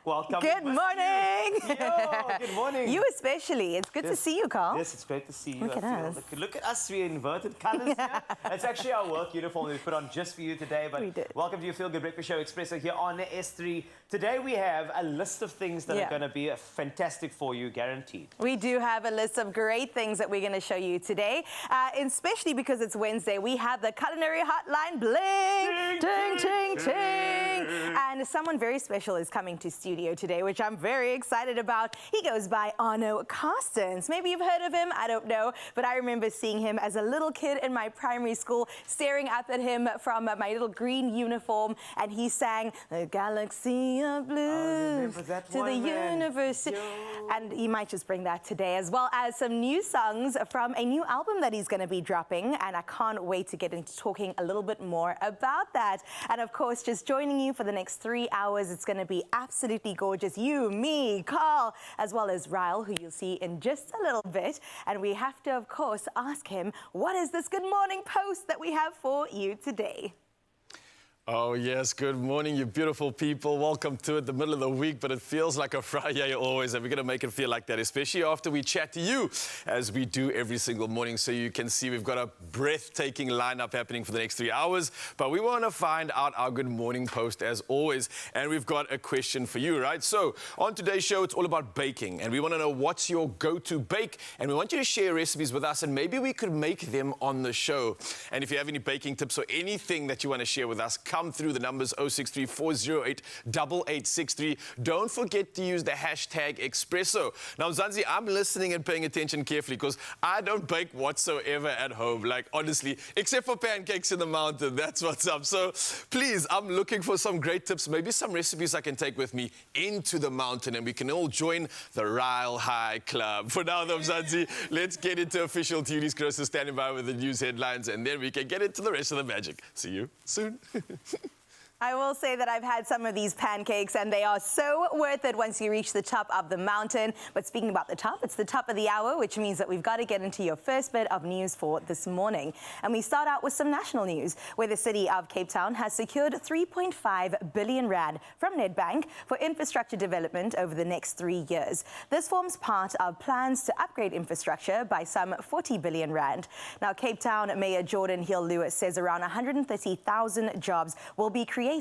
Welcome. Good morning. Yo, good morning. You especially. It's good to see you, Carl. Yes, it's great to see you. Look at us. Look at us, we're inverted colors here. It's actually our work uniform we put on just for you today. But We did. welcome to your Feel Good Breakfast Show, Expresso here on S3. Today we have a list of things that are going to be fantastic for you, guaranteed. We do have a list of great things that we're going to show you today, especially because it's Wednesday. We have the culinary hotline bling, ting, ting, ting. And someone very special is coming to studio today, which I'm very excited about. He goes by Arno Carstens. Maybe you've heard of him, I don't know, but I remember seeing him as a little kid in my primary school, staring up at him from my little green uniform, and he sang "The Galaxy of Blue" to the universe. And he might just bring that today, as well as some new songs from a new album that he's going to be dropping, and I can't wait to get into talking a little bit more about that. And of course, just joining you for the next 3 hours, it's going to be absolutely gorgeous. You, me, Carl, as well as Ryle, who you'll see in just a little bit. And we have to, of course, ask him, what is this good morning post that we have for you today? Oh, yes. Good morning, you beautiful people. Welcome to it, the middle of the week, but it feels like a Friday always, and we're going to make it feel like that, especially after we chat to you, as we do every single morning. So you can see we've got a breathtaking lineup happening for the next 3 hours, but we want to find out our good morning post as always, and we've got a question for you, right? So on today's show, it's all about baking, and we want to know what's your go-to bake, and we want you to share recipes with us, and maybe we could make them on the show. And if you have any baking tips or anything that you want to share with us, come through the numbers 063-408-8863. Don't forget to use the hashtag Expresso. Now, Zanzi, I'm listening and paying attention carefully because I don't bake whatsoever at home, like honestly, except for pancakes in the mountain. That's what's up. So please, I'm looking for some great tips, maybe some recipes I can take with me into the mountain, and we can all join the Ryle High Club. For now, though, Zanzi, let's get into official duties. Chris is standing by with the news headlines, and then we can get into the rest of the magic. See you soon. I will say that I've had some of these pancakes, and they are so worth it once you reach the top of the mountain. But speaking about the top, it's the top of the hour, which means that we've got to get into your first bit of news for this morning. And we start out with some national news, where the city of Cape Town has secured 3.5 billion rand from Nedbank for infrastructure development over the next 3 years. This forms part of plans to upgrade infrastructure by some 40 billion rand. Now, Cape Town Mayor Jordan Hill-Lewis says around 130,000 jobs will be created.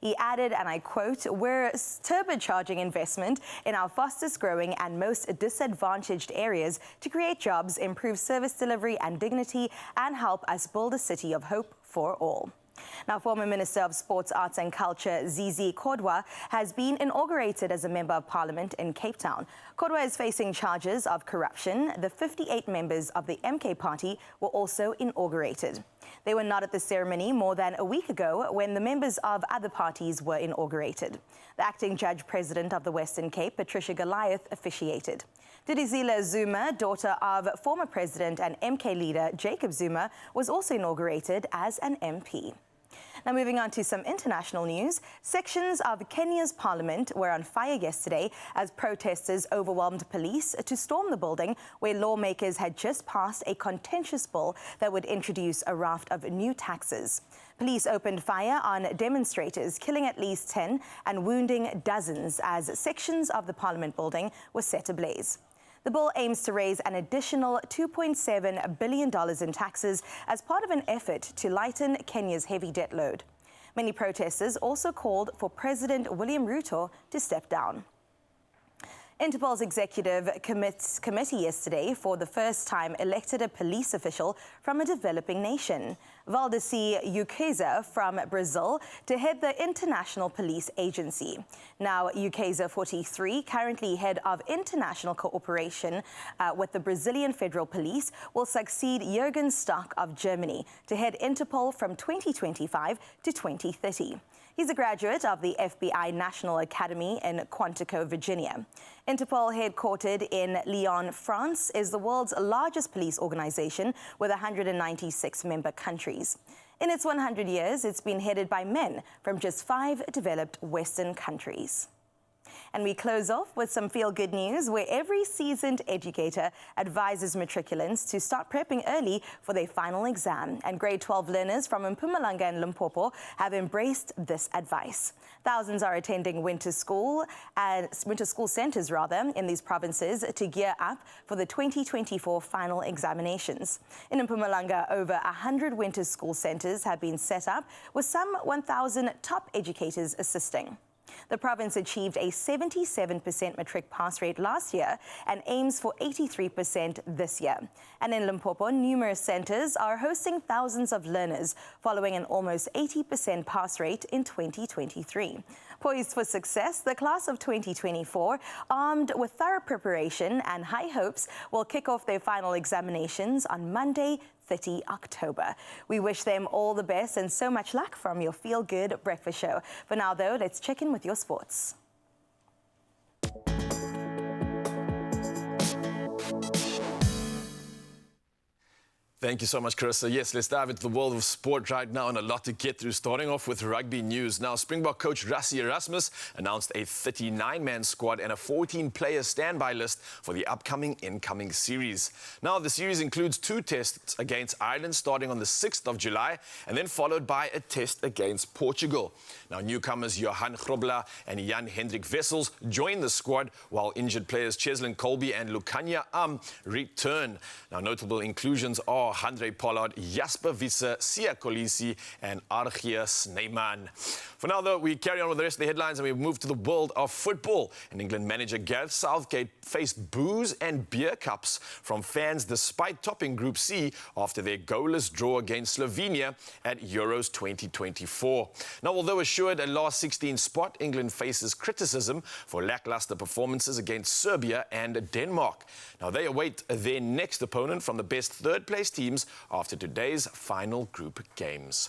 He added, and I quote, "We're turbocharging investment in our fastest growing and most disadvantaged areas to create jobs, improve service delivery and dignity, and help us build a city of hope for all." Now, former Minister of Sports, Arts and Culture, Zizi Kodwa, has been inaugurated as a Member of Parliament in Cape Town. Kodwa is facing charges of corruption. The 58 members of the MK party were also inaugurated. They were not at the ceremony more than a week ago when the members of other parties were inaugurated. The acting judge president of the Western Cape, Patricia Goliath, officiated. Didizile Zuma, daughter of former president and MK leader Jacob Zuma, was also inaugurated as an MP. Now, moving on to some international news. Sections of Kenya's parliament were on fire yesterday as protesters overwhelmed police to storm the building where lawmakers had just passed a contentious bill that would introduce a raft of new taxes. Police opened fire on demonstrators, killing at least 10 and wounding dozens as sections of the parliament building were set ablaze. The bill aims to raise an additional $2.7 billion in taxes as part of an effort to lighten Kenya's heavy debt load. Many protesters also called for President William Ruto to step down. Interpol's executive committee yesterday, for the first time, elected a police official from a developing nation, Valdeci Ukeza from Brazil, to head the International Police Agency. Now, Ukeza, 43, currently head of international cooperation with the Brazilian Federal Police, will succeed Jürgen Stock of Germany to head Interpol from 2025 to 2030. He's a graduate of the FBI National Academy in Quantico, Virginia. Interpol, headquartered in Lyon, France, is the world's largest police organization with 196 member countries. In its 100 years, it's been headed by men from just 5 developed Western countries. And we close off with some feel-good news where every seasoned educator advises matriculants to start prepping early for their final exam. And grade 12 learners from Mpumalanga and Limpopo have embraced this advice. Thousands are attending winter school centres in these provinces to gear up for the 2024 final examinations. In Mpumalanga, over 100 winter school centres have been set up with some 1,000 top educators assisting. The province achieved a 77% matric pass rate last year and aims for 83% this year. And in Limpopo, numerous centres are hosting thousands of learners following an almost 80% pass rate in 2023. Poised for success, the class of 2024, armed with thorough preparation and high hopes, will kick off their final examinations on Monday, 30 October. We wish them all the best and so much luck from your Feel Good Breakfast Show. For now, though, let's check in with your sports. Thank you so much, Carissa. Yes, let's dive into the world of sport right now and a lot to get through, starting off with rugby news. Now, Springbok coach Rassie Erasmus announced a 39-man squad and a 14-player standby list for the upcoming incoming series. Now, the series includes 2 tests against Ireland starting on the 6th of July and then followed by a test against Portugal. Now, newcomers Johan Grobler and Jan-Hendrik Wessels join the squad, while injured players Cheslin Colby and Lukanya return. Now, notable inclusions are Handré Pollard, Jasper Visser, Sia Kolisi and Archie Snyman. For now, though, we carry on with the rest of the headlines and we move to the world of football. And England manager Gareth Southgate faced booze and beer cups from fans despite topping Group C after their goalless draw against Slovenia at Euros 2024. Now, although assured a last 16 spot, England faces criticism for lackluster performances against Serbia and Denmark. Now, they await their next opponent from the best third-place teams after today's final group games.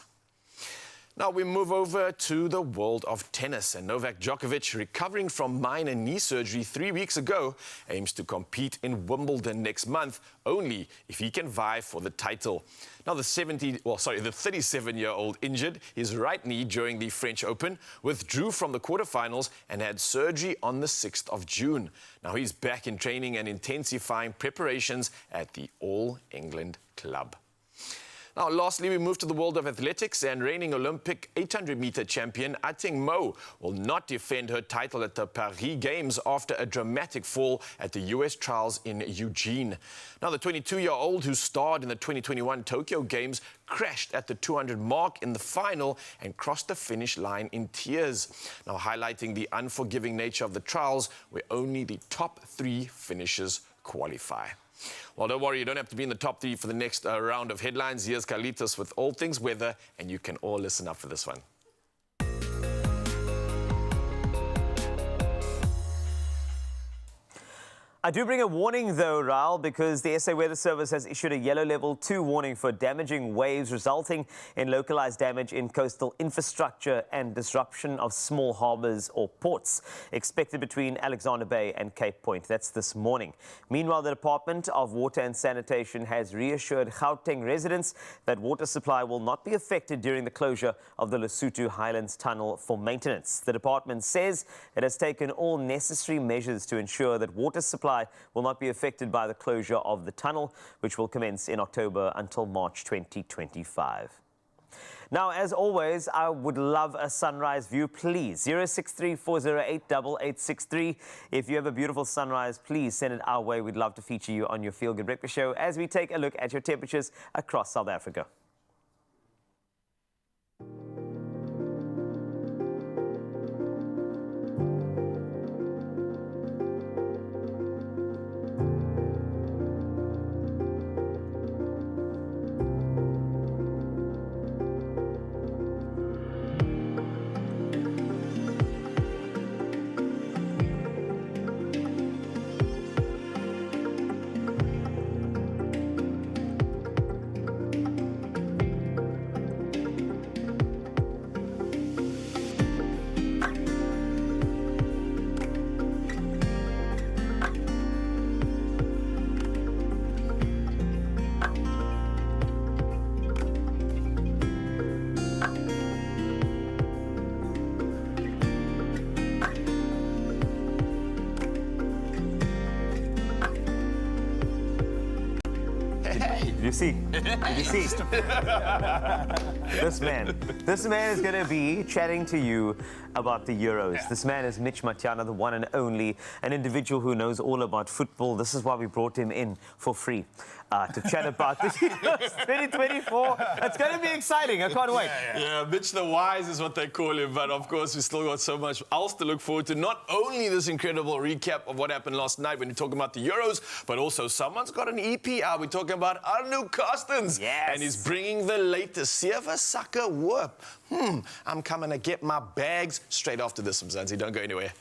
Now we move over to the world of tennis, and Novak Djokovic, recovering from minor knee surgery 3 weeks ago, aims to compete in Wimbledon next month only if he can vie for the title. Now the 37-year-old injured his right knee during the French Open, withdrew from the quarterfinals and had surgery on the 6th of June. Now he's back in training and intensifying preparations at the All England Club. Now, lastly, we move to the world of athletics, and reigning Olympic 800-meter champion Ating Mo will not defend her title at the Paris Games after a dramatic fall at the U.S. trials in Eugene. Now, the 22-year-old who starred in the 2021 Tokyo Games crashed at the 200 mark in the final and crossed the finish line in tears. Now, highlighting the unforgiving nature of the trials, where only the top 3 finishers qualify. Well, don't worry, you don't have to be in the top 3 for the next round of headlines. Here's Carlitos with all things weather, and you can all listen up for this one. I do bring a warning, though, Raul, because the SA Weather Service has issued a yellow level 2 warning for damaging waves resulting in localized damage in coastal infrastructure and disruption of small harbors or ports, expected between Alexander Bay and Cape Point. That's this morning. Meanwhile, the Department of Water and Sanitation has reassured Gauteng residents that water supply will not be affected during the closure of the Lesotho Highlands Tunnel for maintenance. The department says it has taken all necessary measures to ensure that water supply will not be affected by the closure of the tunnel, which will commence in October until March 2025. Now, as always, I would love a sunrise view, please. 063-408-8863. If you have a beautiful sunrise, please send it our way. We'd love to feature you on your Feel Good Breakfast Show as we take a look at your temperatures across South Africa. you see? Did you see? This man is going to be chatting to you about the Euros. Yeah. This man is Mitch Matiana, the one and only, an individual who knows all about football. This is why we brought him in for free to chat about the Euros 2024. It's going to be exciting. I can't wait. Yeah, Mitch the Wise is what they call him. But of course, we still got so much else to look forward to. Not only this incredible recap of what happened last night when you're talking about the Euros, but also someone's got an EP out. We're talking about Anu Carstens. Yes. And he's bringing the latest. Sieva Sucker Whoop. I'm coming to get my bags straight after this, Mzansi. Don't go anywhere.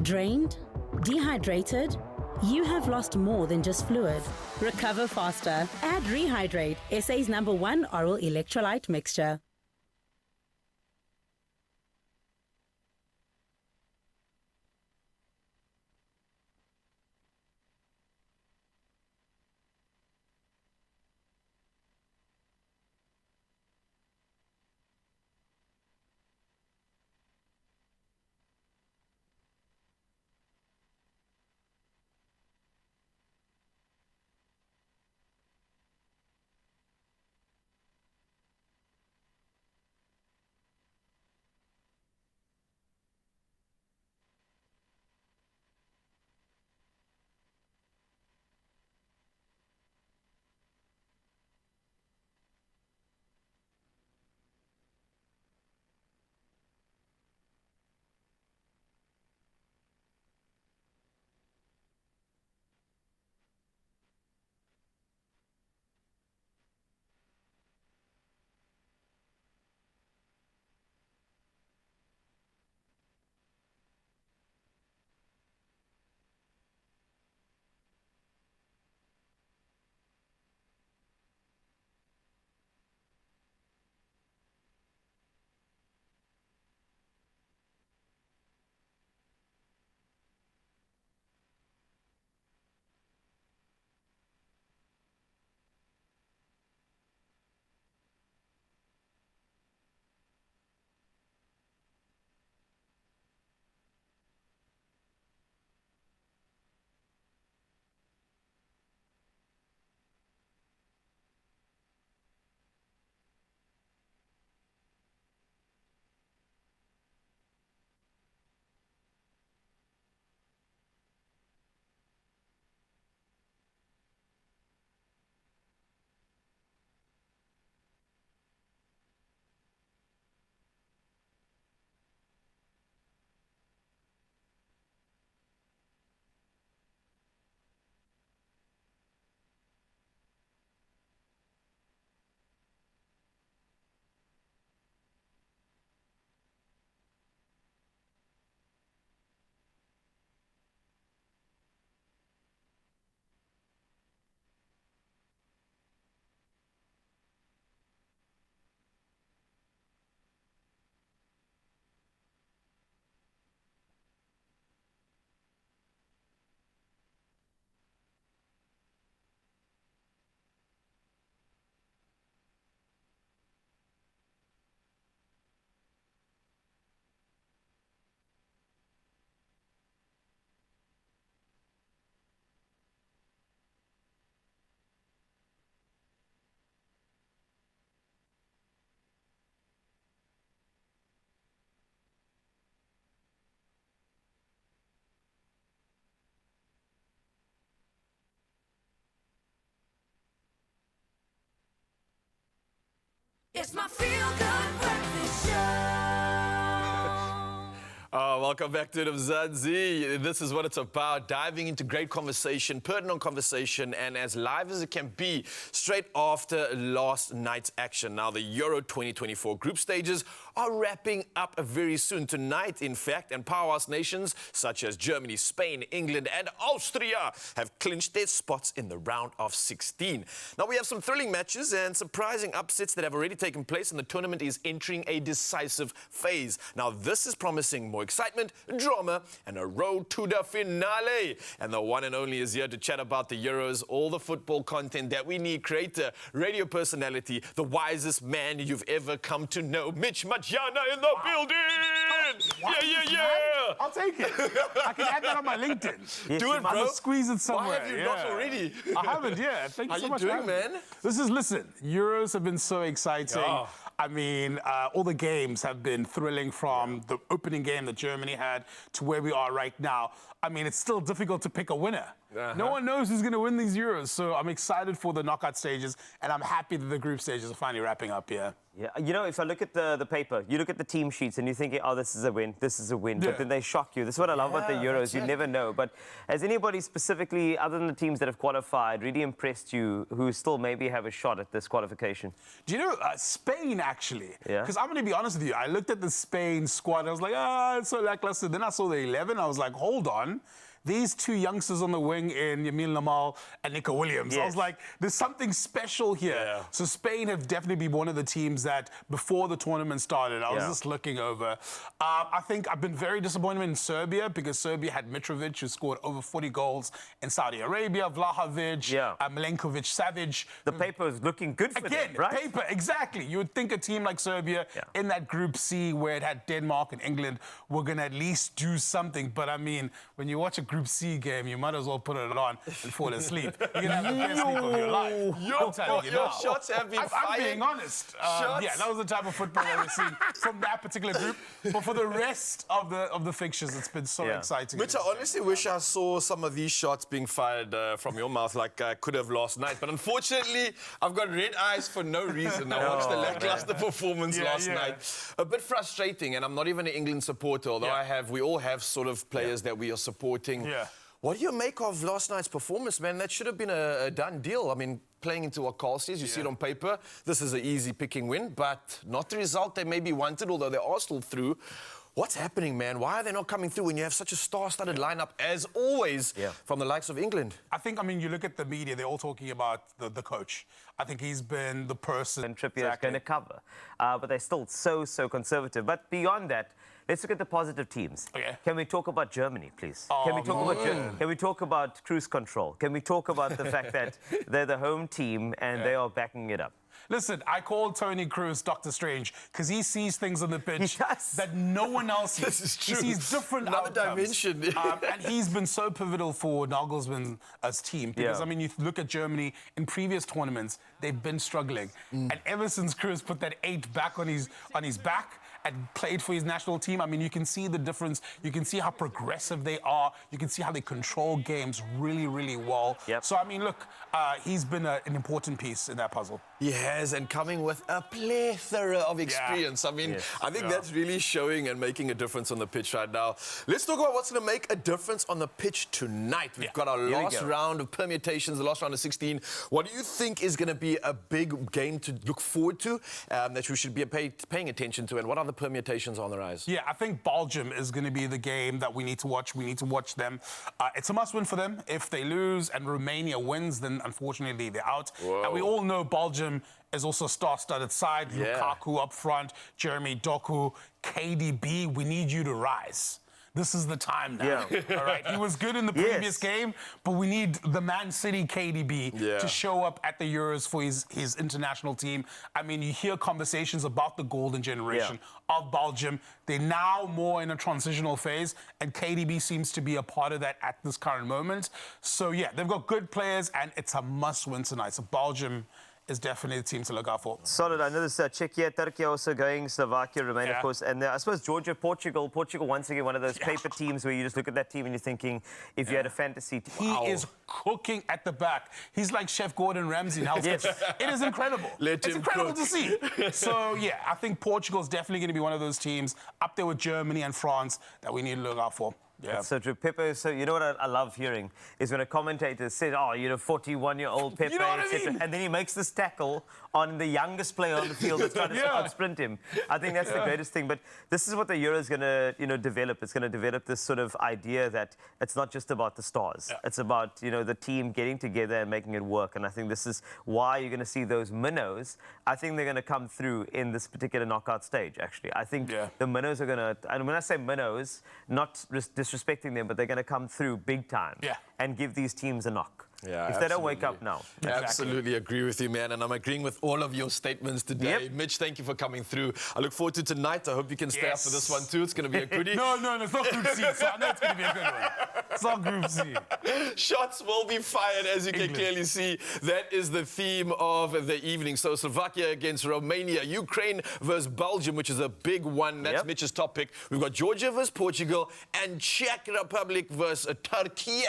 Drained? Dehydrated? You have lost more than just fluid. Recover faster. Add Rehydrate, SA's #1 oral electrolyte mixture. It's my feel-good breakfast show. Welcome back to the Mzansi. This is what it's about, diving into great conversation, pertinent conversation, and as live as it can be, straight after last night's action. Now, the Euro 2024 group stages are wrapping up very soon. Tonight, in fact, and powerhouse nations such as Germany, Spain, England, and Austria have clinched their spots in the round of 16. Now, we have some thrilling matches and surprising upsets that have already taken place, and the tournament is entering a decisive phase. Now, this is promising more excitement, drama, and a road to the finale. And the one and only is here to chat about the Euros, all the football content that we need. Creator, radio personality, the wisest man you've ever come to know, Mitch Matiana in the building. it. What? Yeah. I'll take it. I can add that on my LinkedIn. Yes, Do you it, must. bro. Squeeze it somewhere. Why have you not already? I haven't, yeah. Thank you How so you much. doing, for having me. man? Listen, Euros have been so exciting. Yeah. I mean, all the games have been thrilling from the opening game that Germany had to where we are right now. I mean, it's still difficult to pick a winner. No one knows who's going to win these Euros, so I'm excited for the knockout stages, and I'm happy that the group stages are finally wrapping up here. Yeah, you know, if I look at the paper, you look at the team sheets and you're thinking, oh, this is a win, this is a win. Yeah. But then they shock you. This is what I love about the Euros. You never know. But has anybody specifically, other than the teams that have qualified, really impressed you who still maybe have a shot at this qualification? Do you know, Spain, actually? Yeah. Because I'm going to be honest with you. I looked at the Spain squad. I was like, it's so lackluster. Then I saw the 11. I was like, hold on. These two youngsters on the wing in Yamil Lamal and Nico Williams. I was Yes. like, there's something special here. Yeah. So Spain have definitely been one of the teams that, before the tournament started, I was Yeah. just looking over. I think I've been very disappointed in Serbia because Serbia had Mitrovic, who scored over 40 goals in Saudi Arabia, Vlahovic, Yeah. Milenkovic, Savic. The paper is looking good for Again, them, right? paper, exactly. You would think a team like Serbia in that Group C where it had Denmark and England were going to at least do something. But, I mean, when you watch a Group C game, you might as well put it on and fall asleep. You're going to have the best sleep of your life. I'm telling you Your now. shots have been I'm fired. being honest. Shots. Yeah, that was the type of football I was seeing from that particular group. But for the rest of the fixtures, it's been so exciting. Which I honestly wish I saw some of these shots being fired from your mouth like I could have last night. But unfortunately, I've got red eyes for no reason. I watched the lackluster performance last night. A bit frustrating, and I'm not even an England supporter, although we all have sort of players that we are supporting. Yeah. What do you make of last night's performance, man? That should have been a done deal. I mean, playing into what Carl says, you see it on paper, this is an easy picking win, but not the result they maybe wanted, although they are still through. What's happening, man? Why are they not coming through when you have such a star-studded lineup, as always, from the likes of England? I think, I mean, you look at the media, they're all talking about the coach. I think he's been the person. And Trippier is going to cover. But they're still so conservative. But beyond that, let's look at the positive teams. Okay. Can we talk about Germany, please? Can we talk about cruise control? Can we talk about the fact that they're the home team and they are backing it up? Listen, I call Tony Cruz Doctor Strange because he sees things on the pitch does. that no one else sees. This is true. He sees different Another outcomes. dimension. And he's been so pivotal for Nagelsmann's team because, I mean, you look at Germany in previous tournaments, they've been struggling. And ever since Cruz put that 8 back on his back and played for his national team, I mean, you can see the difference. You can see how progressive they are. You can see how they control games really, really well. So, I mean, look, he's been an important piece in that puzzle. He has, and coming with a plethora of experience. I mean, I think that's really showing and making a difference on the pitch right now. Let's talk about what's going to make a difference on the pitch tonight. We've got our last round of permutations, the last round of 16. What do you think is going to be a big game to look forward to, that we should be paying attention to, and what other permutations are on the rise? Yeah, I think Belgium is going to be the game that we need to watch. We need to watch them. It's a must-win for them. If they lose and Romania wins, then unfortunately they're out. And we all know Belgium is also a star-studded side. Lukaku up front, Jeremy Doku, KDB. We need you to rise. This is the time now. All right. He was good in the previous game, but we need the Man City KDB to show up at the Euros for his international team. I mean, you hear conversations about the golden generation of Belgium. They're now more in a transitional phase, and KDB seems to be a part of that at this current moment. So, yeah, they've got good players, and it's a must-win tonight. So Belgium is definitely the team to look out for. Solid. I know there's Czechia, Turkey also going, Slovakia, Romania, of course. And I suppose Georgia, Portugal, once again, one of those paper teams where you just look at that team and you're thinking, if you had a fantasy team. He is cooking at the back. He's like Chef Gordon Ramsay in Hell's Kitchen. It is incredible. Let it's him incredible cook. to see. So, yeah, I think Portugal is definitely going to be one of those teams up there with Germany and France that we need to look out for. Yeah. So true. Pepe, so you know what I love hearing is when a commentator says, oh, you know, 41-year-old Pepe, You know what I etc. mean? And then he makes this tackle on the youngest player on the field that's trying to outsprint him. I think that's the greatest thing. But this is what the Euro is going to, you know, develop. It's going to develop this sort of idea that it's not just about the stars. It's about, you know, the team getting together and making it work. And I think this is why you're going to see those minnows. I think they're going to come through in this particular knockout stage, actually. I think the minnows are going to, and when I say minnows, not disrespecting them, but they're going to come through big time and give these teams a knock. Yeah, if they don't wake up now. Absolutely agree with you, man. And I'm agreeing with all of your statements today. Yep. Mitch, thank you for coming through. I look forward to tonight. I hope you can stay up for this one too. It's going to be a goodie. No, it's not Group C, so I know it's going to be a good one. It's not Group C. Shots will be fired, as you can clearly see. That is the theme of the evening. So Slovakia against Romania, Ukraine versus Belgium, which is a big one. That's Mitch's top pick. We've got Georgia versus Portugal and Czech Republic versus Turkey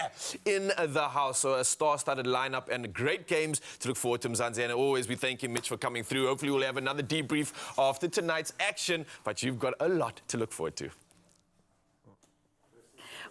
in the house. So a star-studded lineup and great games to look forward to, Mzansi. And always, we thank you, Mitch, for coming through. Hopefully, we'll have another debrief after tonight's action. But you've got a lot to look forward to.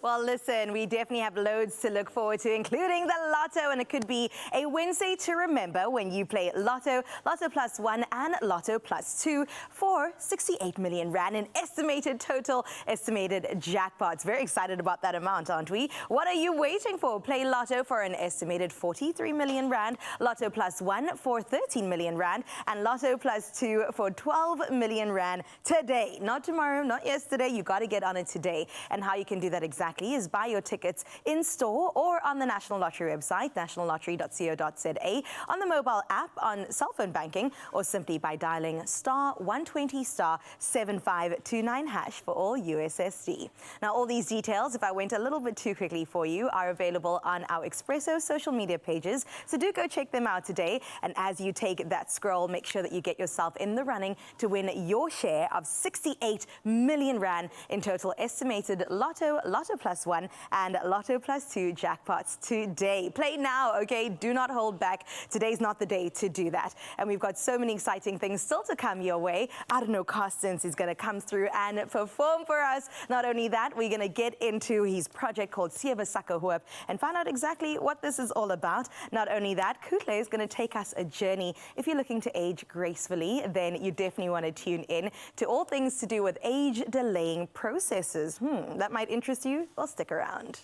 Well, listen, we definitely have loads to look forward to, including the Lotto, and it could be a Wednesday to remember when you play Lotto, Lotto Plus 1 and Lotto Plus 2 for 68 million rand in estimated jackpots. Very excited about that amount, aren't we? What are you waiting for? Play Lotto for an estimated 43 million rand, Lotto Plus 1 for 13 million rand, and Lotto Plus 2 for 12 million rand today. Not tomorrow, not yesterday. You got to get on it today. And how you can do that exactly is buy your tickets in store or on the National Lottery website, nationallottery.co.za, on the mobile app, on cell phone banking, or simply by dialing *120 *7529# for all USSD. Now, all these details, if I went a little bit too quickly for you, are available on our Expresso social media pages, so do go check them out today. And as you take that scroll, make sure that you get yourself in the running to win your share of 68 million rand in total estimated Lotto, Lotto Plus 1 and Lotto Plus 2 jackpots today. Play now, okay? Do not hold back. Today's not the day to do that. And we've got so many exciting things still to come your way. Arno Carstens is going to come through and perform for us. Not only that, we're going to get into his project called Sieva Saka Hoop and find out exactly what this is all about. Not only that, Kutle is going to take us a journey. If you're looking to age gracefully, then you definitely want to tune in to all things to do with age-delaying processes. That might interest you. Well, stick around.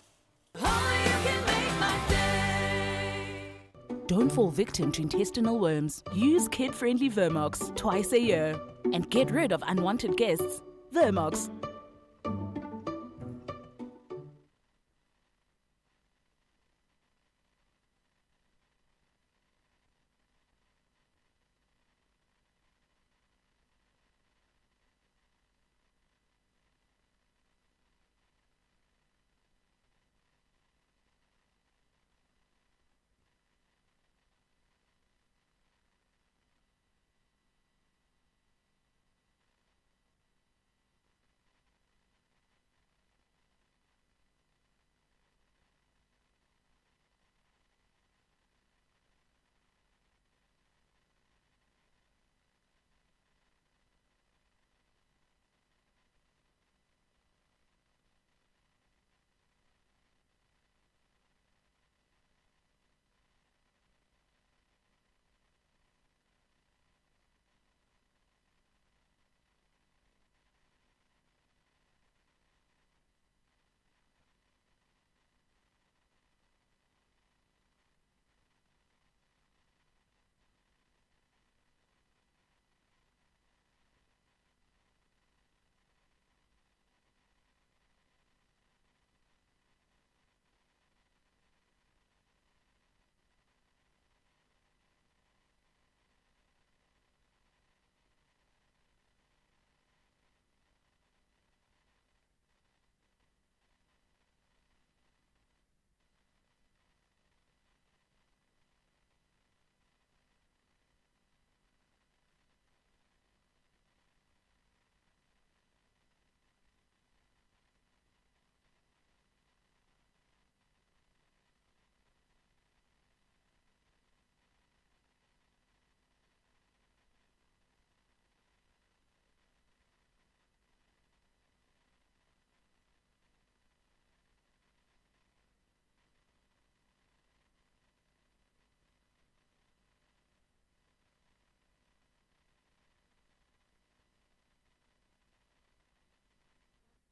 Don't fall victim to intestinal worms. Use kid-friendly Vermox twice a year and get rid of unwanted guests. Vermox.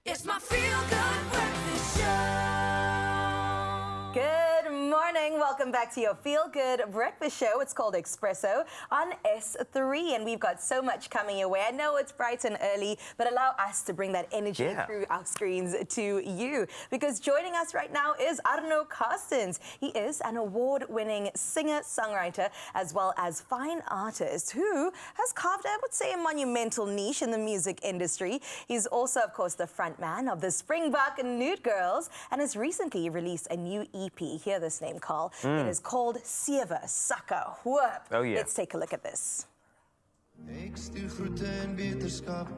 It's my feel-good breakfast show. Good morning. welcome back to your Feel Good Breakfast Show. It's called Expresso on S3, and we've got so much coming your way. I know it's bright and early, but allow us to bring that energy through our screens to you. Because joining us right now is Arno Carstens. He is an award-winning singer-songwriter as well as fine artist who has carved, I would say, a monumental niche in the music industry. He's also, of course, the frontman of the Springbok Nude Girls and has recently released a new EP. Hear this name, Carl. It is called Sewe Sakke Hoop. Oh, yeah. Let's take a look at this. Ek stuur groete en beterskap.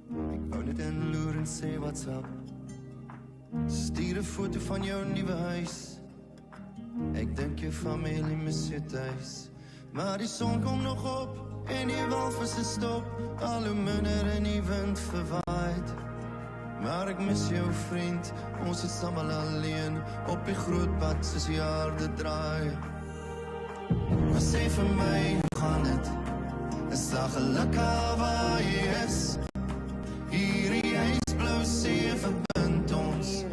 Ek wou net inloer en sê wat's up. Stuur 'n foto van jou nuwe huis. Ek dink jou familie mis jou tuis. Maar die son kom nog op en die walvisse stop. Al hoe minder in die wind verwaait. Maar ek mis jou vriend, ons is saam alleen op die groot pad soos die aarde draai. Maar sê vir my, hoe gaan dit? Is daar geluk al waar jy is? Hierdie ijsblauw see verbind ons.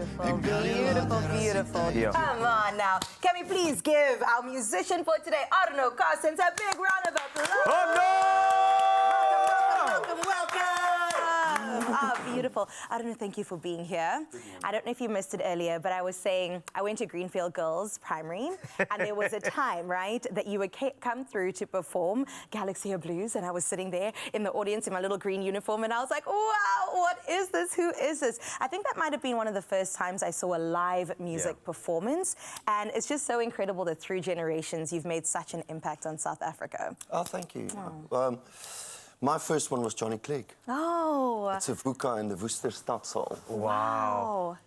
Beautiful. Yeah. Come on now. Can we please give our musician for today, Arno Carstens, a big round of applause? Oh, no! Welcome. Ah, beautiful. Arno, thank you for being here. I don't know if you missed it earlier, but I was saying I went to Greenfield Girls Primary, and there was a time, right, that you would come through to perform Galaxy of Blues, and I was sitting there in the audience in my little green uniform, and I was like, wow, what is this? Who is this? I think that might have been one of the first times I saw a live music performance, and it's just so incredible that through generations you've made such an impact on South Africa. Oh, thank you. My first one was Johnny Clegg. Oh. It's a VUCA in the Worcester Stadsaal. Wow.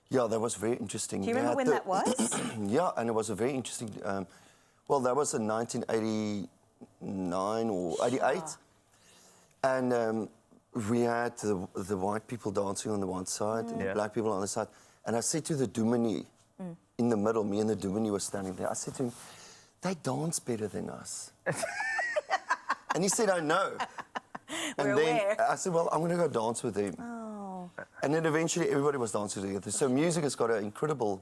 Yeah, that was very interesting. Do you remember when that was? Yeah, and it was a very interesting... well, that was in 1989 or 88. And we had the white people dancing on the one side and the black people on the other side. And I said to the dominee in the middle, me and the dominee were standing there, I said to him, they dance better than us. And he said, I know. And then I said, well, I'm going to go dance with him. Oh. And then eventually everybody was dancing together. So music has got an incredible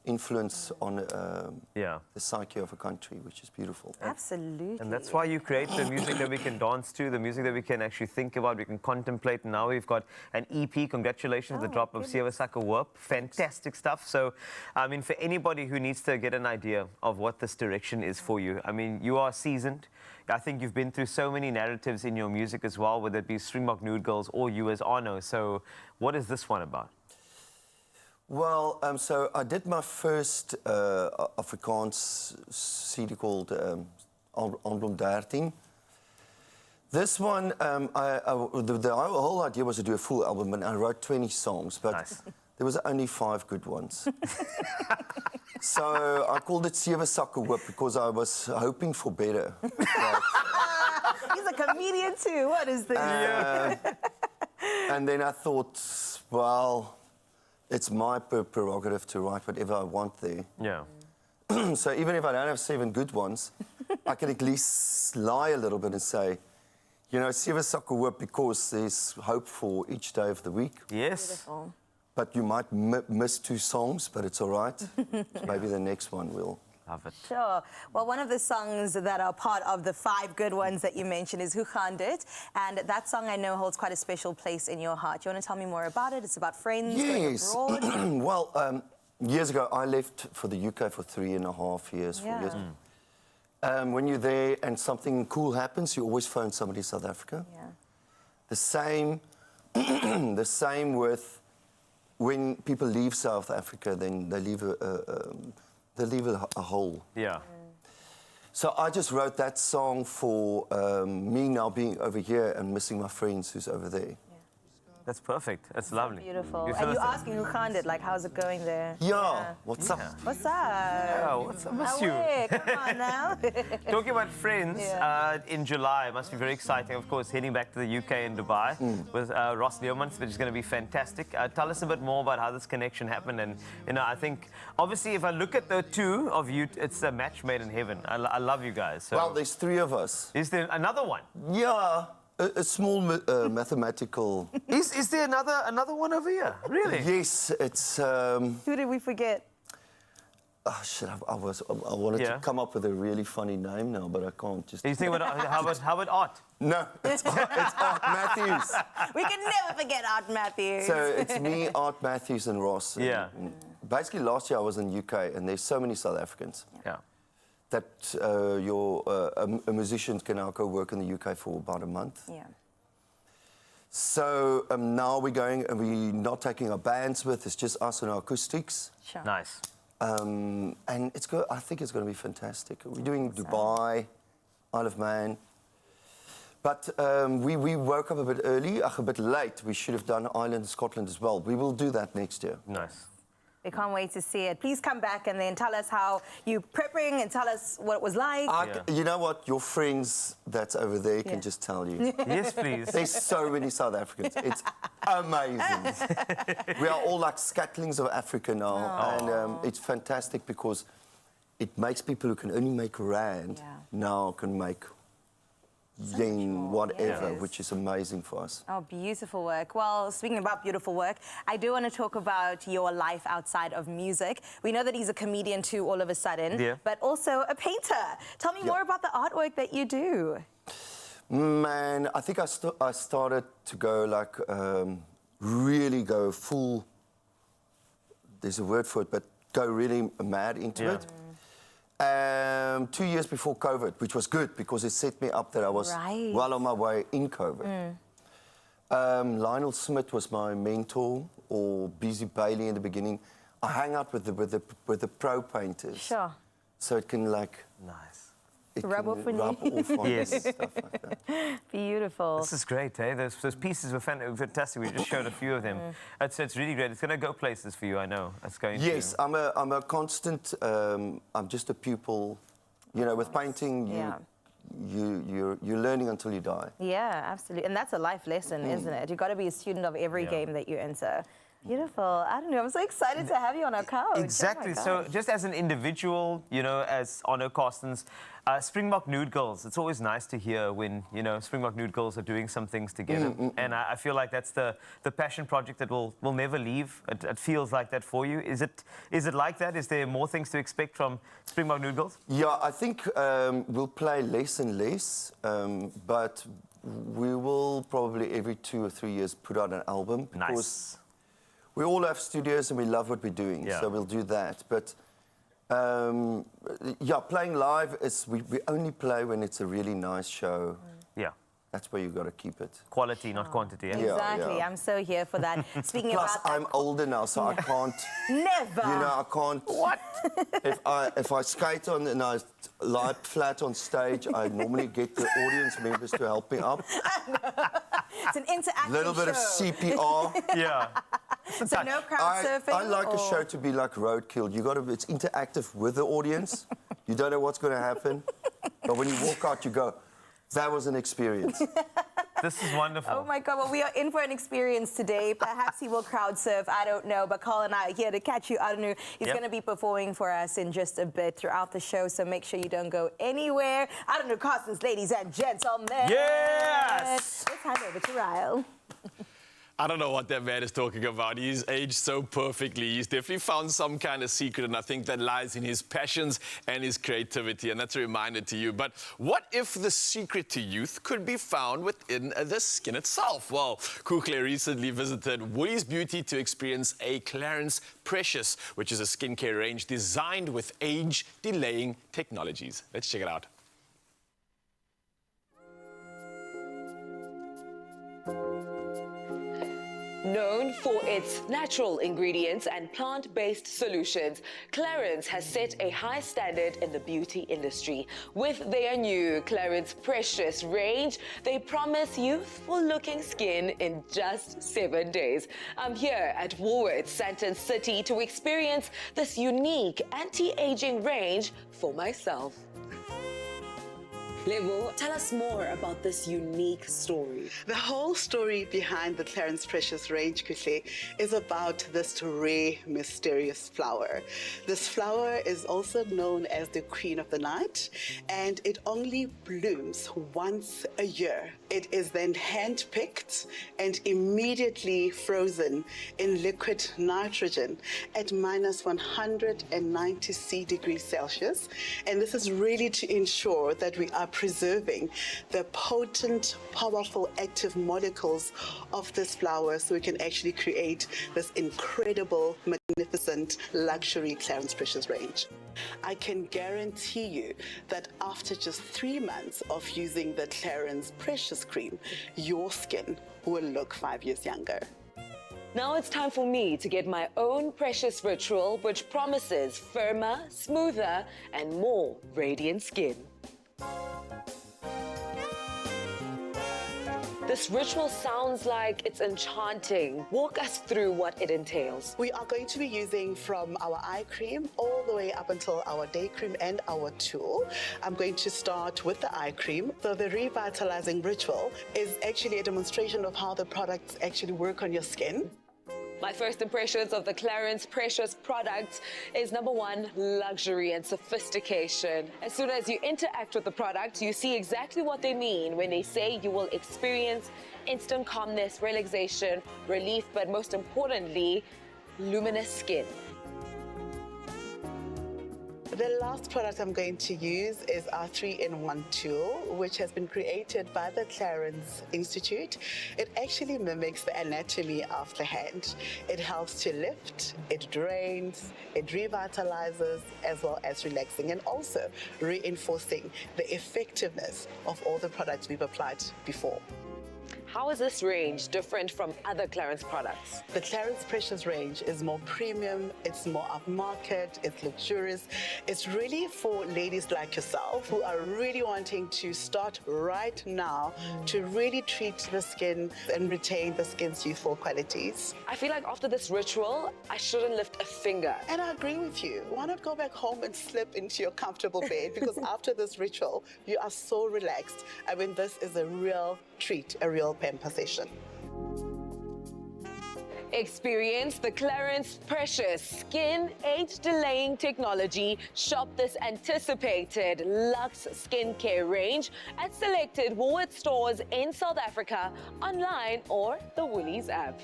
influence on the psyche of a country, which is beautiful. Absolutely. And that's why you create the music that we can dance to, the music that we can actually think about, we can contemplate. Now we've got an EP. Congratulations, the drop of Sewe Sakke Hoop. Fantastic stuff. So, I mean, for anybody who needs to get an idea of what this direction is for you, I mean, you are seasoned. I think you've been through so many narratives in your music as well, whether it be Springbok Nude Girls or you as Arno. So what is this one about? Well, so I did my first Afrikaans CD called Album 13. This one, the whole idea was to do a full album, and I wrote 20 songs, but there was only 5 good ones. So I called it Sewe Sakke Hoop because I was hoping for better. He's a comedian too. What is this? And then I thought, well, it's my prerogative to write whatever I want there. Yeah. So even if I don't have 7 good ones, I can at least lie a little bit and say, you know, Sewe Sakke Hoop because there's hope for each day of the week. Yes. Beautiful. But you might miss 2 songs, but it's all right. Maybe the next one will. Love it. Sure. Well, one of the songs that are part of the 5 good ones that you mentioned is Hoe Gaan Dit? And that song I know holds quite a special place in your heart. Do you want to tell me more about it? It's about friends going abroad. Well, years ago, I left for the UK for 3.5 years, 4 years. When you're there and something cool happens, you always phone somebody in South Africa. Yeah. The same with when people leave South Africa, then they leave a hole. Yeah. So I just wrote that song for me now being over here and missing my friends who's over there. That's perfect. That's lovely. Beautiful. And you asking Hoe Gaan Dit? Like, how's it going there? Yeah. What's up? What's up? Yeah, what's up? Miss you. Come on now. Talking about friends, in July, it must be very exciting, of course, heading back to the UK and Dubai with Ross Leomans, which is going to be fantastic. Tell us a bit more about how this connection happened. And, you know, I think, obviously, if I look at the 2 of you, it's a match made in heaven. I love you guys. So. Well, there's 3 of us. Is there another one? Yeah. A small mathematical... Is there another one over here? Really? Yes, it's... Who did we forget? Oh shit! I wanted to come up with a really funny name now, but I can't. Just. You think how about Art? No, it's Art Matthews. We can never forget Art Matthews. So it's me, Art Matthews, and Ross. And basically, last year I was in the UK, and there's so many South Africans. Yeah. That a musician can now go work in the UK for about a month. Yeah. So now we're going, and we're not taking our bands with. It's just us and our acoustics. Sure. Nice. And I think it's going to be fantastic. We're doing Dubai, Isle of Man. But we woke up a bit early, a bit late. We should have done Ireland, Scotland as well. We will do that next year. Nice. We can't wait to see it. Please come back and then tell us how you prepping and tell us what it was like. You know what? Your friends that's over there can just tell you. Yes, please. There's so many South Africans. It's amazing. We are all like scatterings of Africa now. And it's fantastic because it makes people who can only make rand now can make yen, whatever, which is amazing for us. Oh, beautiful work. Well, speaking about beautiful work, I do want to talk about your life outside of music. We know that he's a comedian too all of a sudden, but also a painter. Tell me more about the artwork that you do. Man, I think I started to go like, really go full, there's a word for it, but go really mad into it. 2 years before COVID, which was good because it set me up that I was well on my way in COVID. Lionel Smith was my mentor, or Busy Bailey in the beginning. I hang out with the pro painters. Sure. So it can like... Nice. Rub off on rub you. off on Yes. and stuff like that. Beautiful. This is great, eh? Those pieces were fantastic. We just showed a few of them. It's really great. It's going to go places for you, I know. It's going Yes, to... I'm a constant... I'm just a pupil. You know, with painting, you're learning until you die. Yeah, absolutely. And that's a life lesson, isn't it? You've got to be a student of every game that you enter. Beautiful. I don't know. I'm so excited to have you on our couch. Exactly. Oh so just as an individual, you know, as Honor Carstens, Springbok Nude Girls, it's always nice to hear when, you know, Springbok Nude Girls are doing some things together. And I feel like that's the passion project that will never leave. It feels like that for you. Is it like that? Is there more things to expect from Springbok Nude Girls? Yeah, I think we'll play less and less, but we will probably every 2 or 3 years put out an album. Nice. We all have studios and we love what we're doing, so we'll do that. But, yeah, playing live, we only play when it's a really nice show. Yeah. That's where you've got to keep it. Quality, not quantity. Eh? Exactly. Yeah. I'm so here for that. Speaking Plus, about that... I'm older now, so I can't... Never! You know, I can't... What? If I skate on and I lie flat on stage, I normally get the audience members to help me up. It's an interactive Little bit of CPR. Yeah. So no crowd surfing? I like a show to be like roadkill. It's interactive with the audience. You don't know what's going to happen. But when you walk out, you go, that was an experience. This is wonderful. Oh, my God. Well, we are in for an experience today. Perhaps he will crowd surf. I don't know. But Carl and I are here to catch you. Adunu. He's going to be performing for us in just a bit throughout the show, so make sure you don't go anywhere. Adunu Carstens, ladies and gentlemen. Yes! Let's hand over to Ryle. I don't know what that man is talking about. He's aged so perfectly. He's definitely found some kind of secret, and I think that lies in his passions and his creativity, and that's a reminder to you. But what if the secret to youth could be found within the skin itself? Well, Kukle recently visited Woody's Beauty to experience a Clarence Precious, which is a skincare range designed with age-delaying technologies. Let's check it out. Known for its natural ingredients and plant-based solutions, Clarence has set a high standard in the beauty industry. With their new Clarence Precious range, they promise youthful-looking skin in just 7 days. I'm here at Woolworths, Sandton City, to experience this unique anti-aging range for myself. Lebo, tell us more about this unique story. The whole story behind the Clarence Precious range, Kukle, is about this rare, mysterious flower. This flower is also known as the Queen of the Night, and it only blooms once a year. It is then hand-picked and immediately frozen in liquid nitrogen at minus 190 degrees Celsius. And this is really to ensure that we are preserving the potent, powerful, active molecules of this flower so we can actually create this incredible, magnificent luxury Clarins Precious range. I can guarantee you that after just 3 months of using the Clarins Precious Cream, your skin will look 5 years younger. Now it's time for me to get my own precious ritual, which promises firmer, smoother, and more radiant skin. This ritual sounds like it's enchanting. Walk us through what it entails. We are going to be using from our eye cream all the way up until our day cream and our tool. I'm going to start with the eye cream. So the revitalizing ritual is actually a demonstration of how the products actually work on your skin. My first impressions of the Clarins Precious products is number 1, luxury and sophistication. As soon as you interact with the product, you see exactly what they mean when they say you will experience instant calmness, relaxation, relief, but most importantly, luminous skin. The last product I'm going to use is our 3-in-1 tool, which has been created by the Clarins Institute. It actually mimics the anatomy of the hand. It helps to lift, it drains, it revitalizes, as well as relaxing, and also reinforcing the effectiveness of all the products we've applied before. How is this range different from other Clarins products? The Clarins Precious range is more premium, it's more upmarket, it's luxurious. It's really for ladies like yourself who are really wanting to start right now to really treat the skin and retain the skin's youthful qualities. I feel like after this ritual, I shouldn't lift a finger. And I agree with you. Why not go back home and slip into your comfortable bed? Because after this ritual, you are so relaxed. I mean, this is a real treat, a real pamper session. Experience the Clarins Precious Skin Age Delaying Technology. Shop this anticipated luxe skincare range at selected Woolworths stores in South Africa, online or the Woolies app.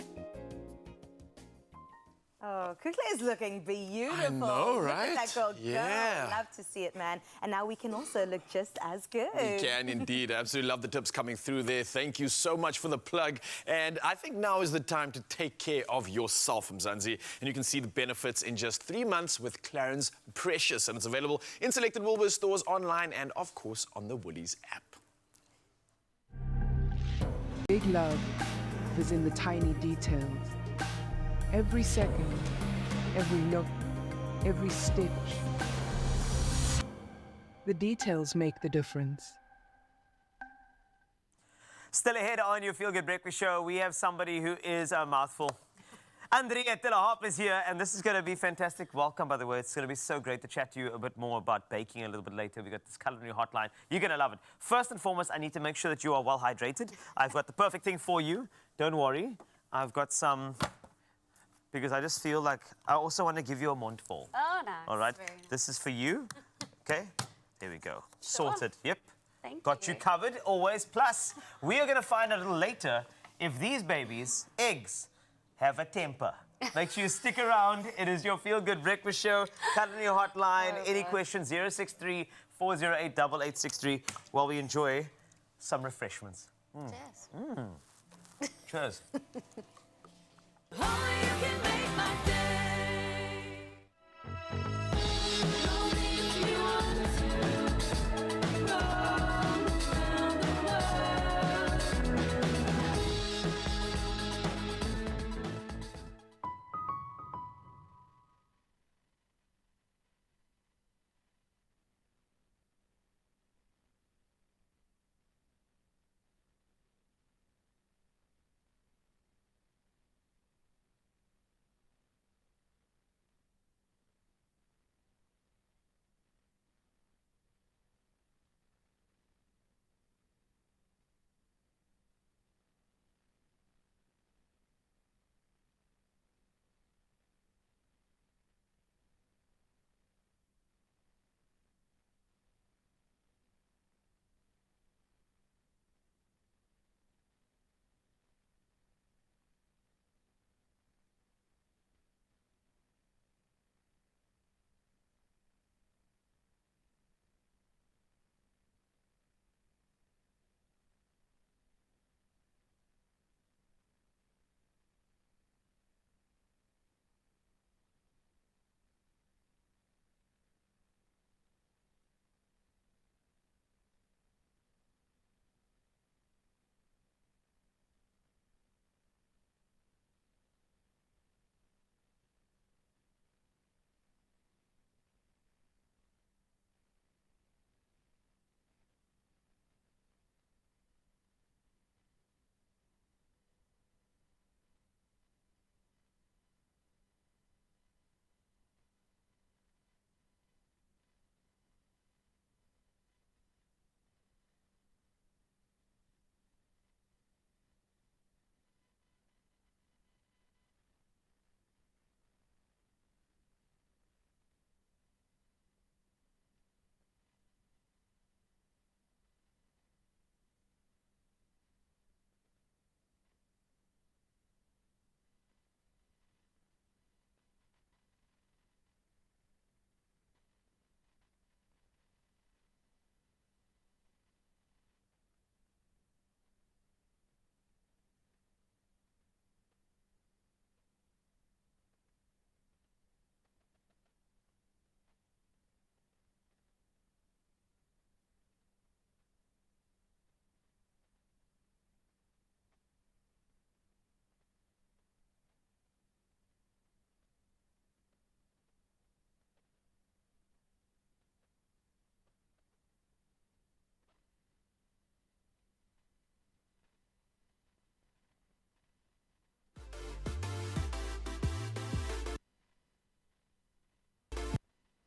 Oh, Kukle is looking beautiful. I know, Look right? at that girl. Yeah. Love to see it, man. And now we can also look just as good. We can indeed. I absolutely love the tips coming through there. Thank you so much for the plug. And I think now is the time to take care of yourself, Mzansi. And you can see the benefits in just 3 months with Clarins Precious. And it's available in selected Woolworths stores, online, and of course on the Woolies app. Big love is in the tiny details. Every second, every look, every stitch. The details make the difference. Still ahead on your Feel Good Breakfast Show, we have somebody who is a mouthful. Andrea Tillahop is here, and this is going to be fantastic. Welcome, by the way. It's going to be so great to chat to you a bit more about baking a little bit later. We've got this culinary hotline. You're going to love it. First and foremost, I need to make sure that you are well hydrated. I've got the perfect thing for you. Don't worry. I've got some... because I just feel like I also want to give you a Montfort. Oh, nice. All right? Very nice. This is for you. Okay? There we go. Sorted. Yep. Thank Got you covered, always. Plus, we are going to find out a little later if these babies, eggs, have a temper. Make sure you stick around. It is your Feel Good Breakfast Show. Culinary hotline. Any questions? 063-408-8863 while we enjoy some refreshments. Cheers. Cheers.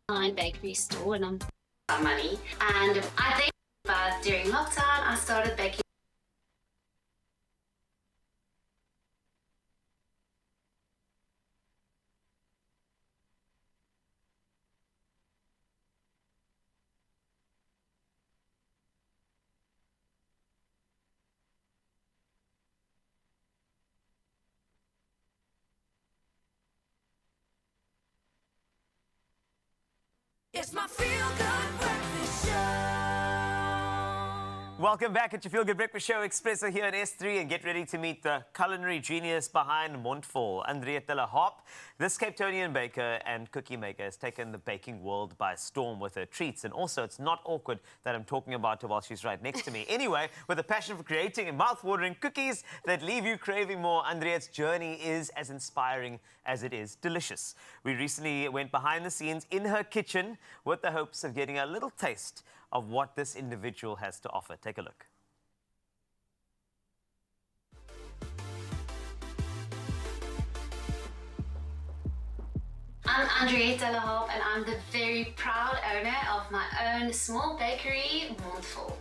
online bakery store and I'm my money. And I think but during lockdown I started baking. It's my feel-good breakfast show. Welcome back at your Feel Good Breakfast Show. Expresso here at S3, and get ready to meet the culinary genius behind Mondvol, Henriette Hop. This Cape Townian baker and cookie maker has taken the baking world by storm with her treats, and also it's not awkward that I'm talking about her while she's right next to me. Anyway, with a passion for creating mouth-watering cookies that leave you craving more, Henriette's journey is as inspiring as it is delicious. We recently went behind the scenes in her kitchen with the hopes of getting a little taste of what this individual has to offer. Take a look. I'm Henriette Hop and I'm the very proud owner of my own small bakery, Mondvol.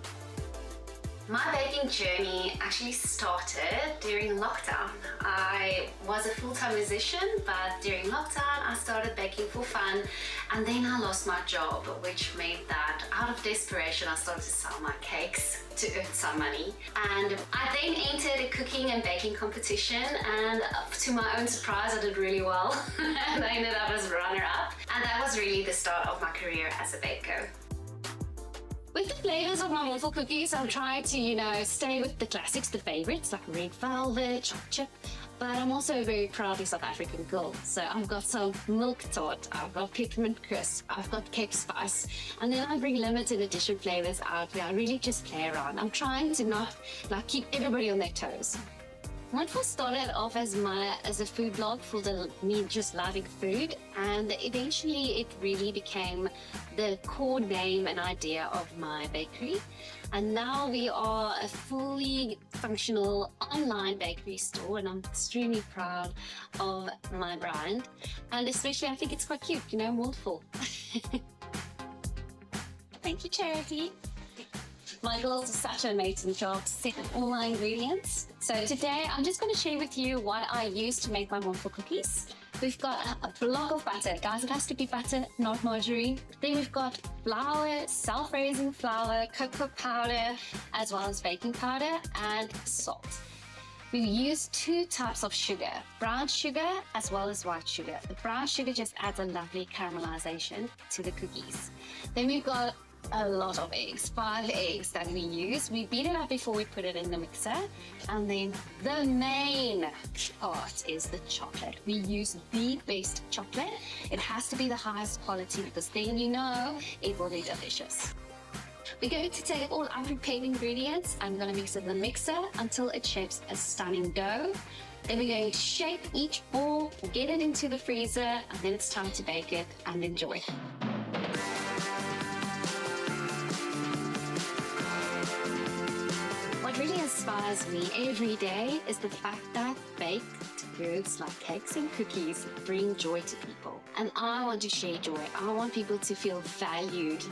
My baking journey actually started during lockdown. I was a full-time musician, but during lockdown I started baking for fun, and then I lost my job, which made that out of desperation I started to sell my cakes to earn some money. And I then entered a cooking and baking competition, and to my own surprise I did really well and I ended up as runner-up, and that was really the start of my career as a baker. With the flavors of my Mondvol cookies, I'm trying to, stay with the classics, the favorites, like red velvet, chocolate chip, but I'm also a very proudly South African girl. So I've got some milk tart, I've got peppermint crisp, I've got cake spice, and then I bring limited edition flavors out where I really just play around. I'm trying to not keep everybody on their toes. Mondvol started off as a food blog for me just loving food, and eventually it really became the core name and idea of my bakery. And now we are a fully functional online bakery store, and I'm extremely proud of my brand. And especially I think it's quite cute, Mondvol. Thank you, Charity. My girls do such an amazing job to set all my ingredients. So today I'm just going to share with you what I use to make my Mondvol cookies. We've got a block of butter. Guys, it has to be butter, not margarine. Then we've got flour, self-raising flour, cocoa powder, as well as baking powder and salt. We use 2 types of sugar, brown sugar as well as white sugar. The brown sugar just adds a lovely caramelization to the cookies. Then we've got a lot of eggs, 5 eggs that we use. We beat it up before we put it in the mixer. And then the main part is the chocolate. We use the best chocolate. It has to be the highest quality because then it will be delicious. We're going to take all our prepared ingredients and we're going to mix it in the mixer until it shapes a stunning dough. Then we're going to shape each ball, get it into the freezer, and then it's time to bake it and enjoy. What really inspires me every day is the fact that baked goods like cakes and cookies bring joy to people. And I want to share joy. I want people to feel valued.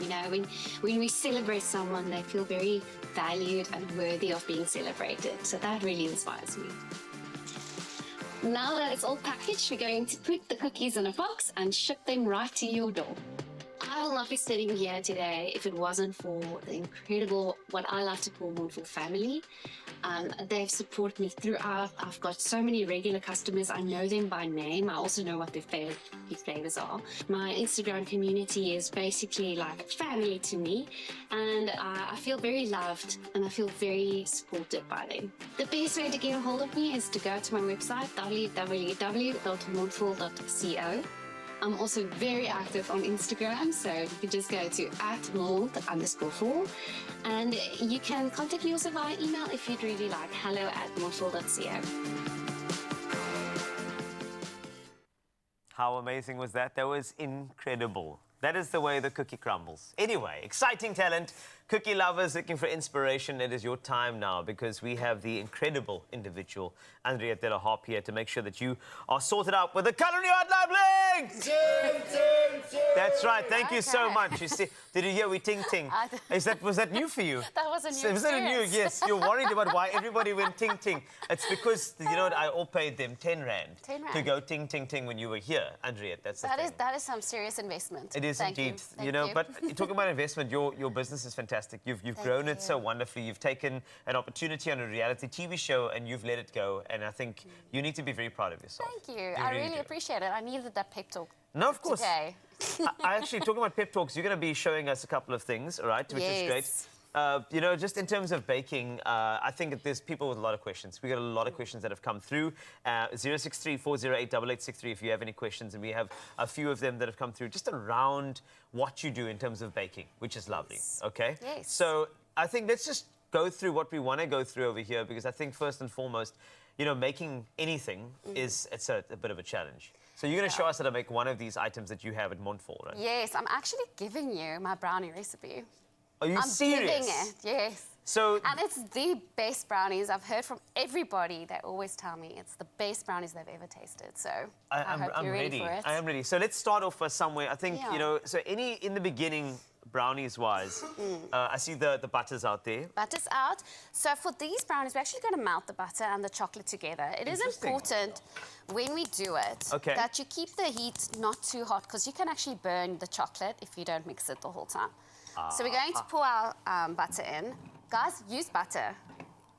When we celebrate someone, they feel very valued and worthy of being celebrated. So that really inspires me. Now that it's all packaged, we're going to put the cookies in a box and ship them right to your door. I will not be sitting here today if it wasn't for the incredible, what I like to call Mondvol family. They've supported me throughout. I've got so many regular customers. I know them by name. I also know what their flavors are. My Instagram community is basically like family to me, and I feel very loved and I feel very supported by them. The best way to get a hold of me is to go to my website, www.mondvol.co. I'm also very active on Instagram, so you can just go to @mond_vol, and you can contact me also via email if you'd really like, hello@mondvol.co. How amazing was that? That was incredible. That is the way the cookie crumbles. Anyway, exciting talent. Cookie lovers looking for inspiration, it is your time now, because we have the incredible individual, Henriette Hop, here to make sure that you are sorted out with the culinary hotline bling! That's right. Thank you so much. You see, did you hear we ting ting? Was that new for you? That was a new Was that a new? experience. Yes. You're worried about why everybody went ting ting. It's because you know what? I all paid them 10 rand 10 rand. to go ting ting ting when you were here, Andriette. That's the thing. That is some serious investment. It is Thank indeed. You. You know, but talking about investment, your business is fantastic. You've grown it so wonderfully. You've taken an opportunity on a reality TV show and you've let it go. And I think you need to be very proud of yourself. Thank you. I really appreciate it. I needed that pep talk. No, of course. Today. I actually, talking about pep talks, you're going to be showing us a couple of things, all right, which is great. You know, just in terms of baking, I think there's people with a lot of questions. We got a lot of questions that have come through. 063-408-8863 if you have any questions, and we have a few of them that have come through just around what you do in terms of baking, which is lovely, okay? Yes. So I think let's just go through what we want to go through over here, because I think first and foremost, you know, making anything it's a bit of a challenge. So you're going to show us how to make one of these items that you have at Montfort, right? Yes, I'm actually giving you my brownie recipe. Are you serious? I'm giving it, yes. So, and it's the best brownies. I've heard from everybody. They always tell me it's the best brownies they've ever tasted. So I hope you're ready for it. I am ready. So let's start off somewhere. I think, you know, so in the beginning, brownies-wise, I see the butters out there. Butter's out. So for these brownies, we're actually going to melt the butter and the chocolate together. It is important when we do it that you keep the heat not too hot, because you can actually burn the chocolate if you don't mix it the whole time. So we're going to pour our butter in. Guys, use butter.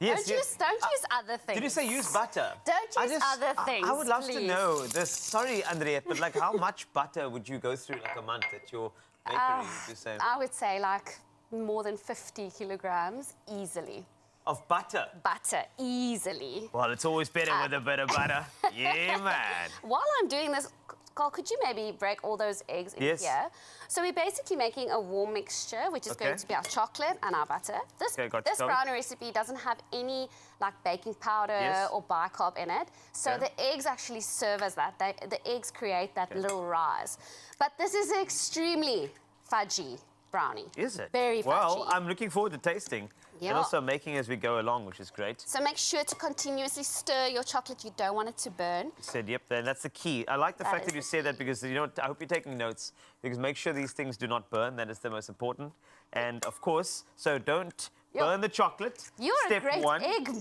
Yes, don't use other things. Did you say use butter? Don't use other things, I would love please. to know this. Sorry, Andriette, but like how much butter would you go through like a month at your bakery? I would say like more than 50 kilograms easily. Of butter? Butter, easily. Well, it's always better with a bit of butter. Yeah, man. While I'm doing this, Carl, could you maybe break all those eggs in here? So we're basically making a warm mixture, which is going to be our chocolate and our butter. This brownie recipe doesn't have any like baking powder or bicarb in it. So the eggs actually serve as that. The eggs create that little rise. But this is an extremely fudgy brownie. Is it? Very fudgy. Well, I'm looking forward to tasting. And also making as we go along, which is great. So make sure to continuously stir your chocolate. You don't want it to burn. You said, yep, that's the key. I like the fact that you said that, because, you know, I hope you're taking notes, because make sure these things do not burn. That is the most important. And, of course, so don't burn the chocolate. You're Step a great one. egg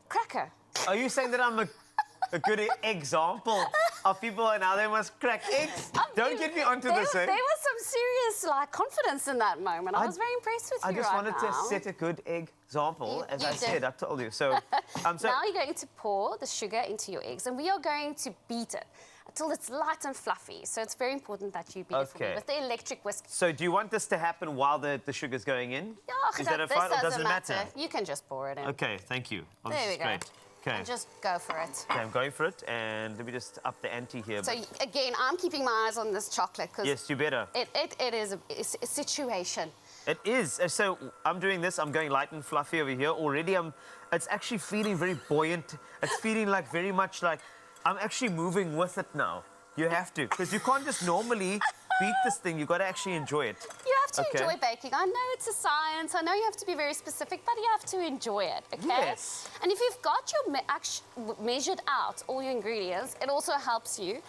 cracker. Are you saying that I'm a good example of people and how they must crack eggs? Don't get me onto this, There was some serious like confidence in that moment. I was very impressed with you. I just wanted to set a good example, as I said. I told you. So, now you're going to pour the sugar into your eggs, and we are going to beat it until it's light and fluffy. So it's very important that you beat it for me with the electric whisk. So do you want this to happen while the sugar's going in? Yeah, is that a fine, or does it matter? You can just pour it in. Okay, thank you. There we go. Great. Okay. And just go for it. Okay, I'm going for it, and let me just up the ante here. So again, I'm keeping my eyes on this chocolate, because yes, you better. It is a situation. It is. So I'm doing this. I'm going light and fluffy over here. Already, it's actually feeling very buoyant. It's feeling like very much like I'm actually moving with it now. You have to, because you can't just normally beat this thing. You've got to actually enjoy it. You have to enjoy baking. I know it's a science. I know you have to be very specific, but you have to enjoy it, okay? Yes. And if you've got your measured out all your ingredients, it also helps you.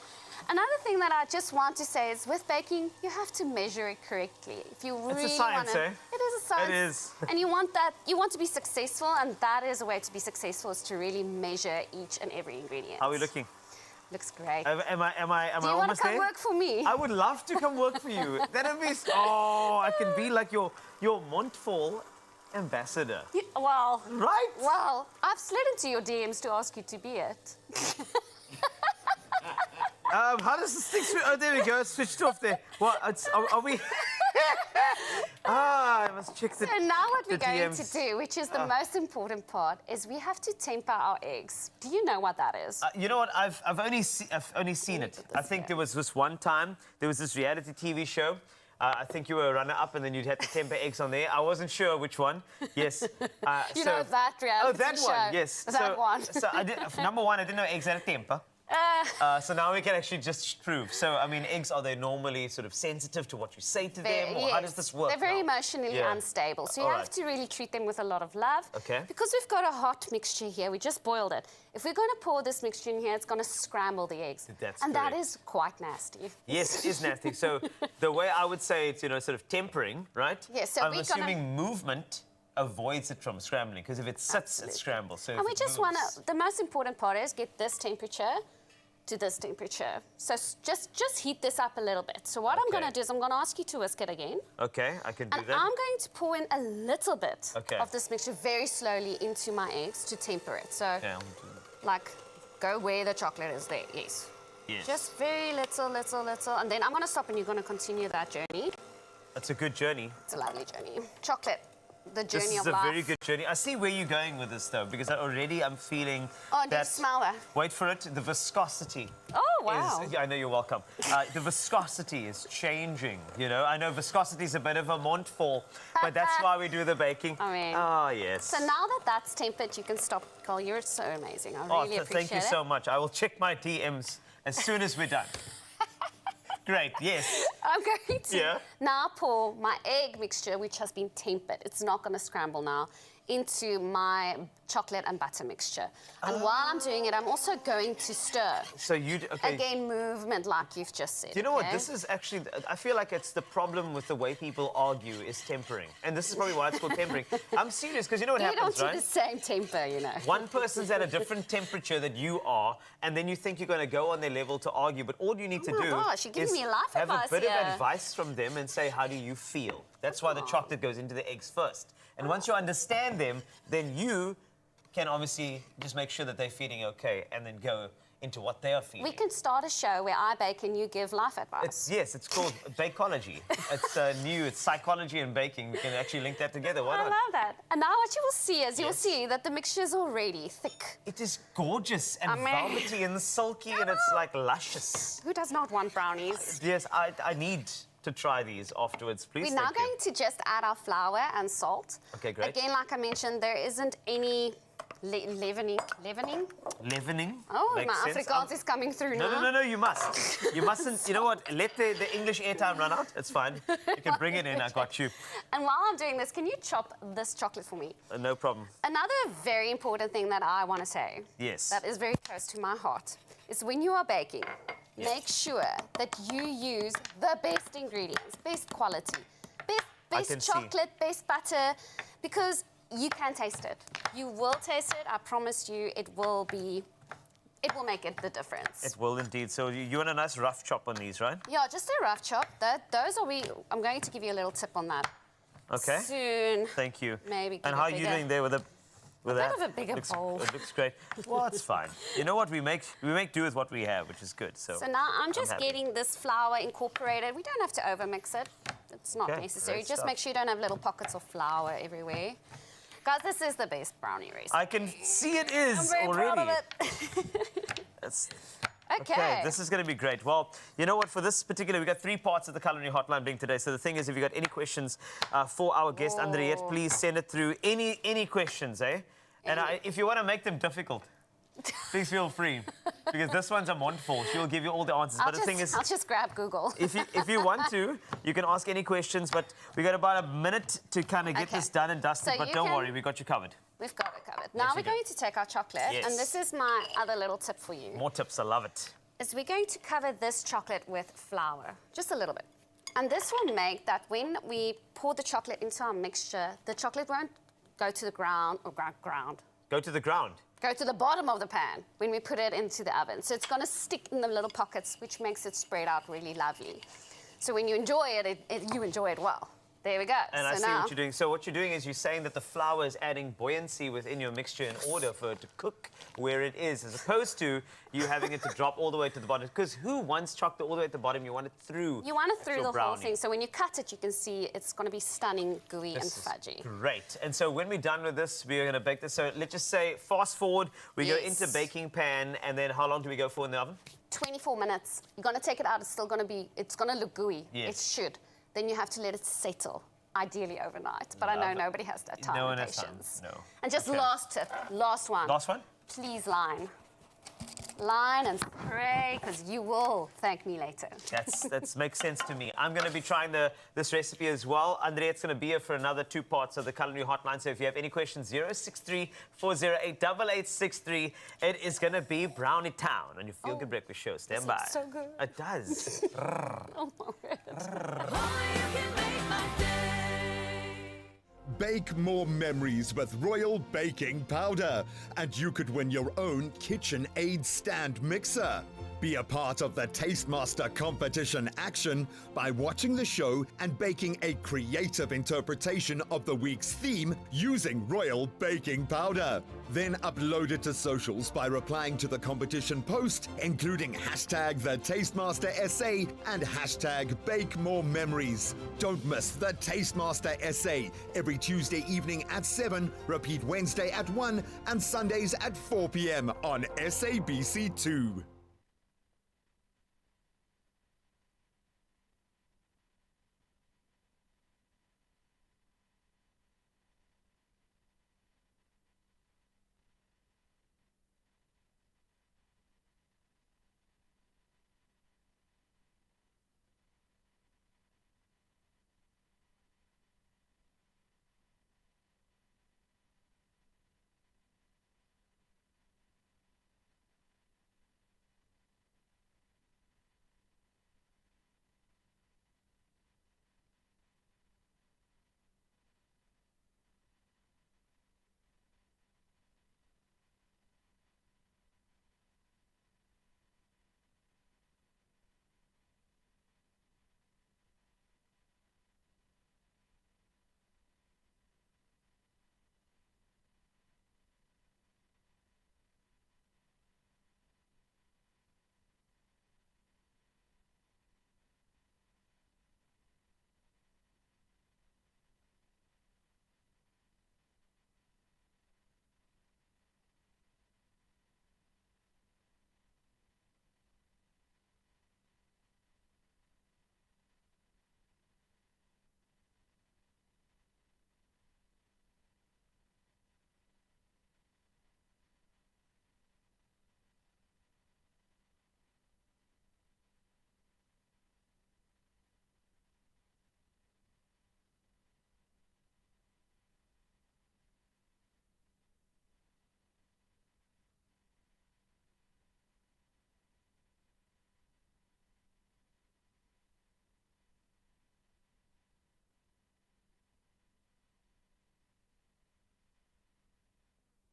Another thing that I just want to say is with baking, you have to measure it correctly. If you really it's a science, want to, eh? It is a science. It is. And you want to be successful, and that is a way to be successful, is to really measure each and every ingredient. How are we looking? Looks great. Am I Do you almost want to come there? work for me? I would love to come work for you. That'd be I can be like your Montfort ambassador. Well, right? Well, I've slid into your DMs to ask you to be it. How does the stick switch? Oh, there we go. It's switched off there. Well, are we? I must check the. So now what we're going DMs. to do, which is the most important part, is we have to temper our eggs. Do you know what that is? You know what? I've only seen it. I think there was this one time. There was this reality TV show. I think you were a runner-up, and then you'd had to temper eggs on there. I wasn't sure which one. Yes. You know that reality show. Oh, that show. one. Yes. That one. So number one, I didn't know eggs had a temper. So now we can actually just prove. So, I mean, eggs, are they normally sort of sensitive to what you say to them? Or how does this work? They're very now? emotionally unstable. So you have to really treat them with a lot of love. Okay. Because we've got a hot mixture here, we just boiled it. If we're going to pour this mixture in here, it's going to scramble the eggs. And that is quite nasty. Yes, it is nasty. So the way I would say it's, you know, sort of tempering, right? Yes, so I'm assuming movement avoids it from scrambling, because if it sits, it scrambles. So and we just want to, the most important part is get this temperature to this temperature. So just heat this up a little bit. So what I'm going to do is I'm going to ask you to whisk it again. Okay, I can do and that. I'm going to pour in a little bit of this mixture very slowly into my eggs to temper it. So, like, go where the chocolate is there, yes. Just very little, and then I'm going to stop and you're going to continue that journey. That's a good journey. It's a lovely journey. Chocolate. The journey of life. This is a very good journey. I see where you're going with this, though, because already I'm feeling do you smell that? Wait for it. The viscosity. Oh, wow. I know, you're welcome. The viscosity is changing, you know. I know viscosity is a bit of a montfort, but that's why we do the baking. I mean. Oh, yes. So now that that's tempered, you can stop. Carl, you're so amazing. I really appreciate it. Thank you so much. I will check my DMs as soon as we're done. Great, yes. I'm going to now pour my egg mixture, which has been tempered. It's not going to scramble now, into my chocolate and butter mixture. And while I'm doing it, I'm also going to stir. So Again, movement, like you've just said. You know what? This is actually, I feel like it's the problem with the way people argue is tempering. And this is probably why it's called tempering. I'm serious, because you know what happens, right? You don't do the same temper, you know. One person's at a different temperature that you are, and then you think you're going to go on their level to argue, but all you need to do is have a bit of advice from them and say, how do you feel? That's why the chocolate goes into the eggs first. And once you understand them, then you can obviously just make sure that they're feeling okay and then go into what they are feeling. We can start a show where I bake and you give life advice. It's called Bakeology. It's new, it's psychology and baking. We can actually link that together. Why not? I love that. And now what you will see is you'll see that the mixture is already thick. It is gorgeous and velvety and silky and it's like luscious. Who does not want brownies? Yes, I need to try these afterwards, please. We're now going to just add our flour and salt. Okay, great. Again, like I mentioned, there isn't any leavening. Leavening? Oh, my Afrikaans is coming through now. No, you must. You mustn't, you know what, let the English airtime run out. It's fine. You can bring it in, I got you. And while I'm doing this, can you chop this chocolate for me? No problem. Another very important thing that I want to say, that is very close to my heart, is when you are baking, make sure that you use the best ingredients, best quality, best chocolate, best butter, because you can taste it. You will taste it. I promise you, it will make it the difference. It will indeed. So you want a nice rough chop on these, right? Yeah, just a rough chop. I'm going to give you a little tip on that. Okay. Soon. Thank you. Maybe. And how are you doing there with a bit of a bigger bowl. It looks great. Well, it's fine. You know what? We make do with what we have, which is good. So now I'm just getting this flour incorporated. We don't have to over-mix it. It's not necessary. Just make sure you don't have little pockets of flour everywhere. Guys, this is the best brownie recipe. I can see it is I'm very already. proud of it. Okay, this is going to be great. Well, you know what? For this particular, we've got 3 parts of the culinary hotline being today. So the thing is, if you've got any questions for our guest, Andriette, please send it through. Any questions, eh? And if you want to make them difficult, please feel free. Because this one's a montfort. She'll give you all the answers. But the thing is, I'll just grab Google. if you want to, you can ask any questions. But we got about a minute to kind of get this done and dusted. But don't worry, we got you covered. We've got it covered. Now we're going to take our chocolate. And this is my other little tip for you. More tips, I love it. Is we're going to cover this chocolate with flour, just a little bit. And this will make that when we pour the chocolate into our mixture, the chocolate won't go to the ground or ground. Go to the ground? Go to the bottom of the pan when we put it into the oven. So it's going to stick in the little pockets, which makes it spread out really lovely. So when you enjoy it, you enjoy it well. There we go. And I see what you're doing. So what you're doing is you're saying that the flour is adding buoyancy within your mixture in order for it to cook where it is, as opposed to you having it to drop all the way to the bottom. Because who wants chocolate all the way at the bottom? You want it through. You want it through the whole thing. So when you cut it, you can see it's going to be stunning, gooey and fudgy. Great. And so when we're done with this, we're going to bake this. So let's just say, fast forward, we go into baking pan, and then how long do we go for in the oven? 24 minutes. You're going to take it out. It's still going to look gooey. It should. Then you have to let it settle, ideally overnight. But I know nobody has that time and patience. No. And just last tip, last one. Last one? Please line line and spray, because you will thank me later. That makes sense to me. I'm going to be trying this recipe as well. Andriette's going to be here for another 2 parts of the culinary hotline. So if you have any questions, 063-408-8863. It is going to be Brownie Town on your Feel Good Breakfast Show. Stand by. So good. It does. Oh my word. Bake more memories with Royal Baking Powder, and you could win your own KitchenAid stand mixer. Be a part of the Tastemaster competition action by watching the show and baking a creative interpretation of the week's theme using Royal Baking Powder. Then upload it to socials by replying to the competition post, including hashtag the Tastemaster SA and hashtag Bake More Memories. Don't miss the Tastemaster SA every Tuesday evening at 7, repeat Wednesday at 1 and Sundays at 4 p.m. on SABC2.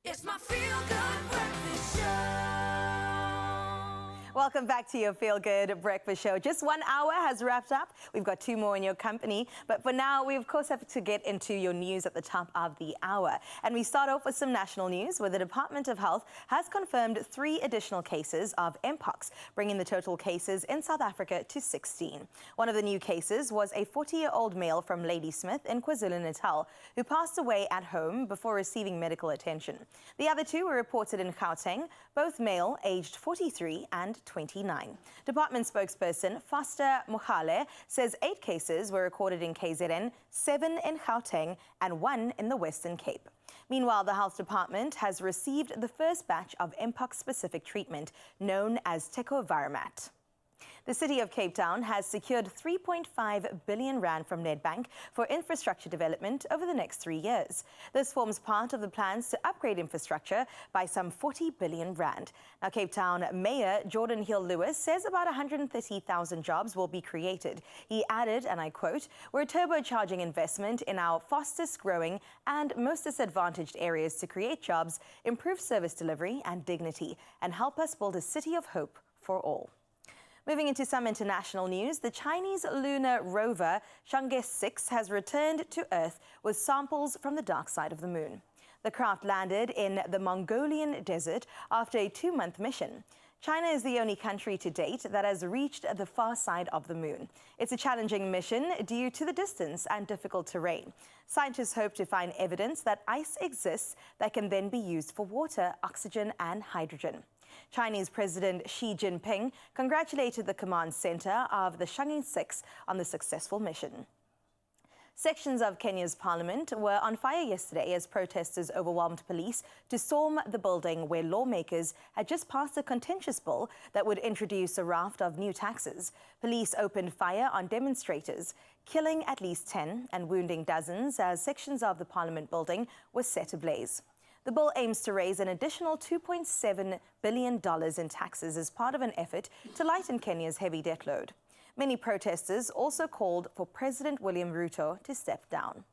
It's my Feel Good Breakfast Show. Welcome back to your Feel Good Breakfast Show. Just 1 hour has wrapped up. We've got 2 more in your company. But for now, we of course have to get into your news at the top of the hour. And we start off with some national news where the Department of Health has confirmed 3 additional cases of Mpox, bringing the total cases in South Africa to 16. One of the new cases was a 40-year-old male from Ladysmith in KwaZulu-Natal who passed away at home before receiving medical attention. The other 2 were reported in Gauteng, both male, aged 43 and 29. Department spokesperson Foster Mohale says 8 cases were recorded in KZN, 7 in Gauteng and 1 in the Western Cape. Meanwhile, the Health Department has received the first batch of Mpox-specific treatment known as Tecovirimat. The city of Cape Town has secured 3.5 billion rand from Nedbank for infrastructure development over the next 3 years. This forms part of the plans to upgrade infrastructure by some 40 billion rand. Now, Cape Town Mayor Jordan Hill-Lewis says about 130,000 jobs will be created. He added, and I quote, "We're turbocharging investment in our fastest growing and most disadvantaged areas to create jobs, improve service delivery and dignity, and help us build a city of hope for all." Moving into some international news, the Chinese lunar rover Chang'e 6 has returned to Earth with samples from the dark side of the moon. The craft landed in the Mongolian desert after a 2-month mission. China is the only country to date that has reached the far side of the moon. It's a challenging mission due to the distance and difficult terrain. Scientists hope to find evidence that ice exists that can then be used for water, oxygen, and hydrogen. Chinese President Xi Jinping congratulated the command center of the Chang'e 6 on the successful mission. Sections of Kenya's parliament were on fire yesterday as protesters overwhelmed police to storm the building where lawmakers had just passed a contentious bill that would introduce a raft of new taxes. Police opened fire on demonstrators, killing at least 10 and wounding dozens as sections of the parliament building were set ablaze. The bill aims to raise an additional $2.7 billion in taxes as part of an effort to lighten Kenya's heavy debt load. Many protesters also called for President William Ruto to step down.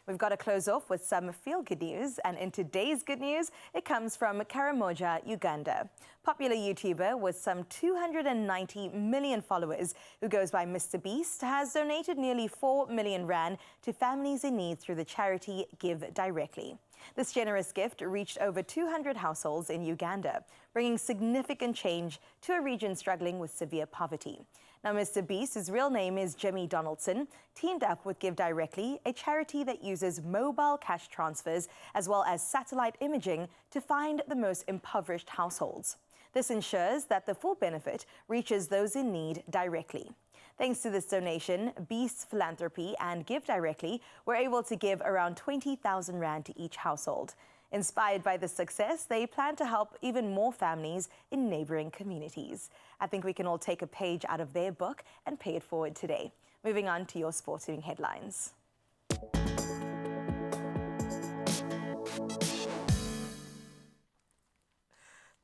We've got to close off with some feel-good news, and in today's good news, it comes from Karamoja, Uganda. Popular YouTuber with some 290 million followers who goes by Mr. Beast has donated nearly 4 million rand to families in need through the charity Give Directly. This generous gift reached over 200 households in Uganda, bringing significant change to a region struggling with severe poverty. Now, Mr. Beast, his real name is Jimmy Donaldson, teamed up with Give Directly, a charity that uses mobile cash transfers as well as satellite imaging to find the most impoverished households. This ensures that the full benefit reaches those in need directly. Thanks to this donation, Beast Philanthropy and Give Directly were able to give around 20,000 rand to each household. Inspired by this success, they plan to help even more families in neighboring communities. I think we can all take a page out of their book and pay it forward today. Moving on to your sporting headlines.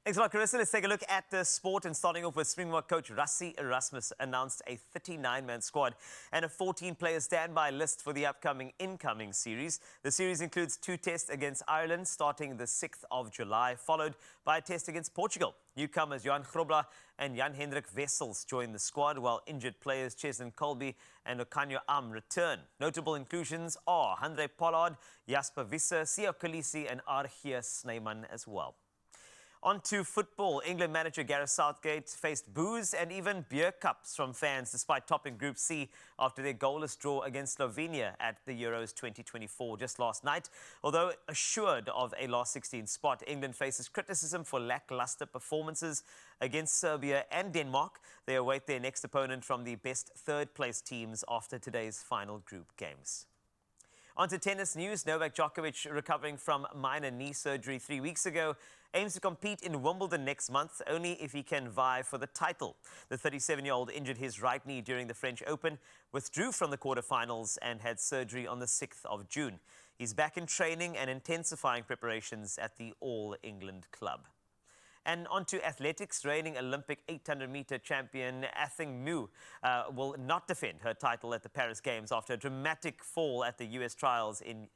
Thanks a lot, Carissa. Let's take a look at the sport, and starting off with Springbok coach Rassie Erasmus announced a 39-man squad and a 14-player standby list for the upcoming incoming series. The series includes 2 tests against Ireland starting the 6th of July, followed by a test against Portugal. Newcomers Johan Grobler and Jan-Hendrik Wessels join the squad, while injured players Cheslin Colby and Okanyo Am return. Notable inclusions are Handré Pollard, Jasper Visser, Siya Kolisi and Archie Snyman as well. On to football. England manager Gareth Southgate faced boos and even beer cups from fans despite topping Group C after their goalless draw against Slovenia at the Euros 2024 just last night. Although assured of a last 16 spot, England faces criticism for lackluster performances against Serbia and Denmark. They await their next opponent from the best third-place teams after today's final group games. On to tennis news. Novak Djokovic, recovering from minor knee surgery 3 weeks ago, aims to compete in Wimbledon next month only if he can vie for the title. The 37-year-old injured his right knee during the French Open, withdrew from the quarterfinals and had surgery on the 6th of June. He's back in training and intensifying preparations at the All England club. And on to athletics. Reigning Olympic 800-meter champion Athing Mu will not defend her title at the Paris Games after a dramatic fall at the U.S. trials in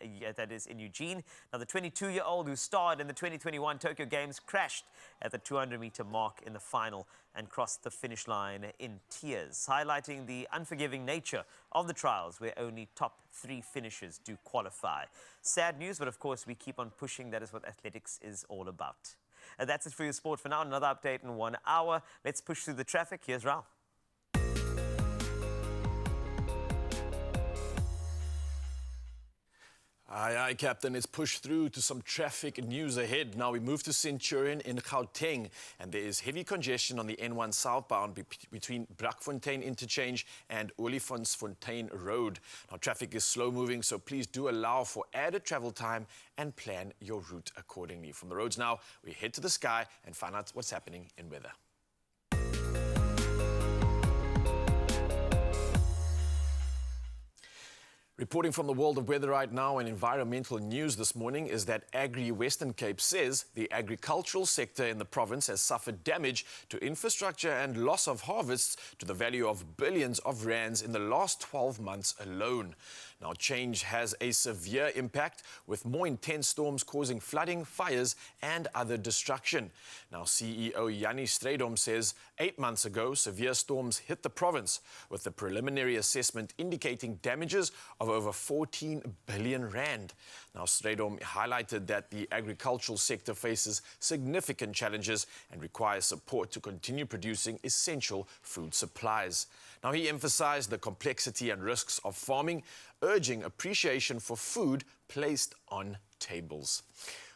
Eugene. Now, the 22-year-old who starred in the 2021 Tokyo Games crashed at the 200-meter mark in the final and crossed the finish line in tears, highlighting the unforgiving nature of the trials where only top 3 finishers do qualify. Sad news, but of course we keep on pushing. That is what athletics is all about. And that's it for your sport for now. Another update in 1 hour. Let's push through the traffic. Here's Raul. Aye, Captain. Let's push through to some traffic news ahead. Now we move to Centurion in Gauteng, and there is heavy congestion on the N1 southbound between Brakfontein Interchange and Olifantsfontein Road. Now traffic is slow moving, so please do allow for added travel time and plan your route accordingly. From the roads now, we head to the sky and find out what's happening in weather. Reporting from the world of weather right now and environmental news this morning is that Agri Western Cape says the agricultural sector in the province has suffered damage to infrastructure and loss of harvests to the value of billions of rands in the last 12 months alone. Now, change has a severe impact, with more intense storms causing flooding, fires and other destruction. Now, CEO Yanni Strydom says 8 months ago, severe storms hit the province, with the preliminary assessment indicating damages of over 14 billion rand. Now, Strydom highlighted that the agricultural sector faces significant challenges and requires support to continue producing essential food supplies. Now, he emphasized the complexity and risks of farming, urging appreciation for food placed on tables.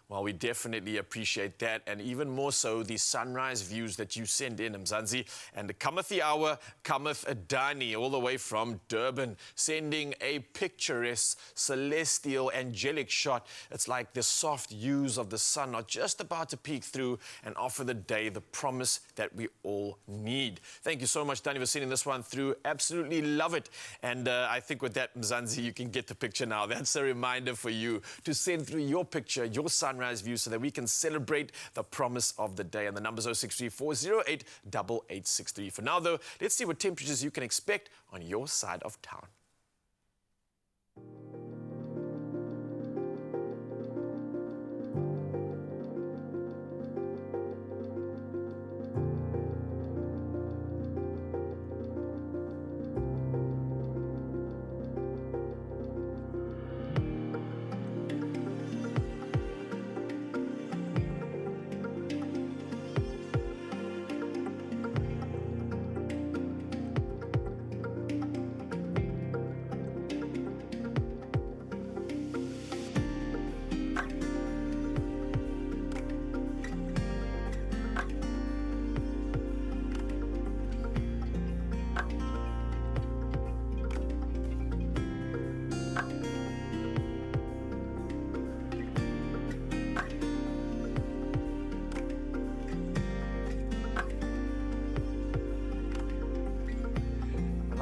Well, we definitely appreciate that, and even more so the sunrise views that you send in, Mzansi. And the cometh the hour, cometh Adani, all the way from Durban, sending a picturesque, celestial, angelic shot. It's like the soft hues of the sun are just about to peek through and offer the day the promise that we all need. Thank you so much, Dani, for sending this one through. Absolutely love it. And I think with that, Mzansi, you can get the picture now. That's a reminder for you to send through your picture, your sunrise view, so that we can celebrate the promise of the day. And the number is 063-408-8863. For now, though, let's see what temperatures you can expect on your side of town.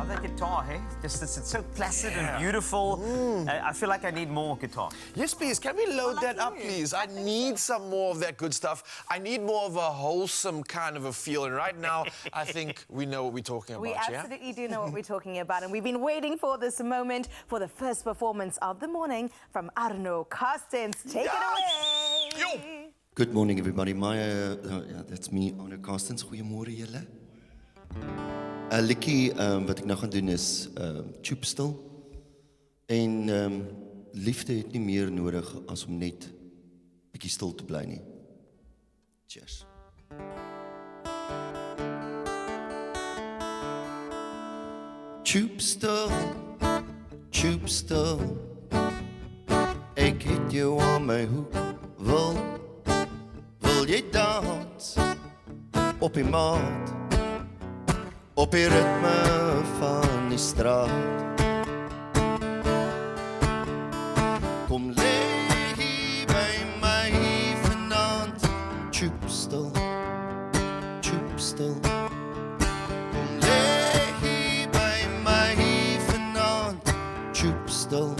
That guitar, hey? Just it's so placid and beautiful. I feel like I need more guitar. Yes, please. Can we load that up, please? I need some more of that good stuff. I need more of a wholesome kind of a feel. And right now, I think we know what we're talking about, We absolutely do know what we're talking about. And we've been waiting for this moment for the first performance of the morning from Arno Carstens. Take it away. Yo. Good morning, everybody. That's me, Arno Carstens. Goeiemôre julle. 'n liedjie wat ek nou gaan doen is Tube Still. En liefde het nie meer nodig as om net bietjie stil te bly nie. Cheers. Tube Still, Tube Still. Ek het jou aan my hoek. Wil jy dans op die maat? Op die ritme van die straat. Kom lê hier by my vanaand. Tube Still, Tube Still. Kom lê hier by my vanaand. Tube Still,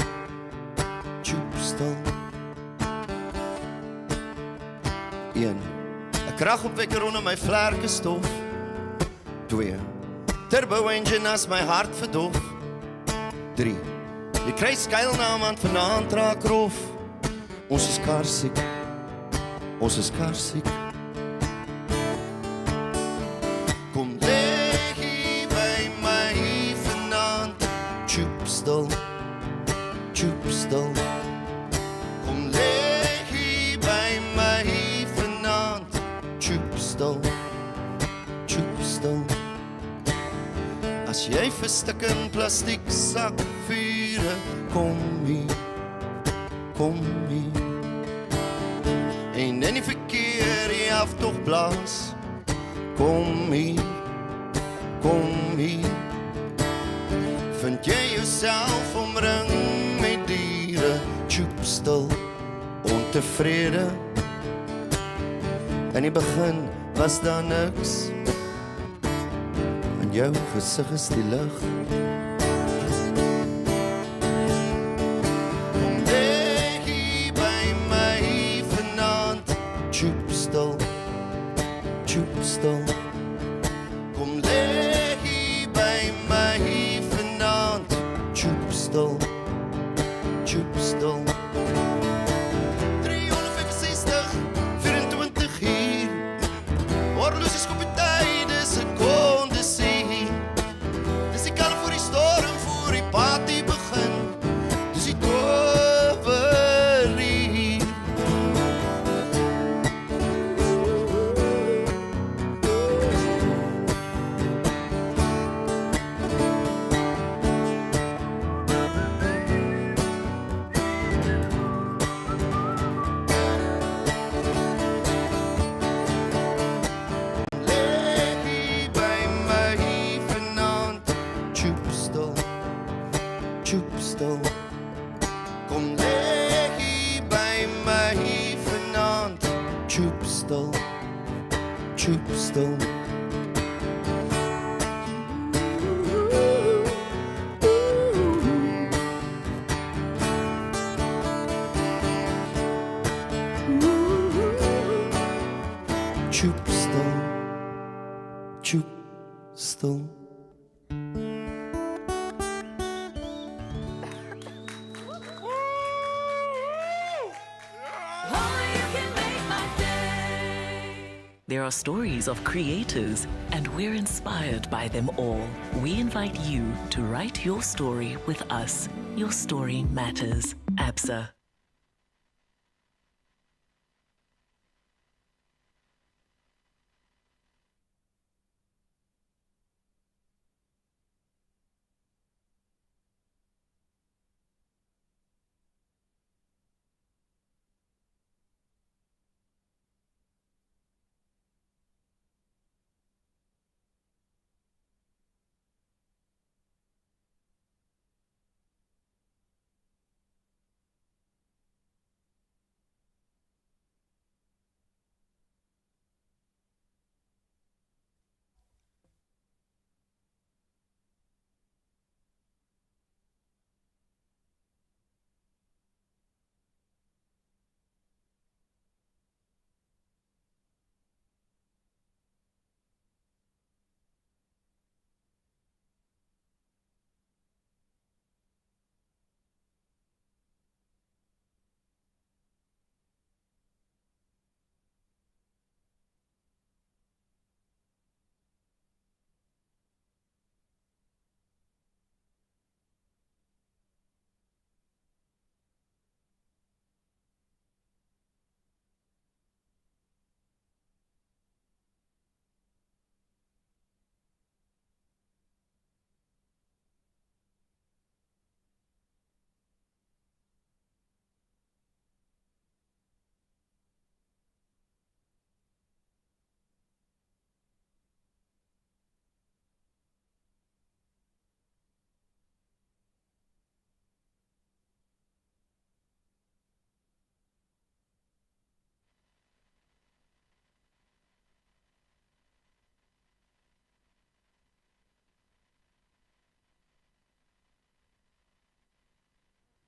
Tube Still. 1. 'n kragopwekker onder my vlerkestof. 2. Turbo engine as my hart verdof. 3. Jy kry skuilnaam aan vanaand raak rof. Ons is karsiek. Ons is karsiek. Kom lê hier by my vanaand. Tube Still, Tube Still. Kom lê hier by my vanaand. Tube Still, Tube Still. As jy verstik in plastiek sak vure, kom hier, kom hier. En in die verkeer die aftog blaas, kom hier, kom hier. Vind jy jouself omring met diere, Tube Still, ontevrede. In die begin was daar niks. Jou gesig is die lig. Kom lê hier by my vanaand. Tube Still, Tube Still. Kom lê hier by my vanaand. Tube Still, Tube Still. 365, 24 uur. Horlosies op die tyd, dis 'n kondisie. Party begin, dis die toverie. tjoep stil. Kom lê hier by my vanaand, tjoep stil, tjoep stil. Tjoep stil, tjoep stil. There are stories of creators, and we're inspired by them all. We invite you to write your story with us. Your story matters. ABSA.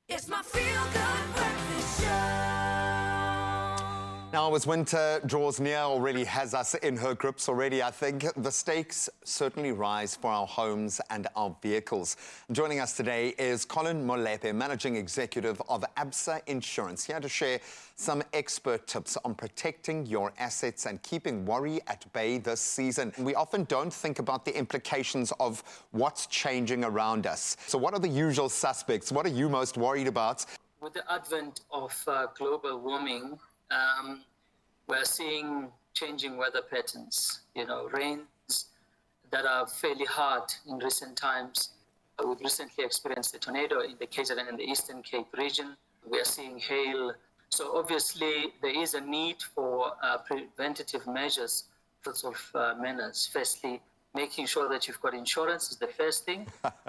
It's my feel-good breakfast show. Now, as winter draws near, already has us in her grips already, I think the stakes certainly rise for our homes and our vehicles. Joining us today is Colin Molepe, Managing Executive of ABSA Insurance, here to share some expert tips on protecting your assets and keeping worry at bay this season. We often don't think about the implications of what's changing around us. So what are the usual suspects? What are you most worried about? With the advent of global warming, we're seeing changing weather patterns, rains that are fairly hard in recent times. We've recently experienced a tornado in the KZN and the Eastern Cape region. We are seeing hail. So obviously there is a need for preventative measures, sorts of manners. Firstly, making sure that you've got insurance is the first thing,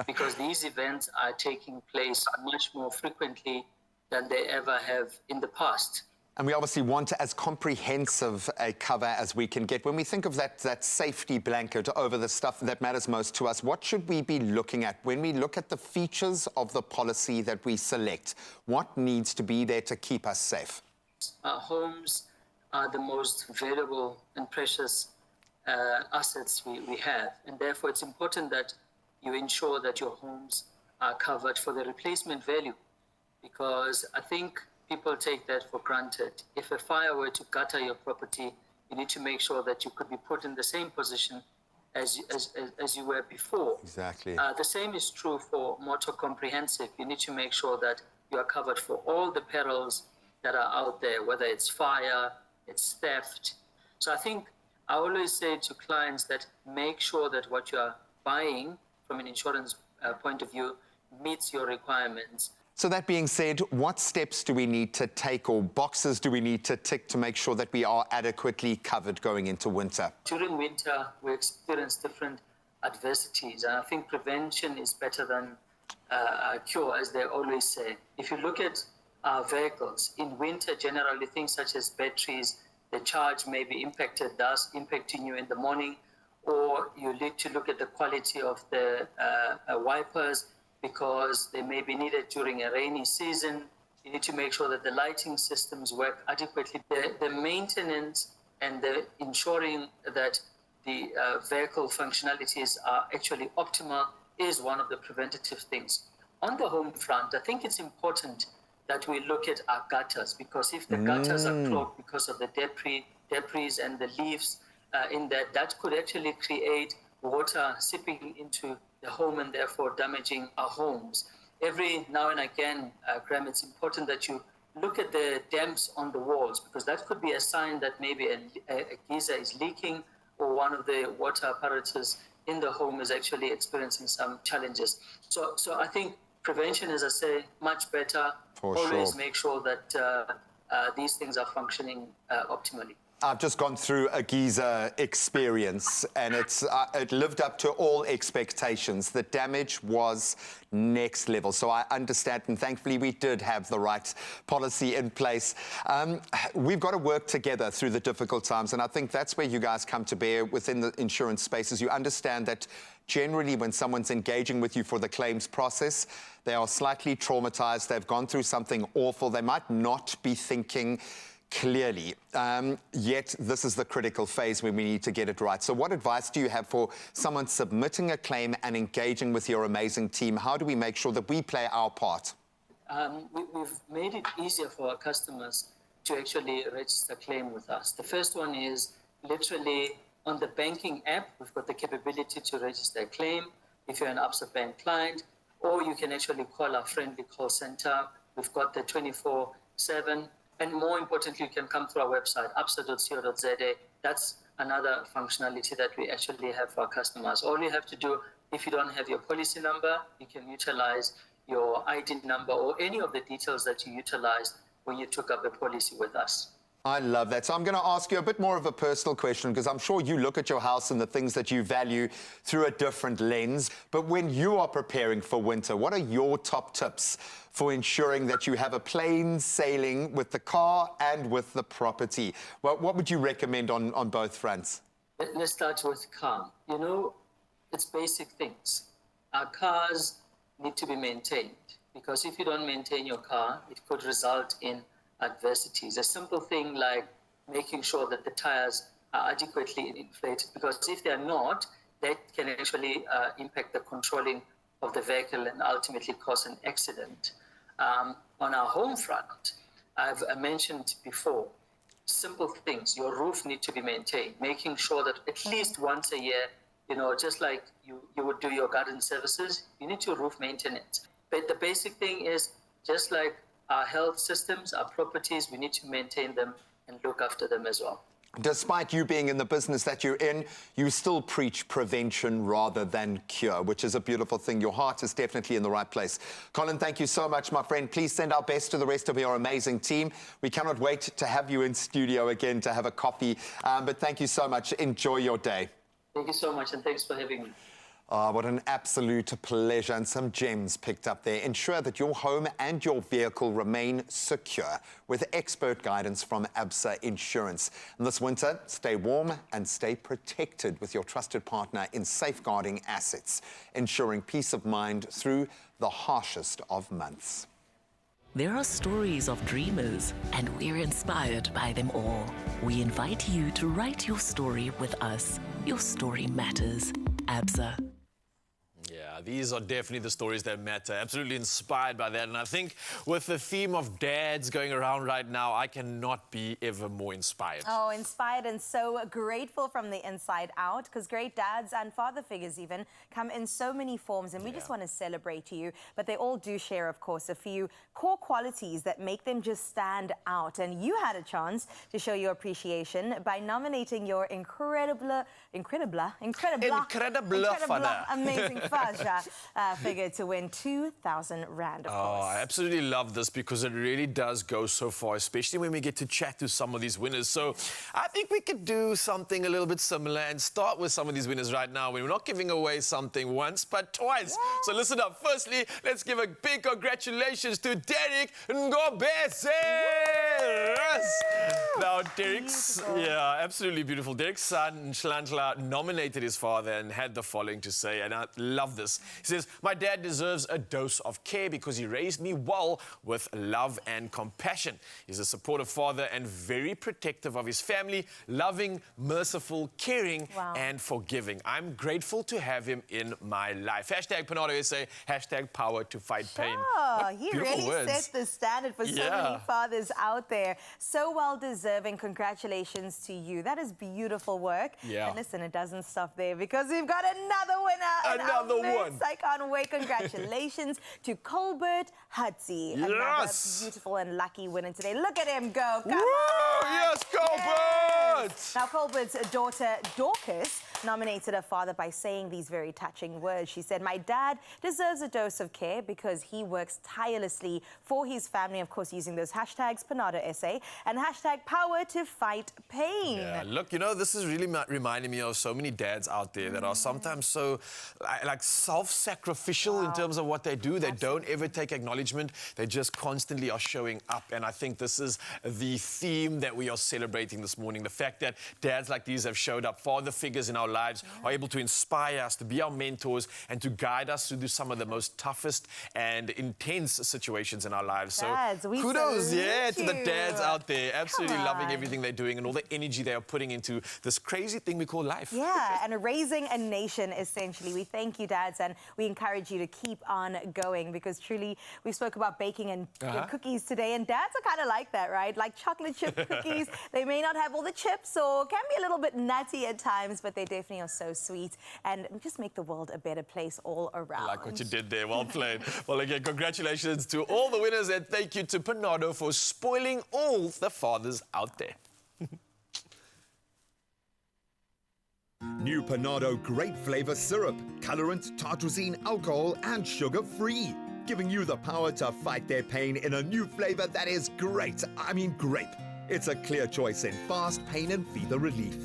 because these events are taking place much more frequently than they ever have in the past. And we obviously want as comprehensive a cover as we can get. When we think of that safety blanket over the stuff that matters most to us, what should we be looking at when we look at the features of the policy that we select? What needs to be there to keep us safe? Our homes are the most valuable and precious assets we have. And therefore, it's important that you ensure that your homes are covered for the replacement value, because I think people take that for granted. If a fire were to gutter your property, you need to make sure that you could be put in the same position as you were before. Exactly. The same is true for motor comprehensive. You need to make sure that you are covered for all the perils that are out there, whether it's fire, it's theft. So I think I always say to clients that make sure that what you are buying from an insurance point of view meets your requirements. So that being said, what steps do we need to take, or boxes do we need to tick to make sure that we are adequately covered going into winter? During winter, we experience different adversities, and I think prevention is better than cure, as they always say. If you look at our vehicles, in winter, generally, things such as batteries, the charge may be impacted, thus impacting you in the morning, or you need to look at the quality of the wipers because they may be needed during a rainy season. You need to make sure that the lighting systems work adequately. The maintenance and the ensuring that the vehicle functionalities are actually optimal is one of the preventative things. On the home front, I think it's important that we look at our gutters, because if the gutters are clogged because of the debris and the leaves in that could actually create water seeping into the home and therefore damaging our homes. Every now and again, Graham, it's important that you look at the damps on the walls, because that could be a sign that maybe a geyser is leaking or one of the water apparatus in the home is actually experiencing some challenges. So I think prevention, as I say, much better. Always make sure that these things are functioning optimally. I've just gone through a geyser experience, and it lived up to all expectations. The damage was next level, so I understand, and thankfully we did have the right policy in place. We've got to work together through the difficult times, and I think that's where you guys come to bear within the insurance spaces. You understand that generally when someone's engaging with you for the claims process, they are slightly traumatized, they've gone through something awful, they might not be thinking clearly, yet this is the critical phase when we need to get it right. So what advice do you have for someone submitting a claim and engaging with your amazing team? How do we make sure that we play our part? We've made it easier for our customers to actually register a claim with us. The first one is literally on the banking app. We've got the capability to register a claim if you're an Absa Bank client, or you can actually call our friendly call center. We've got the 24/7. And more importantly, you can come through our website, absa.co.za. That's another functionality that we actually have for our customers. All you have to do, if you don't have your policy number, you can utilize your ID number or any of the details that you utilized when you took up a policy with us. I love that. So I'm going to ask you a bit more of a personal question, because I'm sure you look at your house and the things that you value through a different lens. But when you are preparing for winter, what are your top tips for ensuring that you have a plain sailing with the car and with the property? What would you recommend on both fronts? Let's start with car. You know, it's basic things. Our cars need to be maintained, because if you don't maintain your car, it could result in adversities. A simple thing like making sure that the tires are adequately inflated, because if they are not, that can actually impact the controlling of the vehicle and ultimately cause an accident. On our home front, I've mentioned before, simple things. Your roof needs to be maintained, making sure that at least once a year, you know, just like you would do your garden services, you need to roof maintenance. But the basic thing is, just like our health systems, our properties, we need to maintain them and look after them as well. Despite you being in the business that you're in, you still preach prevention rather than cure, which is a beautiful thing. Your heart is definitely in the right place. Colin, thank you so much, my friend. Please send our best to the rest of your amazing team. We cannot wait to have you in studio again to have a coffee. But thank you so much. Enjoy your day. Thank you so much, and thanks for having me. Oh, what an absolute pleasure, and some gems picked up there. Ensure that your home and your vehicle remain secure with expert guidance from Absa Insurance. And this winter, stay warm and stay protected with your trusted partner in safeguarding assets, ensuring peace of mind through the harshest of months. There are stories of dreamers, and we're inspired by them all. We invite you to write your story with us. Your story matters. Absa. Yeah, these are definitely the stories that matter. Absolutely inspired by that. And I think with the theme of dads going around right now, I cannot be ever more inspired. Oh, inspired and so grateful from the inside out, because great dads and father figures even come in so many forms, and we just want to celebrate you. But they all do share, of course, a few core qualities that make them just stand out. And you had a chance to show your appreciation by nominating your incredible, amazing version figure to win 2,000 Rand, of course. I absolutely love this because it really does go so far, especially when we get to chat to some of these winners. So I think we could do something a little bit similar and start with some of these winners right now. We're not giving away something once, but twice. Yeah. So listen up. Firstly, let's give a big congratulations to Derek Ngobese. Now, Derek's, absolutely beautiful. Derek's son, Nhlantla, nominated his father and had the following to say, and I love this. He says, "My dad deserves a dose of care because he raised me well with love and compassion. He's a supportive father and very protective of his family, loving, merciful, caring, and forgiving. I'm grateful to have him in my life." Hashtag Panado SA, hashtag power to fight pain. He really set the standard for so many fathers out there. So well deserving. Congratulations to you. That is beautiful work. Yeah. But listen, it doesn't stop there because we've got another winner. Another one. I can't wait. Congratulations to Colbert Hudson. Another beautiful and lucky winner today. Look at him go. Come on. Yes, Colbert! Yes. Now, Colbert's daughter, Dorcas, nominated her father by saying these very touching words. She said, "My dad deserves a dose of care because he works tirelessly for his family," of course, using those hashtags Panado SA and hashtag power to fight pain. Yeah, look, you know, this is really reminding me of so many dads out there that are sometimes so like self-sacrificial in terms of what they do. They don't ever take acknowledgement. They just constantly are showing up. And I think this is the theme that we are celebrating this morning. The fact that dads like these have showed up, father figures in our lives, are able to inspire us, to be our mentors, and to guide us through some of the most toughest and intense situations in our lives. So kudos, to the dads out there, absolutely loving everything they're doing and all the energy they are putting into this crazy thing we call life. Yeah, and raising a nation, essentially. We thank you, dads, and we encourage you to keep on going because truly we spoke about baking and cookies today, and dads are kind of like that, right? Like chocolate chip cookies. They may not have all the chips or can be a little bit nutty at times, but they definitely are so sweet and just make the world a better place all around. I like what you did there. Well played. Well, again, congratulations to all the winners and thank you to Panado for spoiling all the fathers out there. New Panado Great Flavor Syrup, colorant, tartrazine, alcohol, and sugar-free. Giving you the power to fight their pain in a new flavor that is great. I mean grape. It's a clear choice in fast pain and fever relief.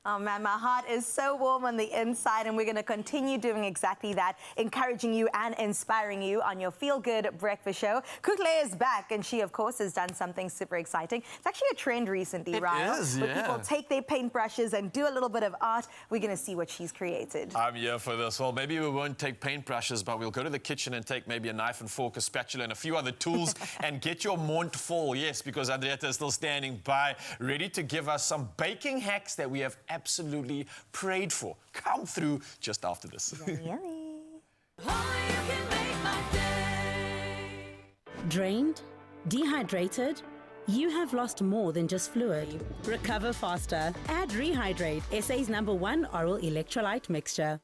Oh man, my heart is so warm on the inside, and we're going to continue doing exactly that, encouraging you and inspiring you on your Feel Good Breakfast Show. Kukle is back, and she, of course, has done something super exciting. It's actually a trend recently, Ryan. It is, where people take their paintbrushes and do a little bit of art. We're going to see what she's created. I'm here for this. Well, maybe we won't take paintbrushes, but we'll go to the kitchen and take maybe a knife and fork, a spatula, and a few other tools and get your mont full. Yes, because Adrietta is still standing by, ready to give us some baking hacks that we have absolutely prayed for. Come through just after this. Drained? Dehydrated? You have lost more than just fluid. Recover faster. Add Rehydrate, SA's #1 oral electrolyte mixture.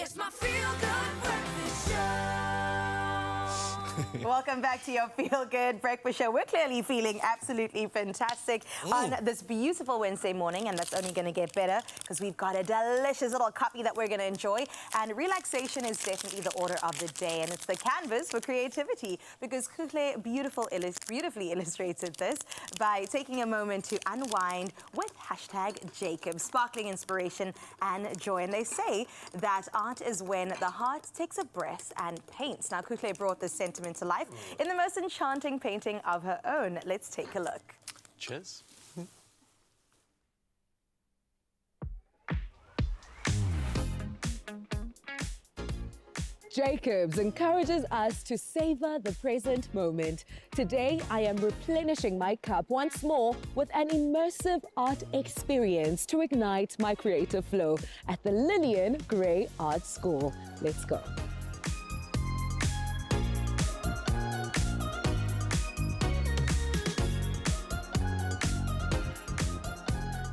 It's my feel-good breakfast show. Welcome back to your Feel Good Breakfast Show. We're clearly feeling absolutely fantastic on this beautiful Wednesday morning, and that's only going to get better because we've got a delicious little copy that we're going to enjoy. And relaxation is definitely the order of the day, and it's the canvas for creativity because Kuhle beautifully illustrated this by taking a moment to unwind with #Jacob, sparkling inspiration and joy. And they say that art is when the heart takes a breath and paints. Now, Kuhle brought this sentiment to life in the most enchanting painting of her own. Let's take a look. Cheers. Jacobs encourages us to savor the present moment. Today, I am replenishing my cup once more with an immersive art experience to ignite my creative flow at the Lillian Gray Art School. Let's go.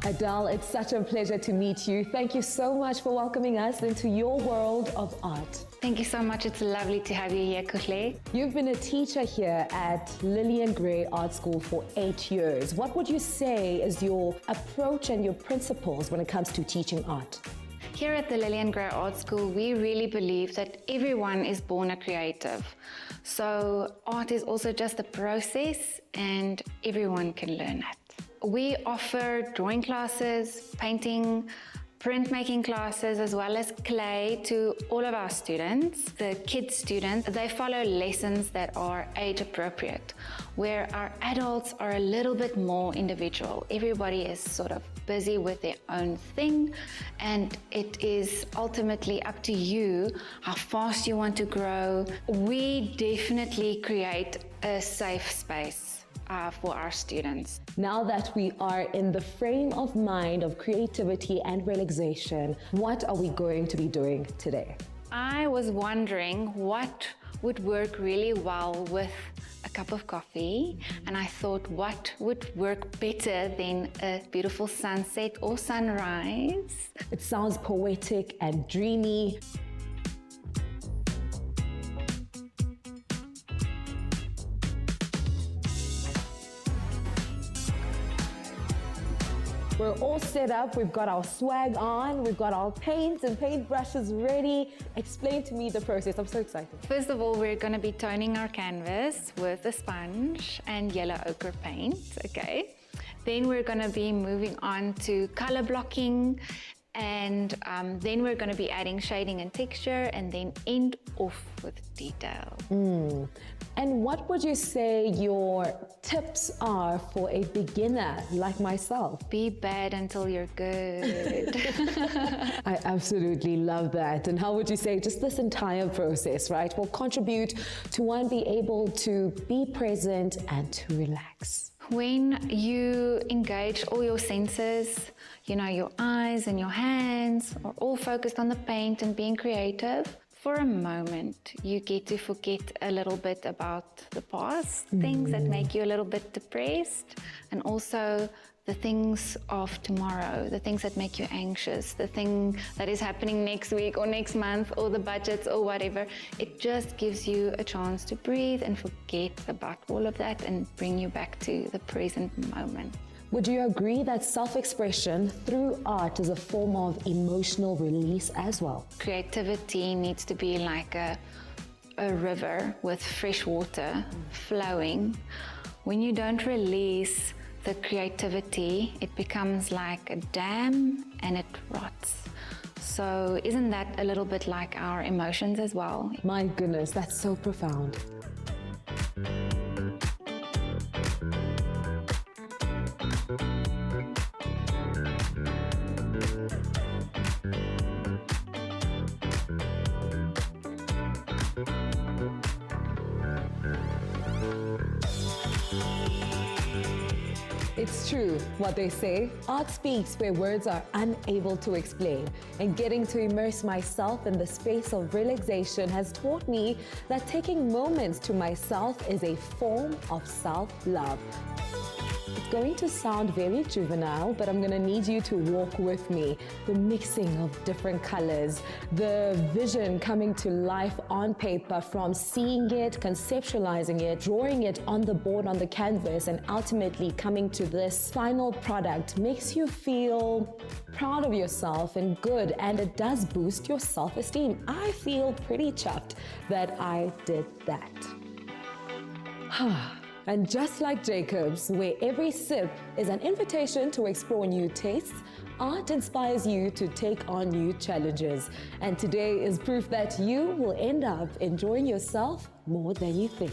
Adele, it's such a pleasure to meet you. Thank you so much for welcoming us into your world of art. Thank you so much. It's lovely to have you here, Kuhle. You've been a teacher here at Lillian Gray Art School for 8 years. What would you say is your approach and your principles when it comes to teaching art? Here at the Lillian Gray Art School, we really believe that everyone is born a creative. So art is also just a process and everyone can learn it. We offer drawing classes, painting, printmaking classes, as well as clay to all of our students. The kids students, they follow lessons that are age appropriate, where our adults are a little bit more individual. Everybody is sort of busy with their own thing, and it is ultimately up to you how fast you want to grow. We definitely create a safe space for our students. Now that we are in the frame of mind of creativity and relaxation, what are we going to be doing today? I was wondering what would work really well with a cup of coffee, and I thought what would work better than a beautiful sunset or sunrise. It sounds poetic and dreamy. We're all set up, we've got our swag on, we've got our paints and paint brushes ready. Explain to me the process, I'm so excited. First of all, we're going to be toning our canvas with a sponge and yellow ochre paint, okay? Then we're going to be moving on to color blocking, and then we're going to be adding shading and texture, and then end off with detail. And what would you say your tips are for a beginner like myself? Be bad until you're good. I absolutely love that. And how would you say just this entire process, right, will contribute to one be able to be present and to relax? When you engage all your senses, you know, your eyes and your hands are all focused on the paint and being creative, for a moment, you get to forget a little bit about the past, things that make you a little bit depressed, and also the things of tomorrow, the things that make you anxious, the thing that is happening next week or next month, or the budgets or whatever. It just gives you a chance to breathe and forget about all of that and bring you back to the present moment. Would you agree that self-expression through art is a form of emotional release as well? Creativity needs to be like a river with fresh water flowing. When you don't release the creativity, it becomes like a dam and it rots. So isn't that a little bit like our emotions as well? My goodness, that's so profound. It's true what they say. Art speaks where words are unable to explain. And getting to immerse myself in the space of relaxation has taught me that taking moments to myself is a form of self-love. going to sound very juvenile, but I'm gonna need you to walk with me. The mixing of different colors, the vision coming to life on paper from seeing it, conceptualizing it, drawing it on the board, on the canvas, and ultimately coming to this final product makes you feel proud of yourself and good, and it does boost your self-esteem. I feel pretty chuffed that I did that. And just like Jacob's, where every sip is an invitation to explore new tastes, art inspires you to take on new challenges. And today is proof that you will end up enjoying yourself more than you think.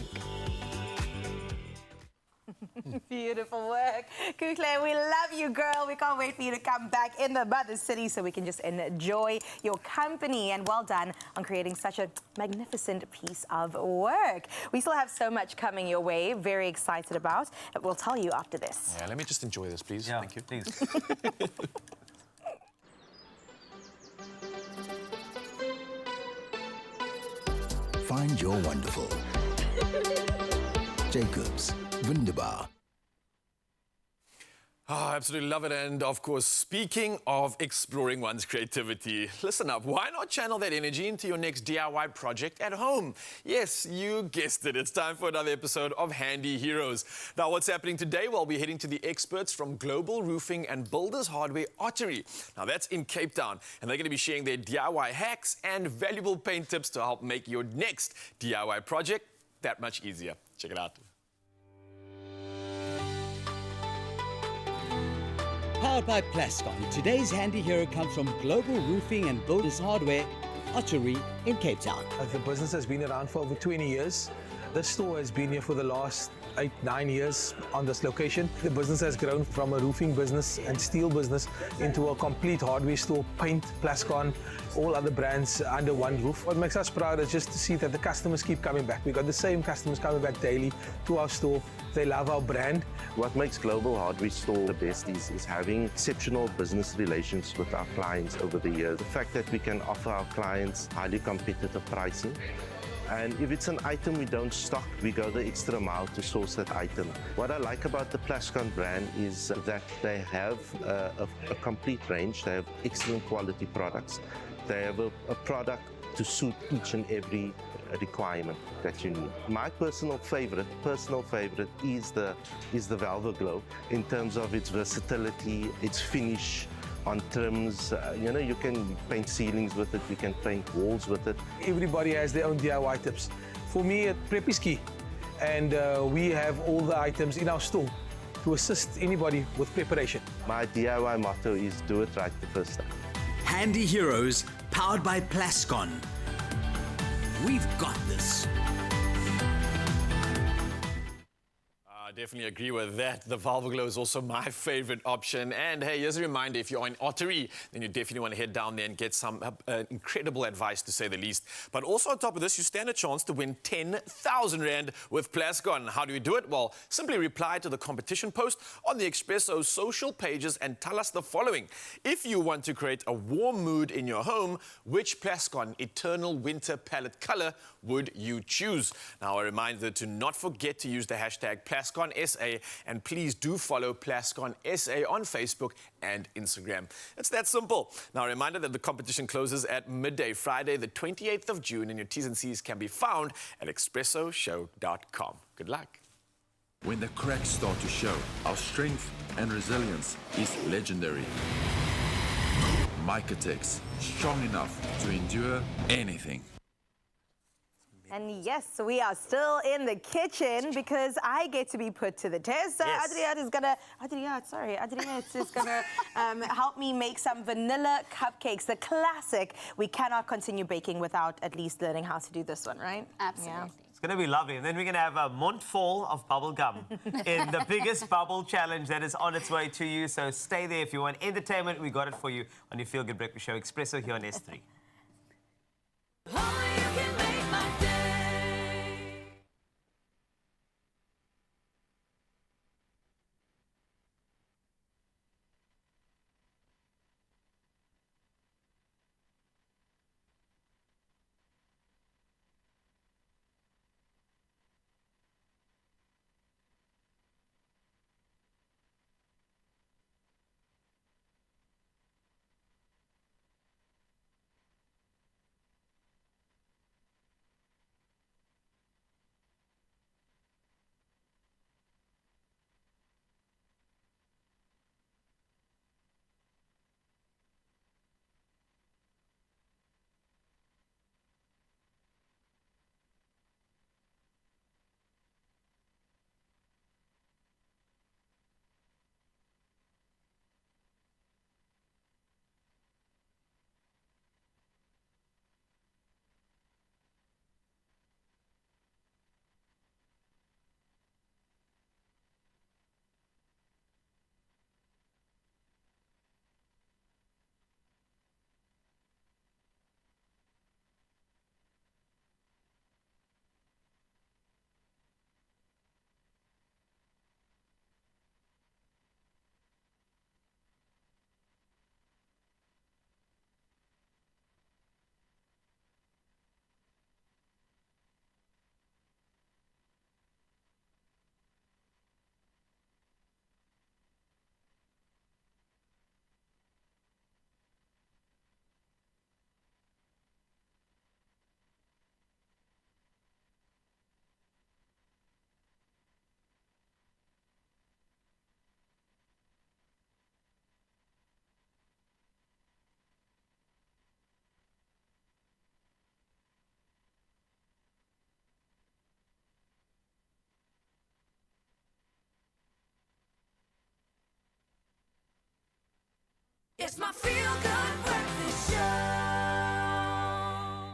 Beautiful work. Kukle, we love you, girl. We can't wait for you to come back in the mother city so we can just enjoy your company. And well done on creating such a magnificent piece of work. We still have so much coming your way. Very excited about. We'll tell you after this. Yeah, let me just enjoy this, please. Yeah, thank you. Please. Find your wonderful. Jacob's, wunderbar. Oh, absolutely love it. And of course, speaking of exploring one's creativity, listen up. Why not channel that energy into your next DIY project at home? Yes, you guessed it. It's time for another episode of Handy Heroes. Now, what's happening today? Well, we're heading to the experts from Global Roofing and Builders Hardware Ottery. Now, that's in Cape Town. And they're going to be sharing their DIY hacks and valuable paint tips to help make your next DIY project that much easier. Check it out. Powered by Plascon, today's handy hero comes from Global Roofing and Builders Hardware, Ottery in Cape Town. The business has been around for over 20 years. This store has been here for the last 8-9 years on this location. The business has grown from a roofing business and steel business into a complete hardware store, paint, Plascon, all other brands under one roof. What makes us proud is just to see that the customers keep coming back. We've got the same customers coming back daily to our store. They love our brand. What makes Global Hardware Store the best is having exceptional business relations with our clients over the years. The fact that we can offer our clients highly competitive pricing. And if it's an item we don't stock, we go the extra mile to source that item. What I like about the Plascon brand is that they have a complete range. They have excellent quality products. They have a product to suit each and every requirement that you need. My personal favorite is the Velvoglow in terms of its versatility, its finish on trims. You know, you can paint ceilings with it, you can paint walls with it. Everybody has their own DIY tips. For me, prep is key. And we have all the items in our store to assist anybody with preparation. My DIY motto is do it right the first time. Handy Heroes, powered by Plascon. We've got this. Definitely agree with that. The Velvoglow is also my favorite option. And hey, here's a reminder, if you're in Ottery, then you definitely want to head down there and get some incredible advice, to say the least. But also on top of this, you stand a chance to win 10,000 Rand with Plascon. How do you do it? Well, simply reply to the competition post on the Expresso social pages and tell us the following. If you want to create a warm mood in your home, which Plascon Eternal Winter Palette color would you choose? Now, a reminder to not forget to use the hashtag Plascon SA, and please do follow Plascon SA on Facebook and Instagram. It's that simple. Now, a reminder that the competition closes at midday, Friday, the 28th of June, and your T's and C's can be found at expressoshow.com. Good luck. When the cracks start to show, our strength and resilience is legendary. Micatex, strong enough to endure anything. And yes, we are still in the kitchen because I get to be put to the test. So Yes. Adriat is gonna, Adriat is gonna help me make some vanilla cupcakes, the classic. We cannot continue baking without at least learning how to do this one, right? Absolutely. It's going to be lovely. And then we're going to have a montful of bubble gum in the biggest bubble challenge that is on its way to you. So stay there if you want entertainment. We got it for you on your Feel Good Breakfast Show, Expresso here on S3. It's my feel-good breakfast show.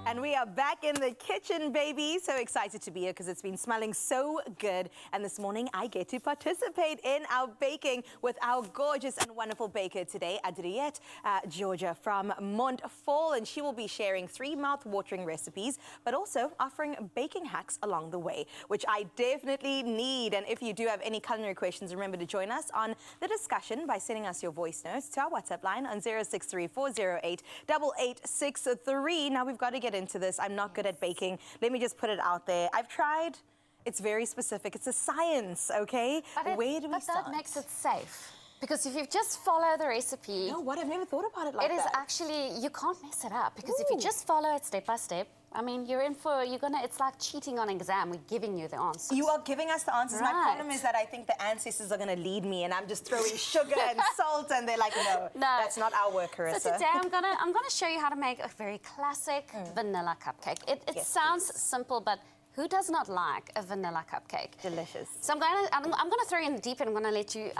And we are back in the kitchen, baby. So excited to be here because it's been smelling so good. And this morning, I get to participate in our baking with our gorgeous and wonderful baker today, Adriette Georgia from Montfall. And she will be sharing 3 mouth-watering recipes, but also offering baking hacks along the way, which I definitely need. And if you do have any culinary questions, remember to join us on the discussion by sending us your voice notes to our WhatsApp line on 063-408-8863. Now, we've got to get into this. I'm not good at baking. Let me just put it out there. I've tried. It's very specific. It's a science, okay? Where do we start? But that makes it safe. Because if you just follow the recipe... You know what? I've never thought about it like that. It is actually... You can't mess it up. Because if you just follow it step by step, I mean, it's like cheating on an exam. We're giving you the answers. You are giving us the answers. Right. My problem is that I think the ancestors are going to lead me and I'm just throwing sugar and salt and they're like, no, that's not our work, Carissa. So today I'm gonna show you how to make a very classic vanilla cupcake. It sounds simple, but who does not like a vanilla cupcake? Delicious. So I'm gonna throw you in the deep end. I'm gonna let you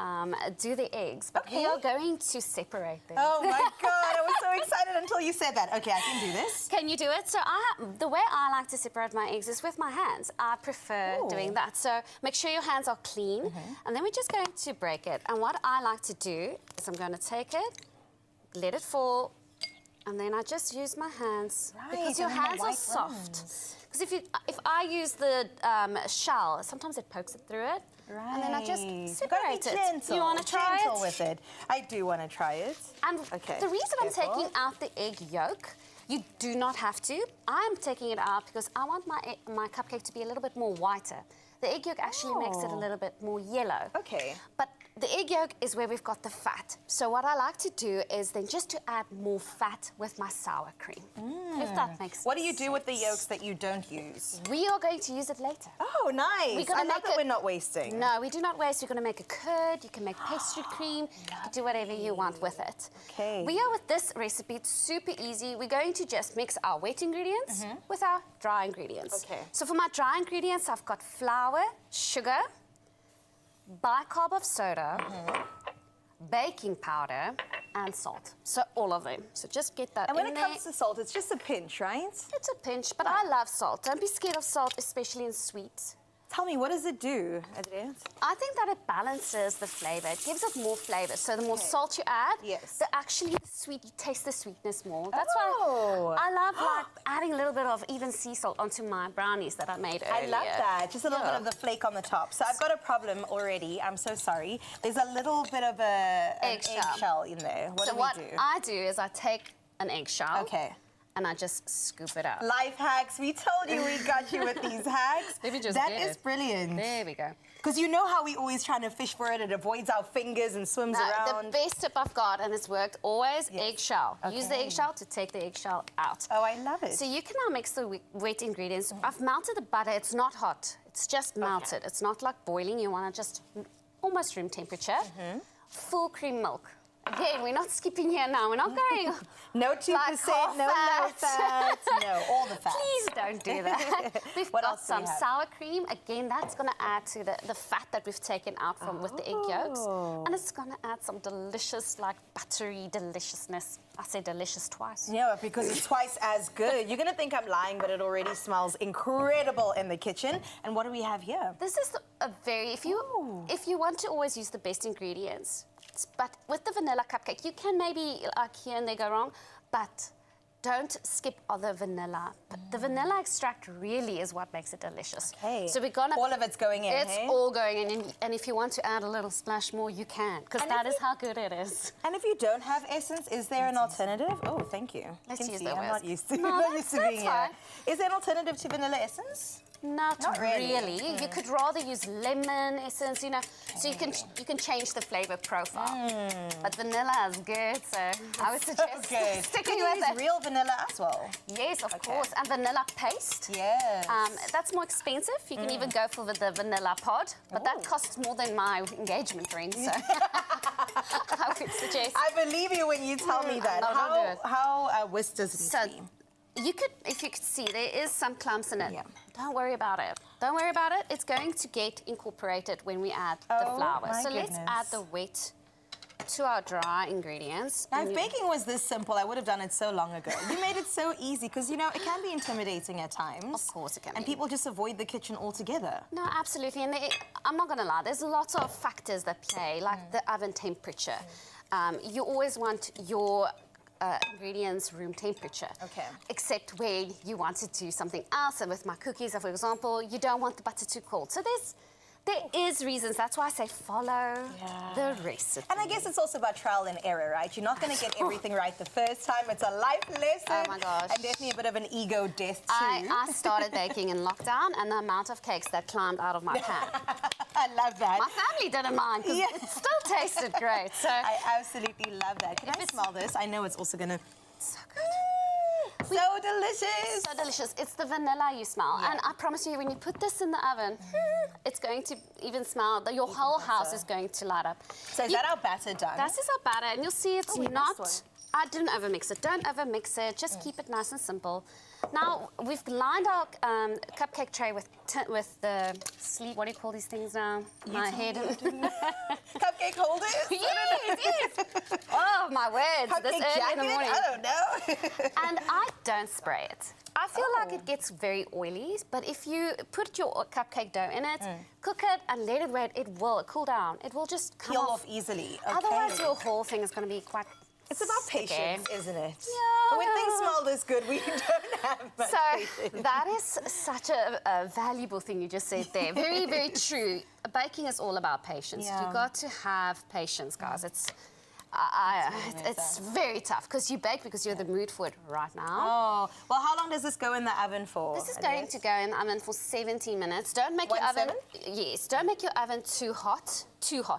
do the eggs, but we are going to separate them. Oh my God, I was so excited until you said that. Okay, I can do this. Can you do it? So the way I like to separate my eggs is with my hands. I prefer doing that. So make sure your hands are clean, and then we're just going to break it. And what I like to do is I'm going to take it, let it fall, and then I just use my hands because your hands are soft. Because if I use the shell, sometimes it pokes it through it. Right. And then I just separate it. Gentle. You want to try gentle with it? I do want to try it. And the reason I'm taking out the egg yolk, you do not have to. I'm taking it out because I want my cupcake to be a little bit more whiter. The egg yolk actually makes it a little bit more yellow. Okay. But the egg yolk is where we've got the fat. So what I like to do is then just to add more fat with my sour cream. If that makes sense. What do you do with the yolks that you don't use? We are going to use it later. Oh, nice. I love that we're not wasting. No, we do not waste. We're going to make a curd. You can make pastry cream. You can do whatever you want with it. Okay. We are with this recipe. It's super easy. We're going to just mix our wet ingredients with our dry ingredients. Okay. So for my dry ingredients, I've got flour, sugar, bicarb of soda, baking powder, and salt. So all of them. So just get that in there. And when it comes to salt, it's just a pinch, right? It's a pinch, but I love salt. Don't be scared of salt, especially in sweets. Tell me, what does it do, Adriette? I think that it balances the flavor. It gives it more flavor. So the more salt you add, you taste the sweetness more. That's why I love like adding a little bit of even sea salt onto my brownies that I made earlier. I love that. Just a little bit of the flake on the top. So I've got a problem already. I'm so sorry. There's a little bit of an eggshell in there. What do we do? I do is I take an eggshell. And I just scoop it out. Life hacks. We told you we got you with these hacks. Let me just That is brilliant. There we go. Because you know how we always trying to fish for it. It avoids our fingers and swims around. The best tip I've got, and it's worked always, eggshell. Use the eggshell to take the eggshell out. Oh, I love it. So you can now mix the wet ingredients. I've melted the butter. It's not hot. It's just melted. It's not like boiling. You want to just almost room temperature. Full cream milk. Again, we're not skipping here now. We're not going no 2%, like no low fat. No, all the fat. Please don't do that. We've got some sour cream. Again, that's going to add to the fat that we've taken out from with the egg yolks. And it's going to add some delicious, like buttery deliciousness. I say delicious twice. Yeah, because it's twice as good. You're going to think I'm lying, but it already smells incredible in the kitchen. And what do we have here? This is a very, if you want to always use the best ingredients, but with the vanilla cupcake, you can maybe like here and there go wrong, but don't skip other vanilla. But the vanilla extract really is what makes it delicious. Okay. So we're gonna... All of it's going in, It's all going in. And if you want to add a little splash more, you can, because that is how good it is. And if you don't have essence, is there an alternative? Oh, thank you. Let's use see, the I'm whisk. not used to, No, not used to being here. fine. Is there an alternative to vanilla essence? Not really. Mm. You could rather use lemon essence, you know, so you can change the flavor profile. But vanilla is good, so I would suggest sticking with it. Real vanilla as well? Yes, of course, and vanilla paste. Yes. That's more expensive. You can even go for the vanilla pod, but that costs more than my engagement ring, so I would suggest. I believe you when you tell me that. How whisked does it need to be? You could, if you could see, there is some clumps in it. Yeah. Don't worry about it. Don't worry about it. It's going to get incorporated when we add the flour. So let's add the wet to our dry ingredients. Now, if baking was this simple, I would have done it so long ago. You made it so easy because, you know, it can be intimidating at times. Of course it can And be. people just avoid the kitchen altogether. No, absolutely. And I'm not going to lie, there's lots of factors that play, like the oven temperature. You always want your ingredients room temperature. Okay. Except where you want to do something else. And with my cookies, for example, you don't want the butter too cold. So there is reasons. That's why I say follow the recipe. And I guess it's also about trial and error, right? You're not going to get everything right the first time. It's a life lesson. Oh, my gosh. And definitely a bit of an ego death, too. I started baking in lockdown, and the amount of cakes that climbed out of my pan. I love that. My family didn't mind, because it still tasted great. So I absolutely love that. Can I smell this? I know it's also going to... So good. So delicious. So delicious. It's the vanilla you smell. And I promise you, when you put this in the oven, it's going to even smell, your whole house is going to light up. So is that our batter done? That is our batter, and you'll see it's not... I didn't overmix it. Don't overmix it. Just keep it nice and simple. Now, we've lined our cupcake tray with the sleeve. What do you call these things now? My head. Cupcake holders? Yes. Oh, my words. Cupcake this early jacket? in the morning. I don't know. And I don't spray it. I feel like it gets very oily, but if you put your cupcake dough in it, cook it and let it wait, it will cool down. It will just come Peel off easily. Okay. Otherwise, your whole thing is going to be quite... It's about patience, isn't it? Yeah. But when things smell this good, we don't have much patience. That is such a valuable thing you just said there. Very, very true. Baking is all about patience. Yeah. You've got to have patience, guys. It's very tough because you bake because you're in the mood for it right now. Oh, well, how long does this go in the oven for? This is going to go in the oven for 17 minutes. Don't make your oven... Yes, don't make your oven too hot,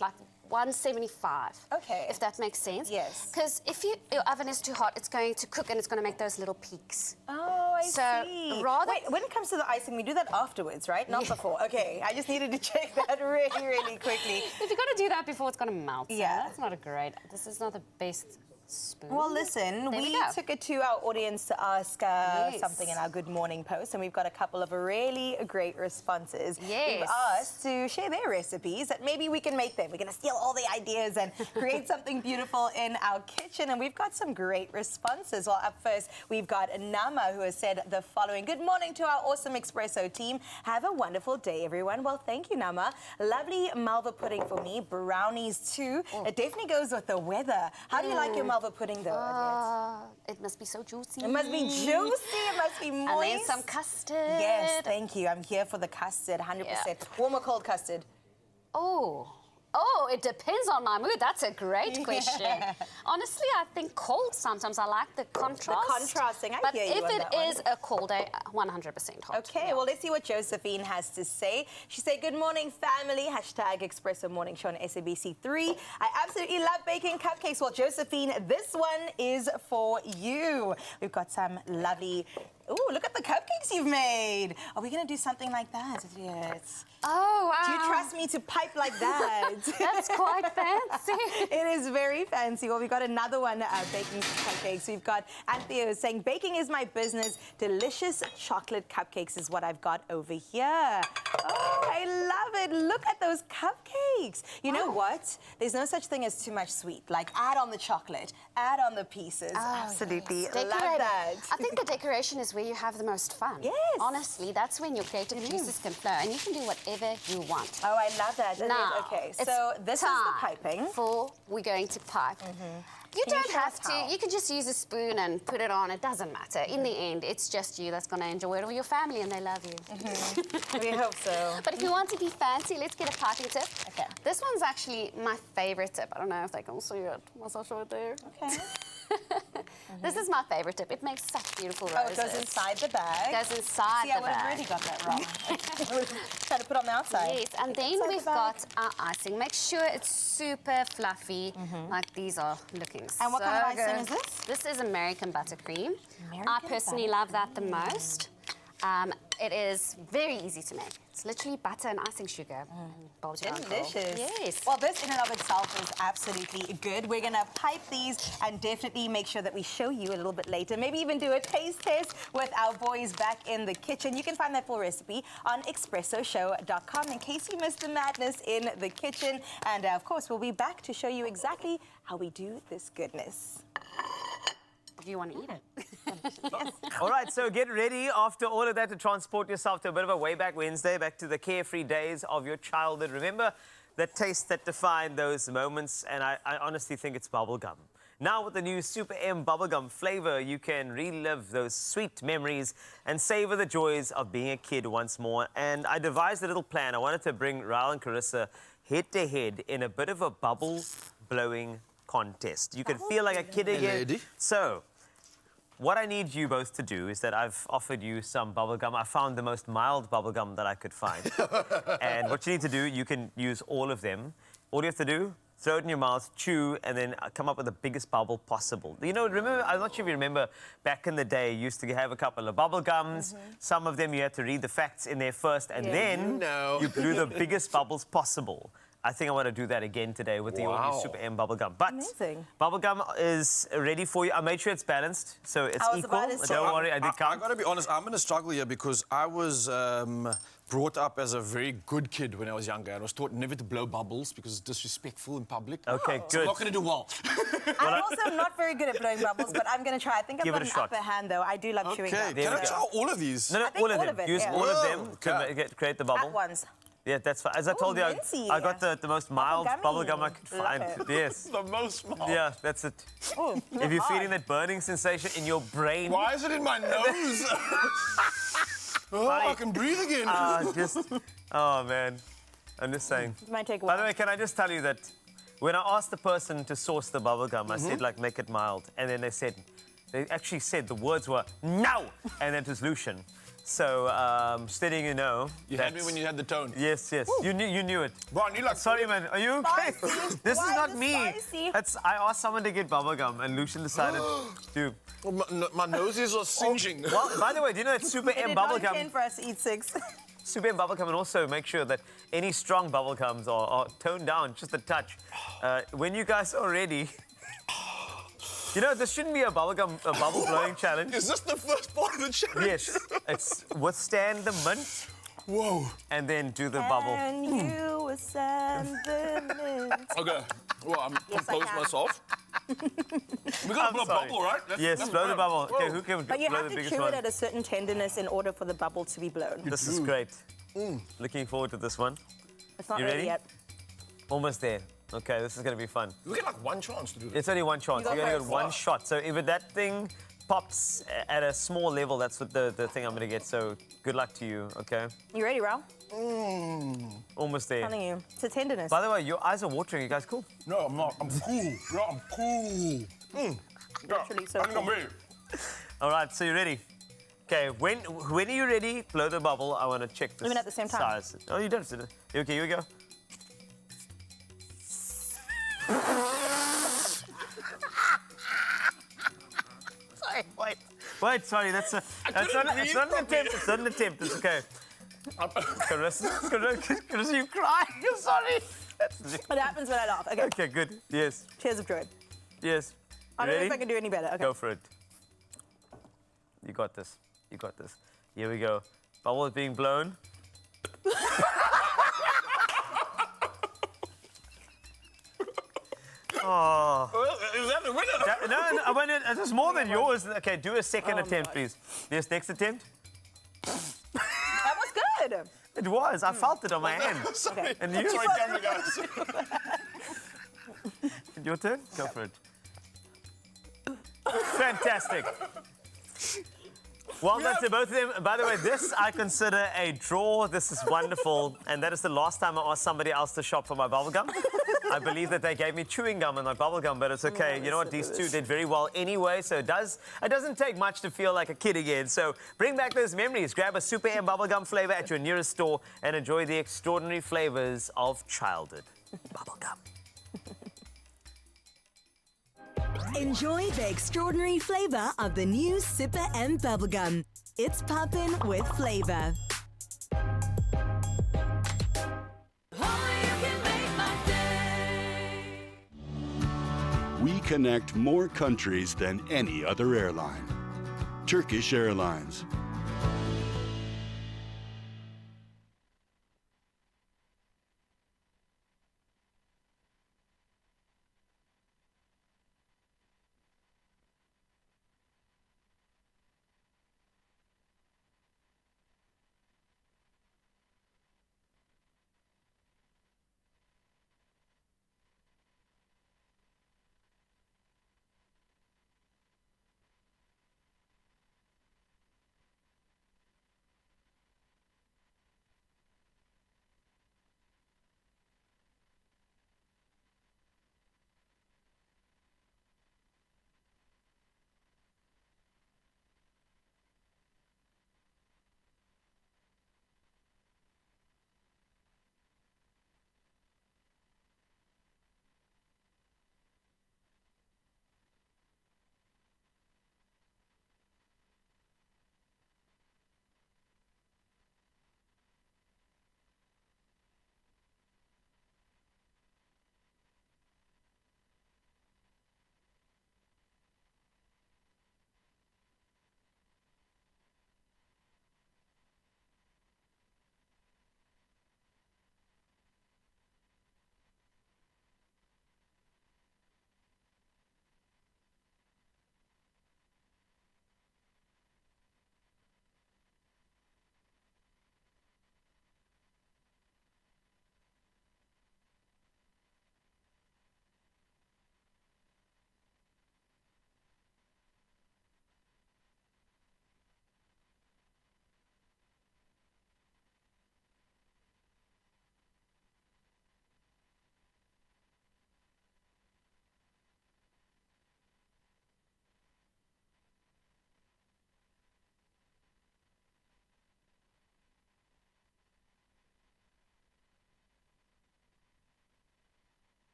like 175. Okay. If that makes sense. Yes. Because if your oven is too hot, it's going to cook and it's going to make those little peaks. Oh, I see. Rather... Wait, when it comes to the icing, we do that afterwards, right? Not before. Okay, I just needed to check that really, really quickly. If you're going to do that before, it's going to melt. Yeah. That's not a great... This is not the best spoon. Well, listen, we took it to our audience to ask something in our Good Morning post, and we've got a couple of really great responses. Yes. We've asked to share their recipes that maybe we can make them. We're going to steal all the ideas and create something beautiful in our kitchen, and we've got some great responses. Well, up first, we've got Nama, who has said the following. Good morning to our awesome Expresso team. Have a wonderful day, everyone. Well, thank you, Nama. Lovely Malva pudding for me. Brownies, too. It definitely goes with the weather. How do you like your Malva pudding, though, it must be so juicy. It must be juicy. It must be moist. And then some custard. Yes, thank you. I'm here for the custard, 100%. Yeah. Warm or cold custard? Oh, it depends on my mood. That's a great question. Honestly, I think cold sometimes. I like the contrast. The contrasting, I hear you But on if that it is a cold day, 100% hot. Okay, well, let's see what Josephine has to say. She said, good morning, family. Hashtag Expresso Morning Show on SABC3. I absolutely love baking cupcakes. Well, Josephine, this one is for you. We've got some lovely... Ooh, look at the cupcakes you've made. Are we going to do something like that? Yes. Oh, wow. Do you trust me to pipe like that? That's quite fancy. It is very fancy. Well, we've got another one baking cupcakes. We've got Anthea saying, baking is my business. Delicious chocolate cupcakes is what I've got over here. Oh, I love it. Look at those cupcakes. You know what? There's no such thing as too much sweet. Like, add on the chocolate, add on the pieces. Absolutely. Yes. Love that. I think the decoration is where you have the most fun. Yes. Honestly, that's when your creative juices can flow, and you can do whatever you want. Oh, I love that. Now, okay, so this is the piping. We're going to pipe. You don't have to. You can just use a spoon and put it on. It doesn't matter. In the end, it's just you that's going to enjoy it, or your family, and they love you. We hope so. But if you want to be fancy, let's get a piping tip. Okay. This one's actually my favorite tip. I don't know if they can see it. Must I show it there? Okay. This is my favorite tip. It makes such beautiful roses. Oh, it goes inside the bag. It goes inside See, the bag. I would have already got that wrong. Trying to put on the outside. Yes, and then Inside we've the bag. got our icing. Make sure it's super fluffy, like these are looking so And what kind of icing good. is this? This is American buttercream. I personally buttercream. love that the most. it is very easy to make. It's literally butter and icing sugar. Delicious. Yes. Well, this in and of itself is absolutely good. We're going to pipe these and definitely make sure that we show you a little bit later. Maybe even do a taste test with our boys back in the kitchen. You can find that full recipe on expressoshow.com in case you missed the madness in the kitchen. And of course, we'll be back to show you exactly how we do this goodness. Do you want to eat it? All right, so get ready after all of that to transport yourself to a bit of a way back Wednesday, back to the carefree days of your childhood. Remember the taste that defined those moments, and I honestly think it's bubblegum. Now with the new Super M bubblegum flavor, you can relive those sweet memories and savor the joys of being a kid once more. And I devised a little plan. I wanted to bring Raul and Carissa head-to-head in a bit of a bubble-blowing contest. You can feel like a kid again. So, what I need you both to do is that I've offered you some bubblegum. I found the most mild bubblegum that I could find. And what you need to do, you can use all of them. All you have to do, throw it in your mouth, chew, and then come up with the biggest bubble possible. You know, remember, I'm not sure if you remember, back in the day, you used to have a couple of bubblegums. Some of them you had to read the facts in there first, and then you blew the biggest bubbles possible. I think I want to do that again today with the all new Super M bubblegum. But bubblegum is ready for you. I made sure it's balanced, so it's equal. Don't worry, I did count. I got to be honest, I'm going to struggle here because I was brought up as a very good kid when I was younger. I was taught never to blow bubbles because it's disrespectful in public. Okay, good. So I'm not going to do well. I'm also not very good at blowing bubbles, but I'm going to try. I think I've got an upper hand, though. I do love chewing gum. Can I try all of these? No, all of them. Use all of them to create the bubble. At once. Yeah, that's fine. As I told you, I got the most mild bubblegum I could find. Yes. The most mild. Yeah, that's it. If you're feeling that burning sensation in your brain... Why is it in my nose? I can breathe again. Oh, man. I'm just saying. It might take a By while. the way, can I just tell you that when I asked the person to source the bubblegum, I said, like, make it mild. And then they actually said the words were, no! And then it was Lucian. So, just letting you know. You had me when you had the tone. Yes, yes. You knew it. Ron, you like... Sorry, man. Are you okay? This is not me. Spicy? I asked someone to get bubblegum, and Lucian decided to... My noses are singeing. Well, by the way, do you know that Super M bubblegum... It's for us to eat 6. Super M bubblegum, and also make sure that any strong bubblegums are toned down just a touch. When you guys are ready... You know, this shouldn't be a bubble blowing challenge. Is this the first part of the challenge? Yes. It's withstand the mint. Whoa. And then do the bubble. And you withstand the mint. Okay. Well, I'm composed myself. We're going to blow a bubble, right? Yes, blow the bubble. Okay, who can But you blow have the to biggest chew one? it at a certain tenderness in order for the bubble to be blown. This is great. Looking forward to this one. It's not You ready ready? yet. Almost there. Okay, this is going to be fun. We get like one chance to do this. It's only one chance. You're going to get one shot. So if that thing pops at a small level, that's what the thing I'm going to get. So good luck to you, okay? You ready, Raul? Almost there. I'm telling you. It's a tenderness. By the way, your eyes are watering. You guys cool? No, I'm not. I'm cool. No, I'm cool. Literally so I think I'm ready. All right, so you ready? Okay, when are you ready? Blow the bubble. I want to check the Even at the same time. size. Oh, you don't. Okay, here we go. Sorry, wait, sorry, it's not an attempt, it's not an attempt, it's okay. Carissa, you crying, I'm sorry. What happens when I laugh? Okay. Okay, good, yes. Tears of joy. Yes. I don't know if I can do any better. Okay. Go for it. You got this, you got this. Here we go. Bubble is being blown. Oh. Is that the winner? No, I want it. It's more than yours. Okay, do a second attempt, please. Yes, next attempt. That was good. It was. I felt it on my hand. Sorry. And you? Sorry, camera guys. Your turn. Go for it. Fantastic. Well done to both of them. By the way, this I consider a draw. This is wonderful. And that is the last time I asked somebody else to shop for my bubblegum. I believe that they gave me chewing gum and not bubblegum, but it's okay. You know what? These two did very well anyway, so it doesn't take much to feel like a kid again. So bring back those memories. Grab a Super M bubblegum flavor at your nearest store and enjoy the extraordinary flavors of childhood. Bubblegum. Enjoy the extraordinary flavor of the new Super M bubblegum. It's poppin' with flavor. We connect more countries than any other airline. Turkish Airlines.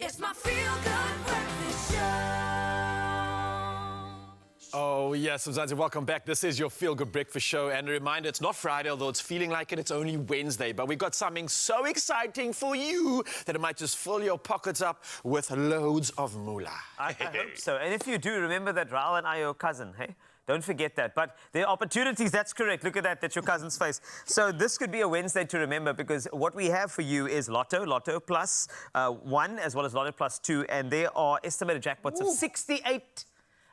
It's my feel-good breakfast show. Oh, yes, Mzansi, welcome back. This is your Feel Good Breakfast Show. And a reminder, it's not Friday, although it's feeling like it. It's only Wednesday. But we've got something so exciting for you that it might just fill your pockets up with loads of moolah. I hope so. And if you do, remember that Raul and I are your cousin, hey? Don't forget that. But there are opportunities, that's correct. Look at that, that's your cousin's face. So this could be a Wednesday to remember, because what we have for you is Lotto, Lotto Plus 1, as well as Lotto Plus 2, and there are estimated jackpots of 68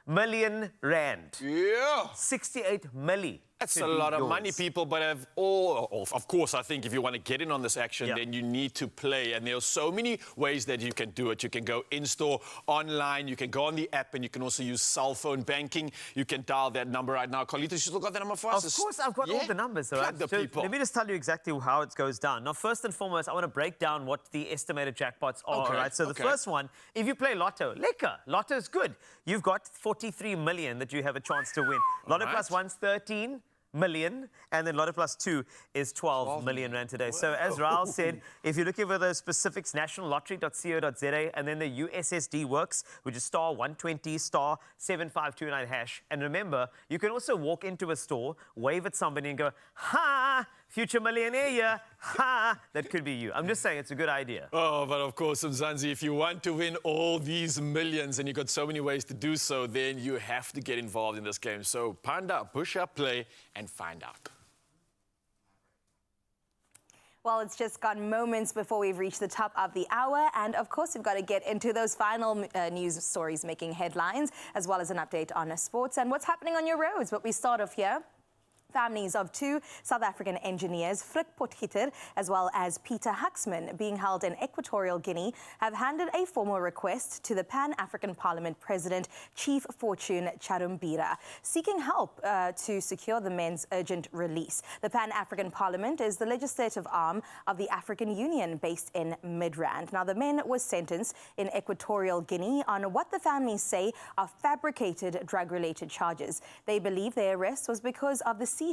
million rand. Yeah. 68 milli. That's a lot of money, people, but of course, I think if you want to get in on this action, then you need to play. And there are so many ways that you can do it. You can go in-store, online, you can go on the app, and you can also use cell phone banking. You can dial that number right now. Carlito, you still got that number for us? Of course, I've got all the numbers. All right? The So people. let me just tell you exactly how it goes down. Now, first and foremost, I want to break down what the estimated jackpots are. All right? So the first one, if you play Lotto, lekker. Lotto's good. You've got 43 million that you have a chance to win. Lotto Plus 1's 13 million, and then Lotto Plus 2 is 12 million rand today. So as Raul said, if you're looking for those specifics, nationallottery.co.za, and then the USSD works, which is star 120 star 7529 hash. And remember, you can also walk into a store, wave at somebody and go, ha, future millionaire here, ha, that could be you. I'm just saying it's a good idea. Oh, but of course, Mzansi, if you want to win all these millions, and you've got so many ways to do so, then you have to get involved in this game. So panda, push up, play, and find out. Well, it's just gone moments before we've reached the top of the hour. And of course, we've got to get into those final news stories making headlines, as well as an update on sports and what's happening on your roads. But we start off here. Families of two South African engineers, Flick Potgieter as well as Peter Huxman, being held in Equatorial Guinea, have handed a formal request to the Pan-African Parliament President, Chief Fortune Charumbira, seeking help to secure the men's urgent release. The Pan-African Parliament is the legislative arm of the African Union based in Midrand. Now, the men were sentenced in Equatorial Guinea on what the families say are fabricated drug-related charges. They believe their arrest was because of the seizure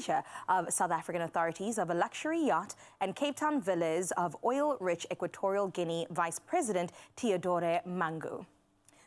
of South African authorities of a luxury yacht and Cape Town villas of oil-rich Equatorial Guinea Vice President Theodore Mangu.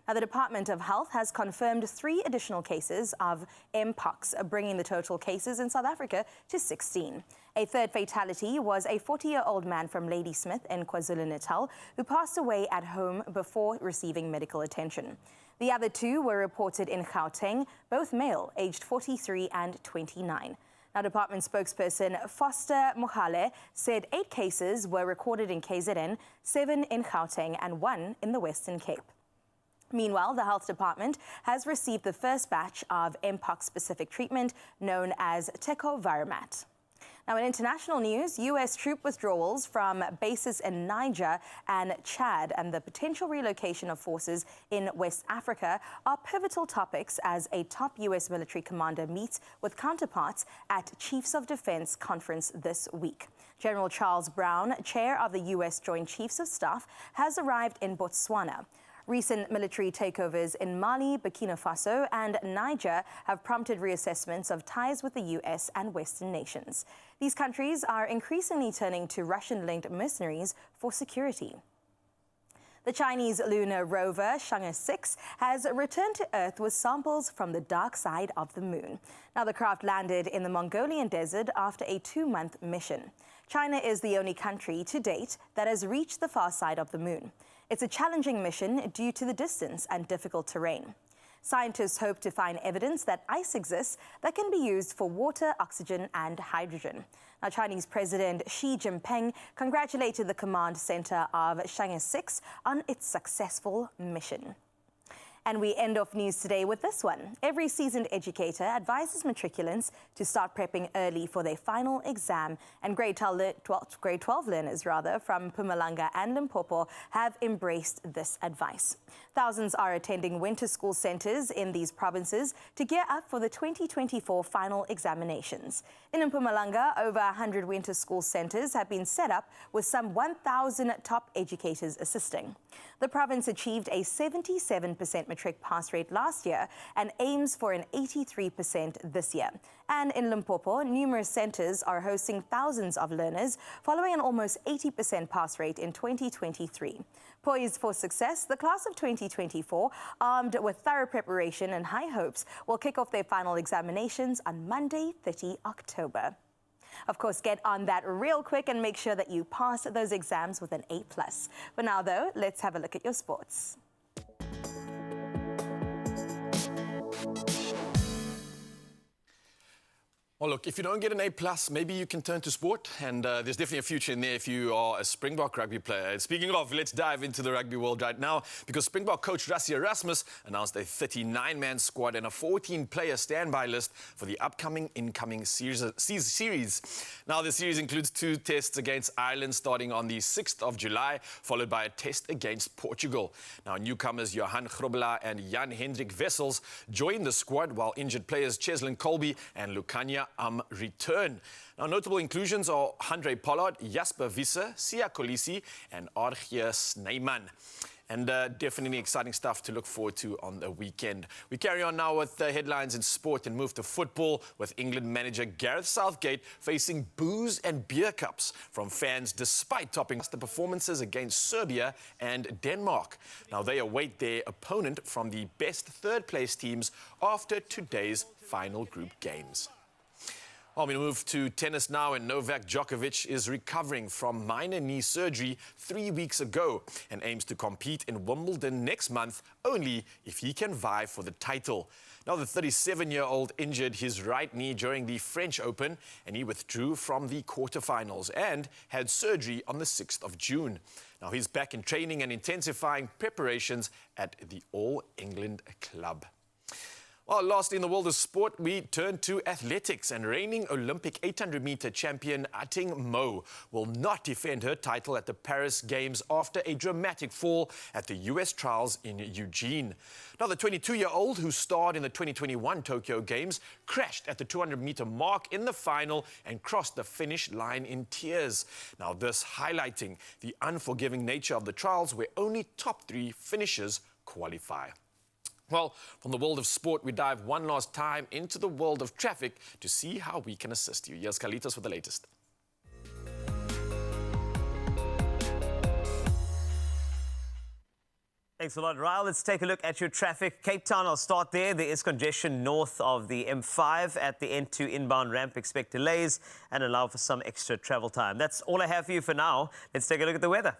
Now, the Department of Health has confirmed 3 additional cases of Mpox, bringing the total cases in South Africa to 16. A third fatality was a 40-year-old man from Ladysmith in KwaZulu-Natal who passed away at home before receiving medical attention. The other 2 were reported in Gauteng, both male, aged 43 and 29. Now, Department spokesperson Foster Mohale said 8 cases were recorded in KZN, 7 in Gauteng and 1 in the Western Cape. Meanwhile, the Health Department has received the first batch of Mpox-specific treatment known as Tecovirimat. Now, in international news, U.S. troop withdrawals from bases in Niger and Chad and the potential relocation of forces in West Africa are pivotal topics as a top U.S. military commander meets with counterparts at Chiefs of Defense conference this week. General Charles Brown, chair of the U.S. Joint Chiefs of Staff, has arrived in Botswana. Recent military takeovers in Mali, Burkina Faso and Niger have prompted reassessments of ties with the U.S. and Western nations. These countries are increasingly turning to Russian-linked mercenaries for security. The Chinese lunar rover Chang'e 6 has returned to Earth with samples from the dark side of the moon. Now, the craft landed in the Mongolian desert after a 2-month mission. China is the only country to date that has reached the far side of the moon. It's a challenging mission due to the distance and difficult terrain. Scientists hope to find evidence that ice exists that can be used for water, oxygen and hydrogen. Now, Chinese President Xi Jinping congratulated the command center of Chang'e 6 on its successful mission. And we end off news today with this one. Every seasoned educator advises matriculants to start prepping early for their final exam. And grade 12 learners from Mpumalanga and Limpopo have embraced this advice. Thousands are attending winter school centers in these provinces to gear up for the 2024 final examinations. In Mpumalanga, over 100 winter school centers have been set up with some 1,000 top educators assisting. The province achieved a 77% matric pass rate last year and aims for an 83% this year. And in Limpopo, numerous centers are hosting thousands of learners following an almost 80% pass rate in 2023. Poised for success, the class of 2024, armed with thorough preparation and high hopes, will kick off their final examinations on Monday, 30 October. Of course, get on that real quick and make sure that you pass those exams with an A+. For now, though, let's have a look at your sports. Well, look, if you don't get an A+, maybe you can turn to sport, and there's definitely a future in there if you are a Springbok rugby player. And speaking of, let's dive into the rugby world right now, because Springbok coach Rassie Erasmus announced a 39-man squad and a 14-player standby list for the upcoming incoming series. Now, the series includes 2 tests against Ireland starting on the 6th of July, followed by a test against Portugal. Now, newcomers Johan Grobela and Jan-Hendrik Wessels join the squad, while injured players Cheslin Colby and Lukanya return. Now, notable inclusions are Handré Pollard, Jasper Visser, Sia Kolisi and Archie Snyman. And definitely exciting stuff to look forward to on the weekend. We carry on now with the headlines in sport and move to football, with England manager Gareth Southgate facing booze and beer cups from fans despite topping the performances against Serbia and Denmark. Now, they await their opponent from the best third-place teams after today's final group games. Well, we move to tennis now, and Novak Djokovic is recovering from minor knee surgery 3 weeks ago and aims to compete in Wimbledon next month only if he can vie for the title. Now, the 37-year-old injured his right knee during the French Open, and he withdrew from the quarterfinals and had surgery on the 6th of June. Now, he's back in training and intensifying preparations at the All England Club. Well, lastly, in the world of sport, we turn to athletics, and reigning Olympic 800-meter champion Ating Mo will not defend her title at the Paris Games after a dramatic fall at the U.S. trials in Eugene. Now, the 22-year-old who starred in the 2021 Tokyo Games crashed at the 200-meter mark in the final and crossed the finish line in tears. Now, this highlighting the unforgiving nature of the trials where only top 3 finishers qualify. Well, from the world of sport, we dive one last time into the world of traffic to see how we can assist you. Here's Carlitos for the latest. Thanks a lot, Ryle. Let's take a look at your traffic. Cape Town, I'll start there. There is congestion north of the M5 at the N2 inbound ramp. Expect delays and allow for some extra travel time. That's all I have for you for now. Let's take a look at the weather.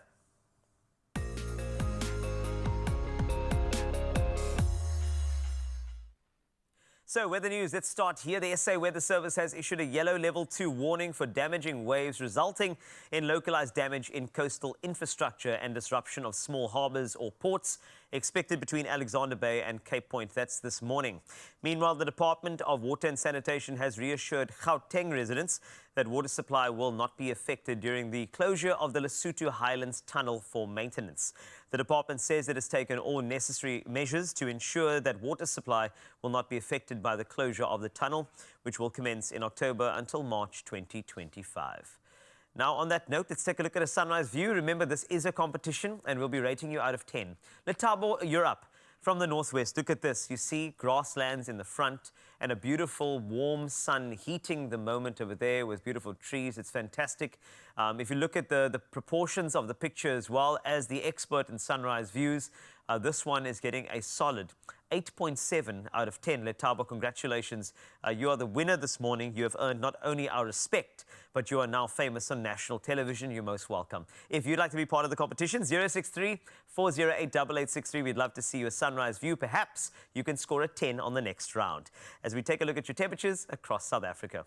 So, weather news, let's start here. The SA Weather Service has issued a yellow level 2 warning for damaging waves resulting in localized damage in coastal infrastructure and disruption of small harbors or ports expected between Alexander Bay and Cape Point. That's this morning. Meanwhile, the Department of Water and Sanitation has reassured Gauteng residents that water supply will not be affected during the closure of the Lesotho Highlands Tunnel for maintenance. The department says it has taken all necessary measures to ensure that water supply will not be affected by the closure of the tunnel, which will commence in October until March 2025. Now, on that note, let's take a look at a sunrise view. Remember, this is a competition, and we'll be rating you out of 10. Letabo, you're up. From the northwest, look at this. You see grasslands in the front and a beautiful warm sun heating the moment over there with beautiful trees. It's fantastic. If you look at the proportions of the picture as well as the expert in sunrise views, this one is getting a solid 8.7 out of 10. Letabo, congratulations. You are the winner this morning. You have earned not only our respect, but you are now famous on national television. You're most welcome. If you'd like to be part of the competition, 063-408-8863. We'd love to see your sunrise view. Perhaps you can score a 10 on the next round. As we take a look at your temperatures across South Africa.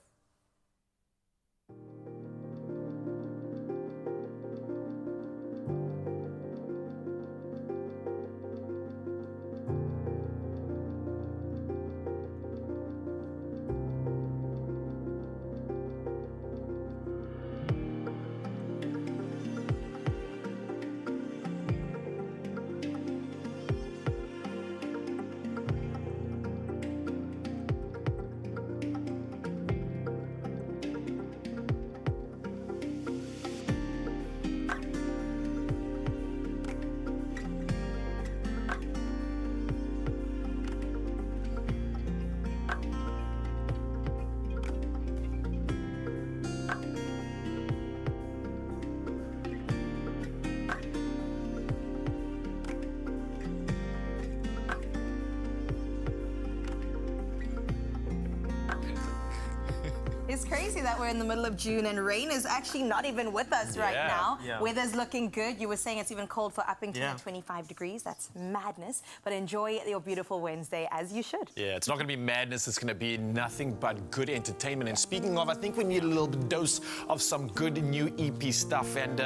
It's crazy that we're in the middle of June and rain is actually not even with us right now. Yeah. Weather's looking good. You were saying it's even cold for Uppington at 25 degrees. That's madness. But enjoy your beautiful Wednesday as you should. Yeah, it's not going to be madness. It's going to be nothing but good entertainment. And speaking of, I think we need a little dose of some good new EP stuff. And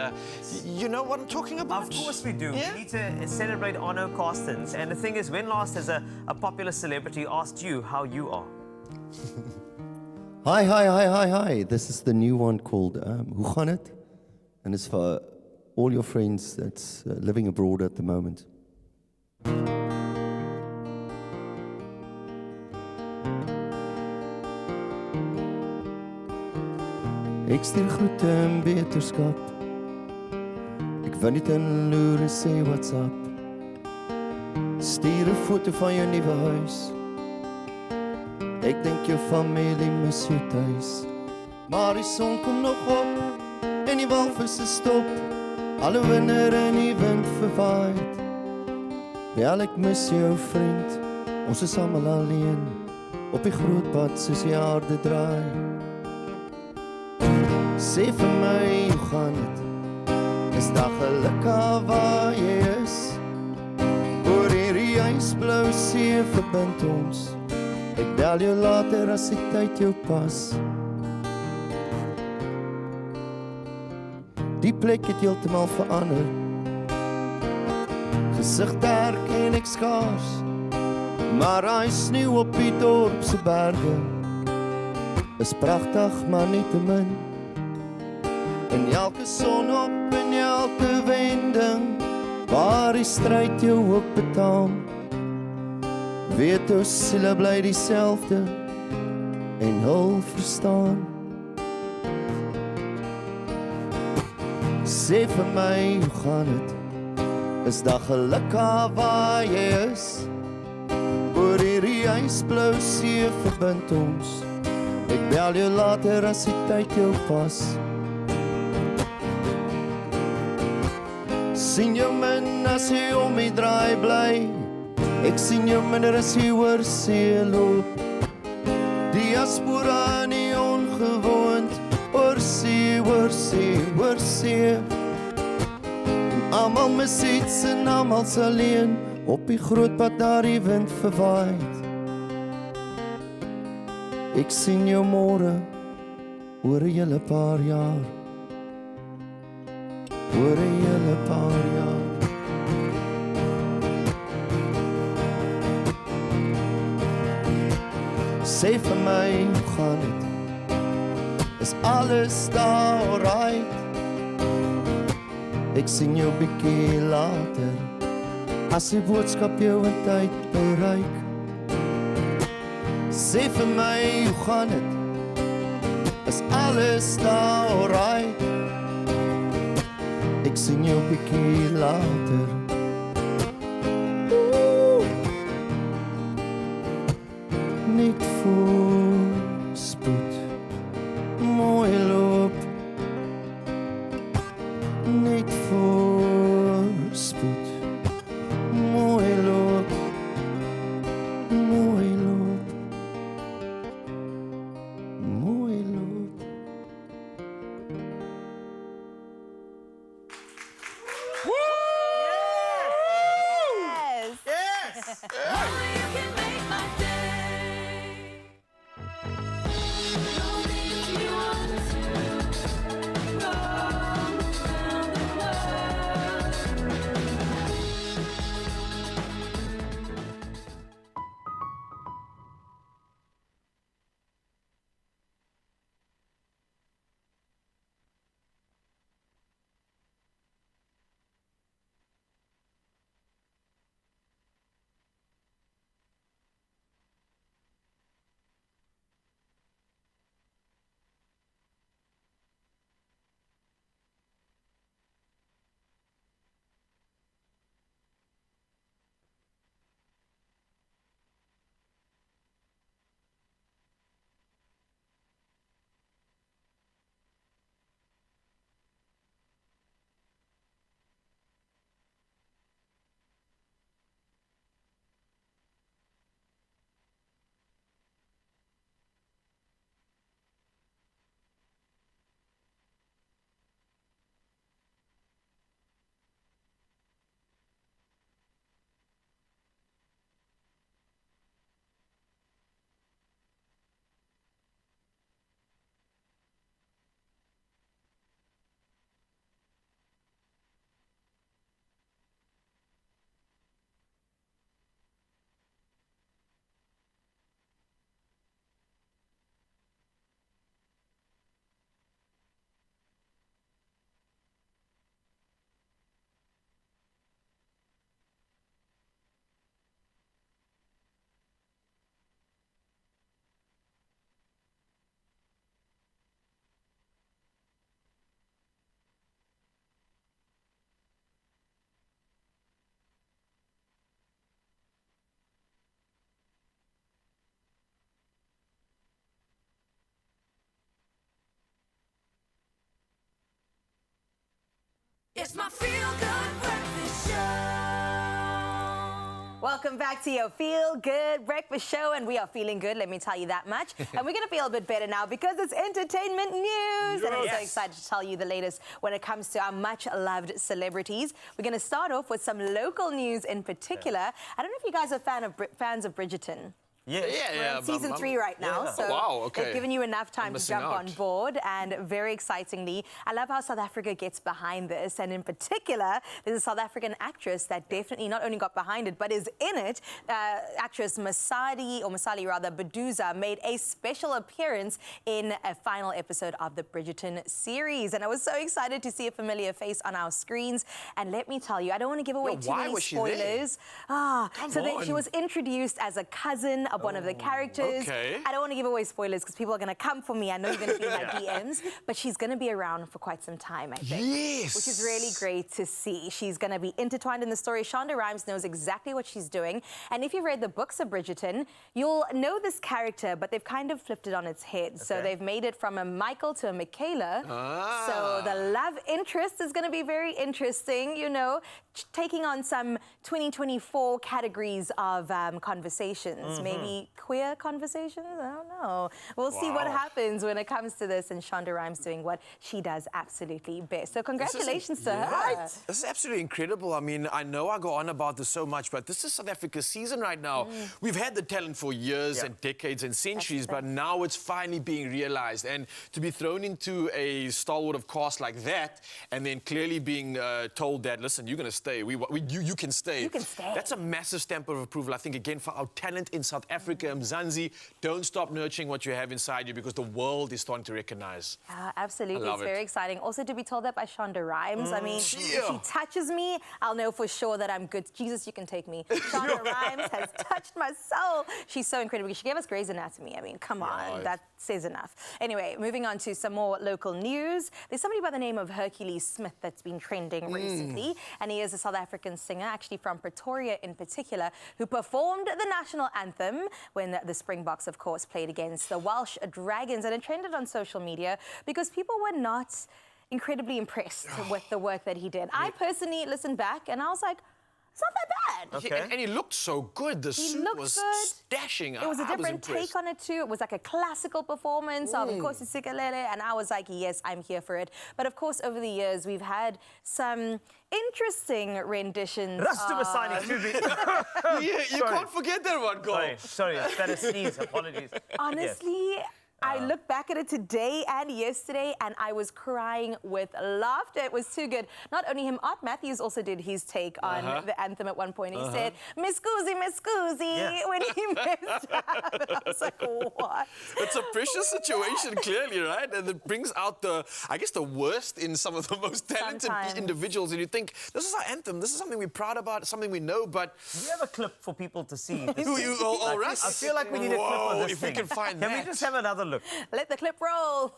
you know what I'm talking about? Of course we do. Yeah? We need to celebrate Arno Carstens. And the thing is, when last has a popular celebrity asked you how you are? Hi. This is the new one called Hoe gaan het? And it's for all your friends that's living abroad at the moment. Ek stuur groete en beterskap. Ek wou net inloer en sê what's up. Stuur 'n foto van jou nuwe huis. Ek dink jou familie mis jou tuis. Maar die son kom nog op en die walvisse stop. Alle winter en die wind verwaait. Wel, ek mis jou vriend. Ons is almal alleen op die groot pad soos die aarde draai. Sê vir my, hoe gaan dit? Is daar geluk daar waar jy is? Oor hierdie ysblou see verbind ons. Ek bel jou later as die tyd jou pas. Die plek het heeltemal verander. Gesigte herken ek skaars, maar hy sneeuw op die dorpse berge is pragtig, maar nie te min. En elke son op en elke wending, waar die stryd jou ook betaam, weet jou siele bly dieselfde en hul verstaan. Sê vir my, hoe gaan het? Is daar geluk daar waar jy is? Oor hierdie ysblou see verbind ons. Ek bel jou later as die tyd jou pas. Sien jou min as jy om die draai bly. Ek sien jou minder as jy oor see loop. Diaspora nie ongewoond, oor see, oor see, oor see. Almal mis iets en almal's alleen, op die groot pad daar die wind verwaait. Ek sien jou môre, oor 'n hele paar jaar. Oor 'n hele paar jaar. Sê vir my, hoe gaan het? Is alles daar alright? Ek sien jou bietjie later, as die boodskap jou in tyd bereik. Sê vir my, hoe gaan het? Is alles daar alright? Ek sien jou bietjie later. Niet voorspoed, mooi loop. Niet voorspoed, mooi loop. Mooi loop, mooi loop. It's my feel-good breakfast show. Welcome back to your Feel Good Breakfast Show, and we are feeling good, let me tell you that much. And we're going to feel a bit better now because it's entertainment news. And I'm so excited to tell you the latest when it comes to our much-loved celebrities. We're going to start off with some local news in particular. I don't know if you guys are fans of Bridgerton. Yeah. We're in season 3 right now, so they've given you enough time to jump on board. And very excitingly, I love how South Africa gets behind this. And in particular, there's a South African actress that definitely not only got behind it, but is in it. Actress Masali Baduza made a special appearance in a final episode of the Bridgerton series. And I was so excited to see a familiar face on our screens. And let me tell you, I don't want to give away too many spoilers. She was introduced as a cousin of one of the characters. I don't want to give away spoilers because people are going to come for me. I know you're going to be in my DMs, but she's going to be around for quite some time, I think. Yes! Which is really great to see. She's going to be intertwined in the story. Shonda Rhimes knows exactly what she's doing. And if you've read the books of Bridgerton, you'll know this character, but they've kind of flipped it on its head. So they've made it from a Michael to a Michaela. So the love interest is going to be very interesting, you know, taking on some 2024 categories of conversations. Maybe queer conversations? I don't know. We'll see what happens when it comes to this, and Shonda Rhimes doing what she does absolutely best. So congratulations to her. This is absolutely incredible. I mean, I know I go on about this so much, but this is South Africa's season right now. We've had the talent for years and decades and centuries, but now it's finally being realized. And to be thrown into a stalwart of cast like that, and then clearly being told that, listen, you're going to stay. You can stay. You can stay. That's a massive stamp of approval, I think, again, for our talent in South Africa. Mzansi, don't stop nurturing what you have inside you because the world is starting to recognize. Absolutely. It's very exciting. Also, to be told that by Shonda Rhimes. I mean, if she touches me, I'll know for sure that I'm good. Jesus, you can take me. Shonda Rhimes has touched my soul. She's so incredible. She gave us Grey's Anatomy. I mean, come on. That says enough. Anyway, moving on to some more local news. There's somebody by the name of Hercules Smith that's been trending recently, and he is a South African singer, actually from Pretoria in particular, who performed the national anthem when the Springboks, of course, played against the Welsh Dragons. And it trended on social media because people were not incredibly impressed with the work that he did. I personally listened back and I was like, it's not that bad. And he looked so good. The suit was dashing. It was a different take on it too. It was like a classical performance of Nkosi Sikelele, and I was like, yes, I'm here for it. But of course, over the years, we've had some interesting renditions. You can't forget that one, Go. Sorry, I had a sneeze. Apologies. Honestly, I look back at it today and yesterday, and I was crying with laughter. It was too good. Not only him, Art Matthews also did his take on the anthem at one point. He said, Miss Scoozy, when he messed up. I was like, what? It's a precious situation, clearly, right? And it brings out I guess, the worst in some of the most talented individuals. And you think, this is our anthem. This is something we're proud about, something we know, but... Do you have a clip for people to see? I feel like we need a clip of this if we can find that. Can we just have another look? Let the clip roll.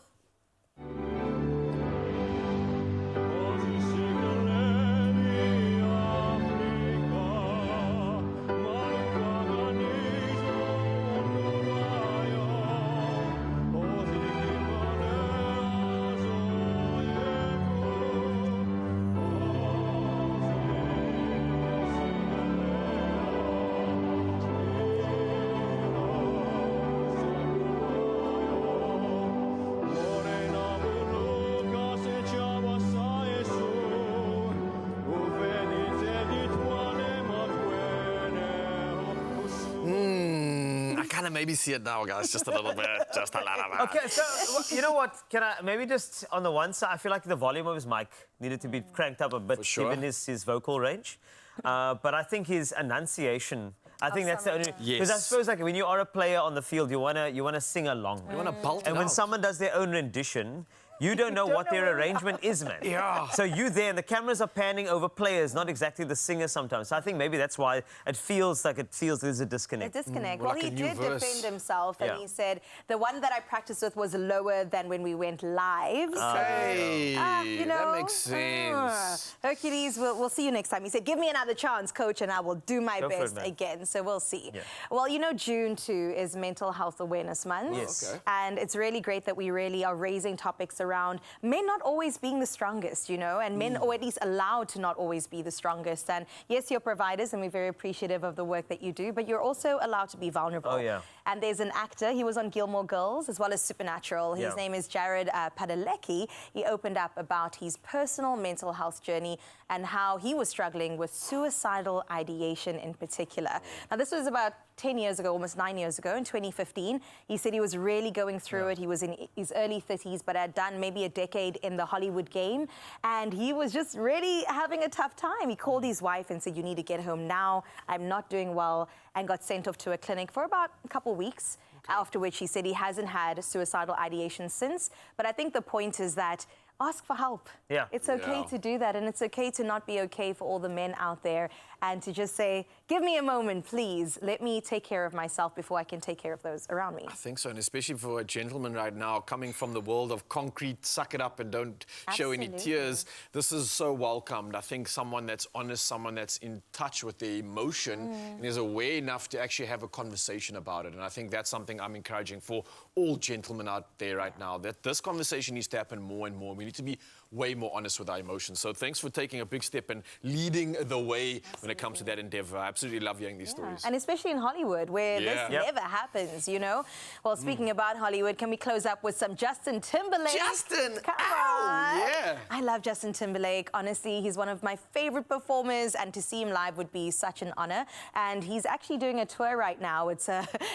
Maybe see it now, guys, just a little bit, just a little bit. Okay, so, you know what, can I, maybe just on the one side, I feel like the volume of his mic needed to be cranked up a bit, given his vocal range. But I think his enunciation, I think that's the only... Because I suppose, like, when you are a player on the field, you wanna sing along. You wanna belt it And when someone does their own rendition, you don't know what their arrangement is, man. So you there, and the cameras are panning over players, not exactly the singer sometimes. So I think maybe that's why it feels there's a disconnect. A disconnect. Well, he did defend himself, and he said, the one that I practiced with was lower than when we went live. You know, that makes sense. Hercules, we'll see you next time. He said, give me another chance, coach, and I will do my best again. So we'll see. Well, you know, June 2 is Mental Health Awareness Month. And it's really great that we really are raising topics around men not always being the strongest, you know, and men, or at least allowed to not always be the strongest. And yes, you're providers, and we're very appreciative of the work that you do, but you're also allowed to be vulnerable. Oh, yeah. And there's an actor, he was on Gilmore Girls as well as Supernatural. His name is Jared Padalecki. He opened up about his personal mental health journey and how he was struggling with suicidal ideation in particular. Now, this was about 10 years ago, almost 9 years ago, in 2015. He said he was really going through it. He was in his early 30s, but had done maybe a decade in the Hollywood game. And he was just really having a tough time. He called his wife and said, "You need to get home now. I'm not doing well," and got sent off to a clinic for about a couple of weeks, after which he said he hasn't had suicidal ideation since. But I think the point is that ask for help. Yeah. It's okay to do that, and it's okay to not be okay for all the men out there, and to just say, "Give me a moment, please. Let me take care of myself before I can take care of those around me." I think so, and especially for a gentleman right now, coming from the world of concrete, suck it up and don't show any tears, this is so welcomed. I think someone that's honest, someone that's in touch with their emotion, and is aware enough to actually have a conversation about it. And I think that's something I'm encouraging for all gentlemen out there right now, that this conversation needs to happen more and more. We need to be way more honest with our emotions. So thanks for taking a big step and leading the way when it comes to that endeavor. I absolutely love hearing these stories. And especially in Hollywood, where this never happens, you know? Well, speaking about Hollywood, can we close up with some Justin Timberlake? Justin! Come on! Yeah! I love Justin Timberlake. Honestly, he's one of my favorite performers, and to see him live would be such an honor. And he's actually doing a tour right now. It's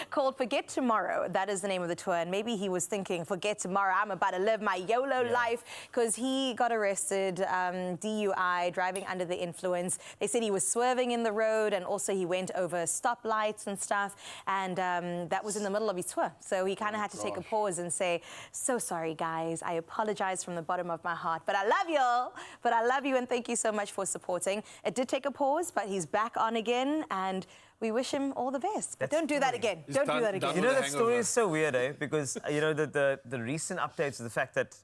called Forget Tomorrow. That is the name of the tour. And maybe he was thinking, forget tomorrow, I'm about to live my YOLO life, because he got arrested, DUI, driving under the influence. They said he was swerving in the road, and also he went over stoplights and stuff, and that was in the middle of his tour. So he kind of had to take a pause and say, "So sorry, guys. I apologize from the bottom of my heart, but I love y'all. But I love you, and thank you so much for supporting." It did take a pause, but he's back on again, and we wish him all the best. But don't do that again. Don't do that again. You know, that story is so weird, eh? Because, you know, the recent updates of the fact that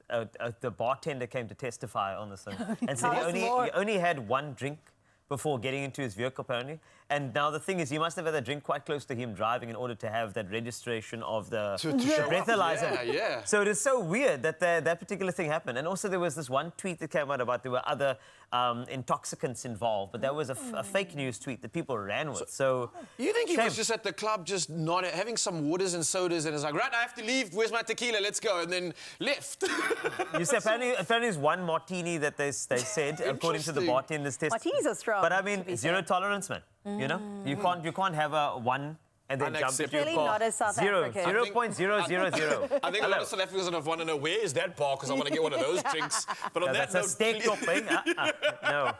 the bartender came to testify on this thing and said he only had one drink before getting into his vehicle, apparently. And now the thing is, he must have had a drink quite close to him driving in order to have that registration of the breathalyzer. Yeah. So it is so weird that that particular thing happened. And also there was this one tweet that came out about there were other intoxicants involved, but that was a fake news tweet that people ran with. So you think he was just at the club, just not having some waters and sodas, and it's like, right, I have to leave. Where's my tequila? Let's go, and then left. You see, apparently it's one martini that they said, according to the bartender's test. Martinis are strong. But I mean, zero tolerance, man. You know, you can't have a one and then jump into your car. Really not a South African. 0.000. I think a lot of South Africans want to know, where is that bar? Because I want to get one of those drinks. But on that that's a steak topping. No.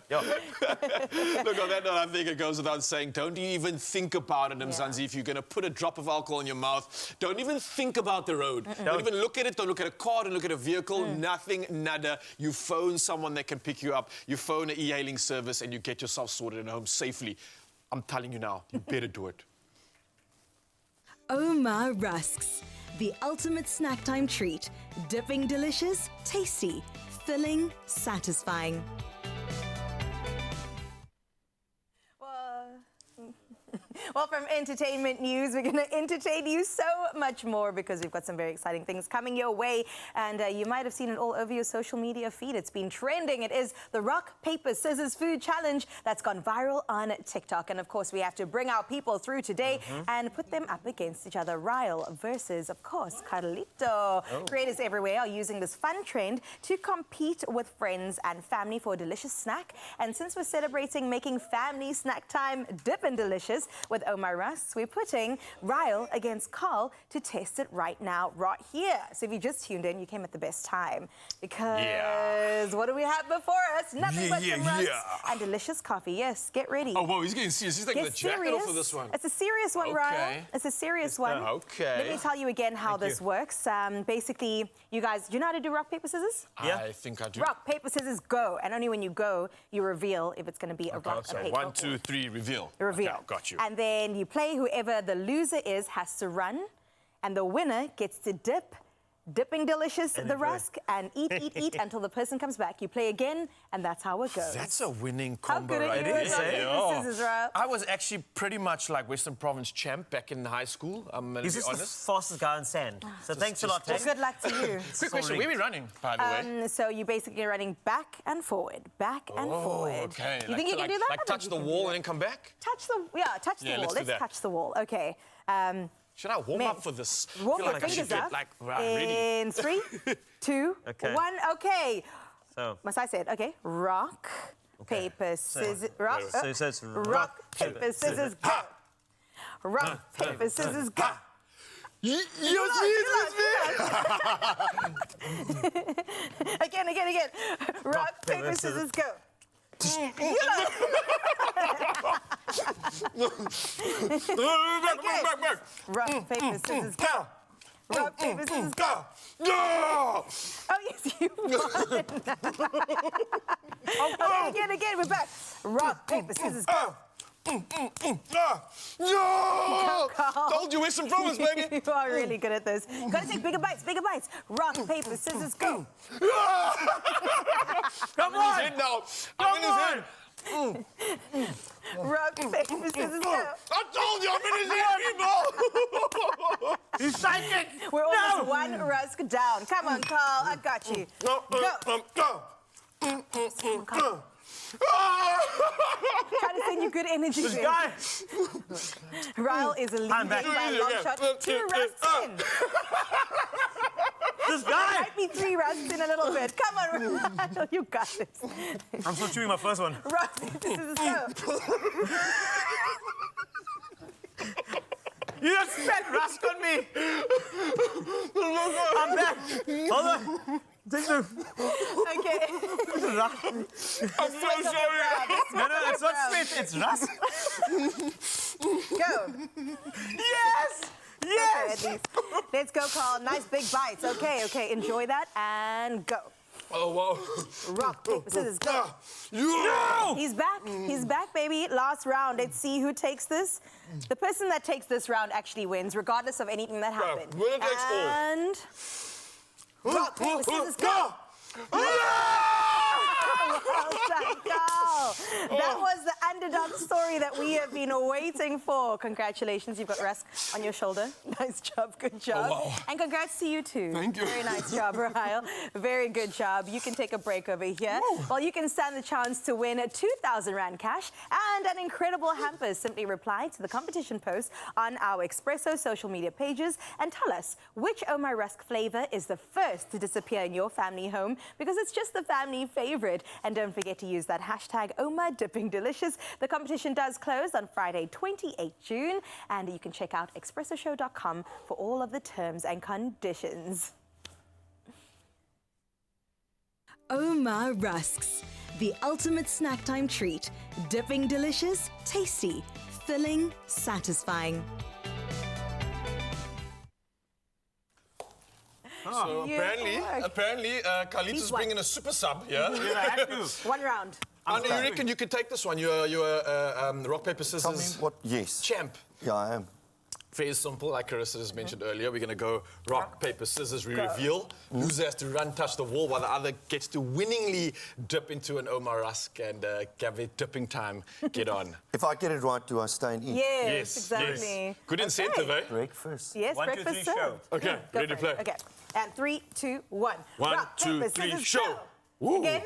Look, on that note, I think it goes without saying, don't even think about it, Mzansi. If you're going to put a drop of alcohol in your mouth, don't even think about the road. Don't even look at it. Don't look at a car. Don't look at a vehicle. Nothing, nada. You phone someone that can pick you up. You phone an e-hailing service, and you get yourself sorted and home safely. I'm telling you now, you better do it. Omar Rusks, the ultimate snack time treat. Dipping delicious, tasty, filling, satisfying. Well, from entertainment news, we're going to entertain you so much more, because we've got some very exciting things coming your way. And you might have seen it all over your social media feed. It's been trending. It is the Rock, Paper, Scissors Food Challenge that's gone viral on TikTok. And, of course, we have to bring our people through today and put them up against each other. Ryle versus, of course, Carlito. Creators everywhere are using this fun trend to compete with friends and family for a delicious snack. And since we're celebrating making family snack time dippin' delicious with Omar Russ, we're putting Ryle against Carl to test it right now, right here. So if you just tuned in, you came at the best time, because what do we have before us? Nothing but some Russ and delicious coffee. Yes, get ready. Oh, whoa, he's getting serious. He's taking the jacket off for this one. It's a serious one, Ryle. It's a serious one. Let me tell you again how this works. Basically, you guys, do you know how to do rock, paper, scissors? I think I do. Rock, paper, scissors, go. And only when you go, you reveal if it's going to be a rock, so a paper. 1, 2, 3, reveal. Reveal. Okay, got you. And then you play. Whoever the loser is has to run, and the winner gets to dip dipping delicious the rusk, and eat until the person comes back. You play again, and that's how it goes. That's a winning combo. How good right are you there. at rock, paper, scissors, Ryle? I was actually pretty much like Western Province champ back in high school. I'm going to He's be just the honest. fastest guy on sand. So thanks a lot, Well, Ted. good luck to you. Quick question, where are we running, by the way? So you're basically running back and forward, back and forward. Okay. You think you can do that? Like touch the wall and then come back? Touch the wall. Let's do that. Touch the wall. Okay. Should I warm up for this? Warm I feel your like I should fingers get up. like ready. In 3, 2, 1. Okay. So. Must I say it? Okay. Rock, paper, scissors. Rock. So it says rock, paper, scissors, go. Rock, paper, scissors, go. Again. Rock, paper, scissors, go. Back. Rock, paper, scissors, go. Rock, paper, scissors, go. No! Oh, yes, you won. Okay, again, we're back. Rock, paper, scissors, go. No! Carl. Told you Western Province, baby. You are really good at this. You gotta take bigger bites. Rock, paper, scissors, go. Come on! His head now. I'm in his head. Rock, paper, scissors, go. I told you I'm in his head, people. He's psychic. We're almost one rusk down. Come on, Carl. I got you. Go. Go. Trying to send you good energy. This guy. Ryle is leading by a long shot. 2 rusks in. This guy. Might be 3 rusks in a little bit. Come on, Ryle. You got this. I'm still chewing my first one. Rock, this is go. You just spent rusk on me. I'm back. Hold on. Take the... Okay. I'm so sorry. No, it's not spit. It's rusk. Go. Yes. Yes. Okay, let's go, Carl. Nice big bites. Okay. Enjoy that and go. Oh, wow. Rock, paper, scissors, go. No! He's back, baby. Last round. Let's see who takes this. The person that takes this round actually wins, regardless of anything that happened. Winner takes all. And rock, paper, scissors, go. Well done, Carl. That was the underdog story that we have been waiting for. Congratulations, you've got rusk on your shoulder. Nice job, good job. Oh, wow. And congrats to you too. Thank you. Very nice job, Ryle. Very good job. You can take a break over here. Well, you can stand the chance to win 2,000 Rand cash and an incredible hamper. Simply reply to the competition post on our Expresso social media pages and tell us which Omar Rusk flavor is the first to disappear in your family home, because it's just the family favorite. And don't forget to use that hashtag #OmarDippingDelicious. The competition does close on Friday, 28 June, and you can check out expressoshow.com for all of the terms and conditions. Omar Rusks, the ultimate snack time treat. Dipping delicious, tasty, filling, satisfying. So apparently, Carlito's bringing a super sub here. I have to. 1 round. And you reckon you could take this one? You're rock, paper, scissors Yes. champ. Yeah, I am. Very simple, like Carissa has mentioned earlier. We're going to go rock, paper, scissors. We reveal who has to run, touch the wall, while the other gets to winningly dip into an Omar Rusk and have it dipping time. Get on. If I get it right, do I stay and eat? Yes, exactly. Yes. Good incentive, eh? Breakfast. Yes, 1, 2, breakfast 3, show. Okay, Go ready to for play. it. Okay, and 3, 2, 1. 1, Rock, 2, paper, 3, scissors, show. go. Again.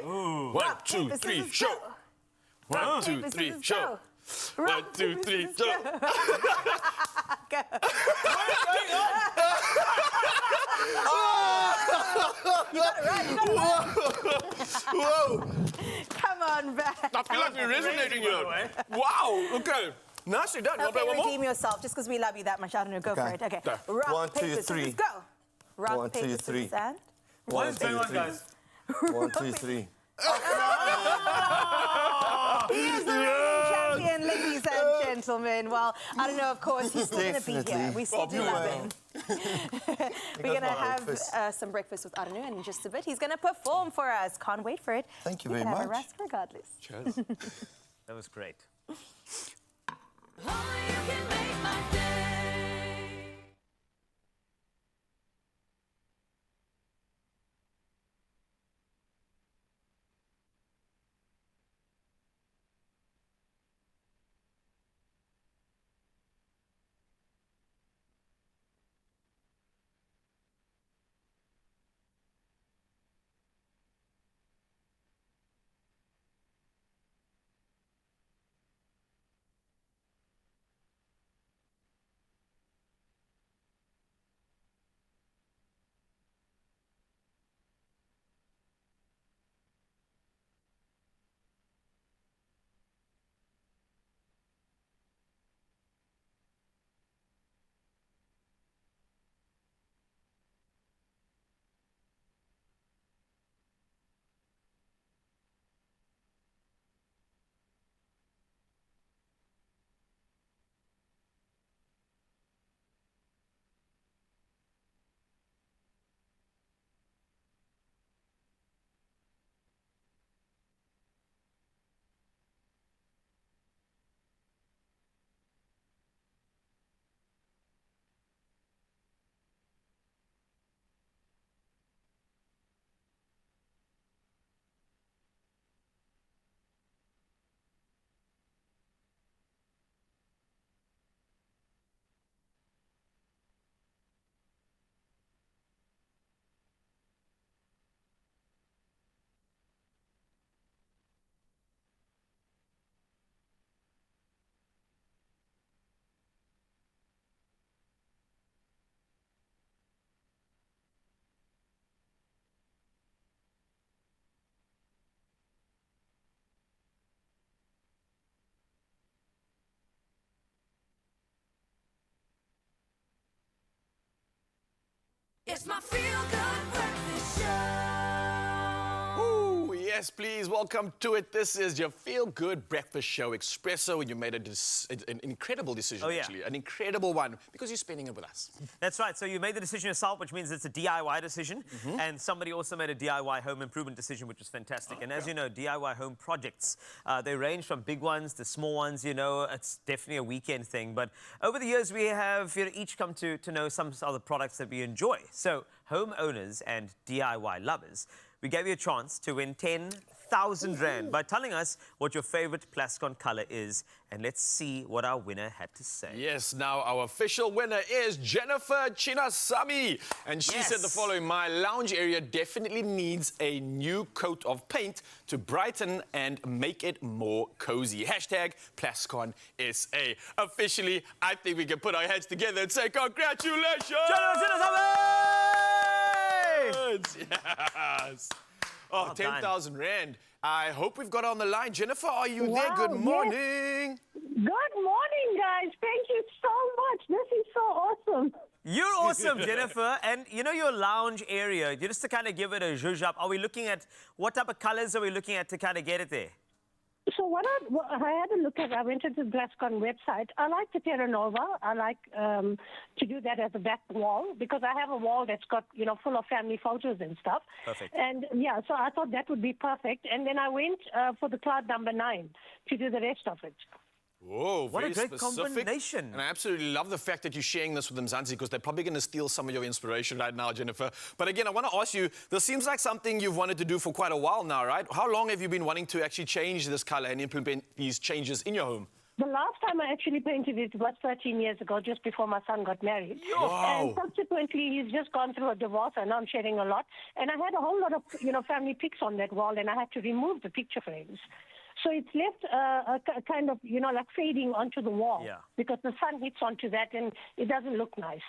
1, 2, 3, show. 1, 2, 3, show. 1, 2, 3, show. Go. You got it right. Whoa. Come on back. I feel like we're resonating here. Wow, okay. Nicely done. You want to play one more? Redeem yourself just because we love you that much. I don't know. Go for it. Okay. Rock, 1, 2, paper, 3. scissors, go. Rock, 1, 2, paper, 3. scissors, and... What is going on, guys? 1, 2, 3. He is the reigning champion, ladies and gentlemen. Well, I don't know, of course, he's still going to be here. We still do love him. We're going to have some breakfast with Arnu in just a bit. He's going to perform for us. Can't wait for it. Thank you We very can have a much. rest regardless. Cheers. That was great. It's my feel-good breakfast show. Ooh, yes, please, welcome to it. This is your feel-good breakfast show, Expresso, and you made an incredible decision, actually. An incredible one, because you're spending it with us. That's right. So you made the decision yourself, which means it's a DIY decision. And somebody also made a DIY home improvement decision, which is fantastic. And as you know, DIY home projects, they range from big ones to small ones. You know, it's definitely a weekend thing. But over the years, we have each come to know some other products that we enjoy. So homeowners and DIY lovers, we gave you a chance to win 10,000 Rand by telling us what your favorite Plascon color is. And let's see what our winner had to say. Yes, now our official winner is Jennifer Chinasamy. And she said the following: my lounge area definitely needs a new coat of paint to brighten and make it more cozy. Hashtag Plascon SA. Officially, I think we can put our heads together and say congratulations! Jennifer Chinasamy! Yes. Oh, 10,000 Rand. I hope we've got her on the line. Jennifer, are you there? Good morning. Good morning, guys. Thank you so much. This is so awesome. You're awesome, Jennifer. And you know your lounge area, just to kind of give it a zhuzh up, are we looking at, what type of colors are we looking at to kind of get it there? So what I had a look at, I went to the Plascon website. I like the Terra Nova. I like to do that as a back wall because I have a wall that's got, you know, full of family photos and stuff. Perfect. And yeah, so I thought that would be perfect. And then I went for the cloud number 9 to do the rest of it. Whoa, what a very great specific. combination. And I absolutely love the fact that you're sharing this with them, Mzansi, because they're probably going to steal some of your inspiration right now, Jennifer. But again, I want to ask you, this seems like something you've wanted to do for quite a while now, right? How long have you been wanting to actually change this color and implement these changes in your home? The last time I actually painted it was 13 years ago, just before my son got married. Wow. And subsequently, he's just gone through a divorce, and now I'm shedding a lot. And I had a whole lot of, you know, family pics on that wall, and I had to remove the picture frames. So it's left a kind of, you know, like fading onto the wall because the sun hits onto that and it doesn't look nice.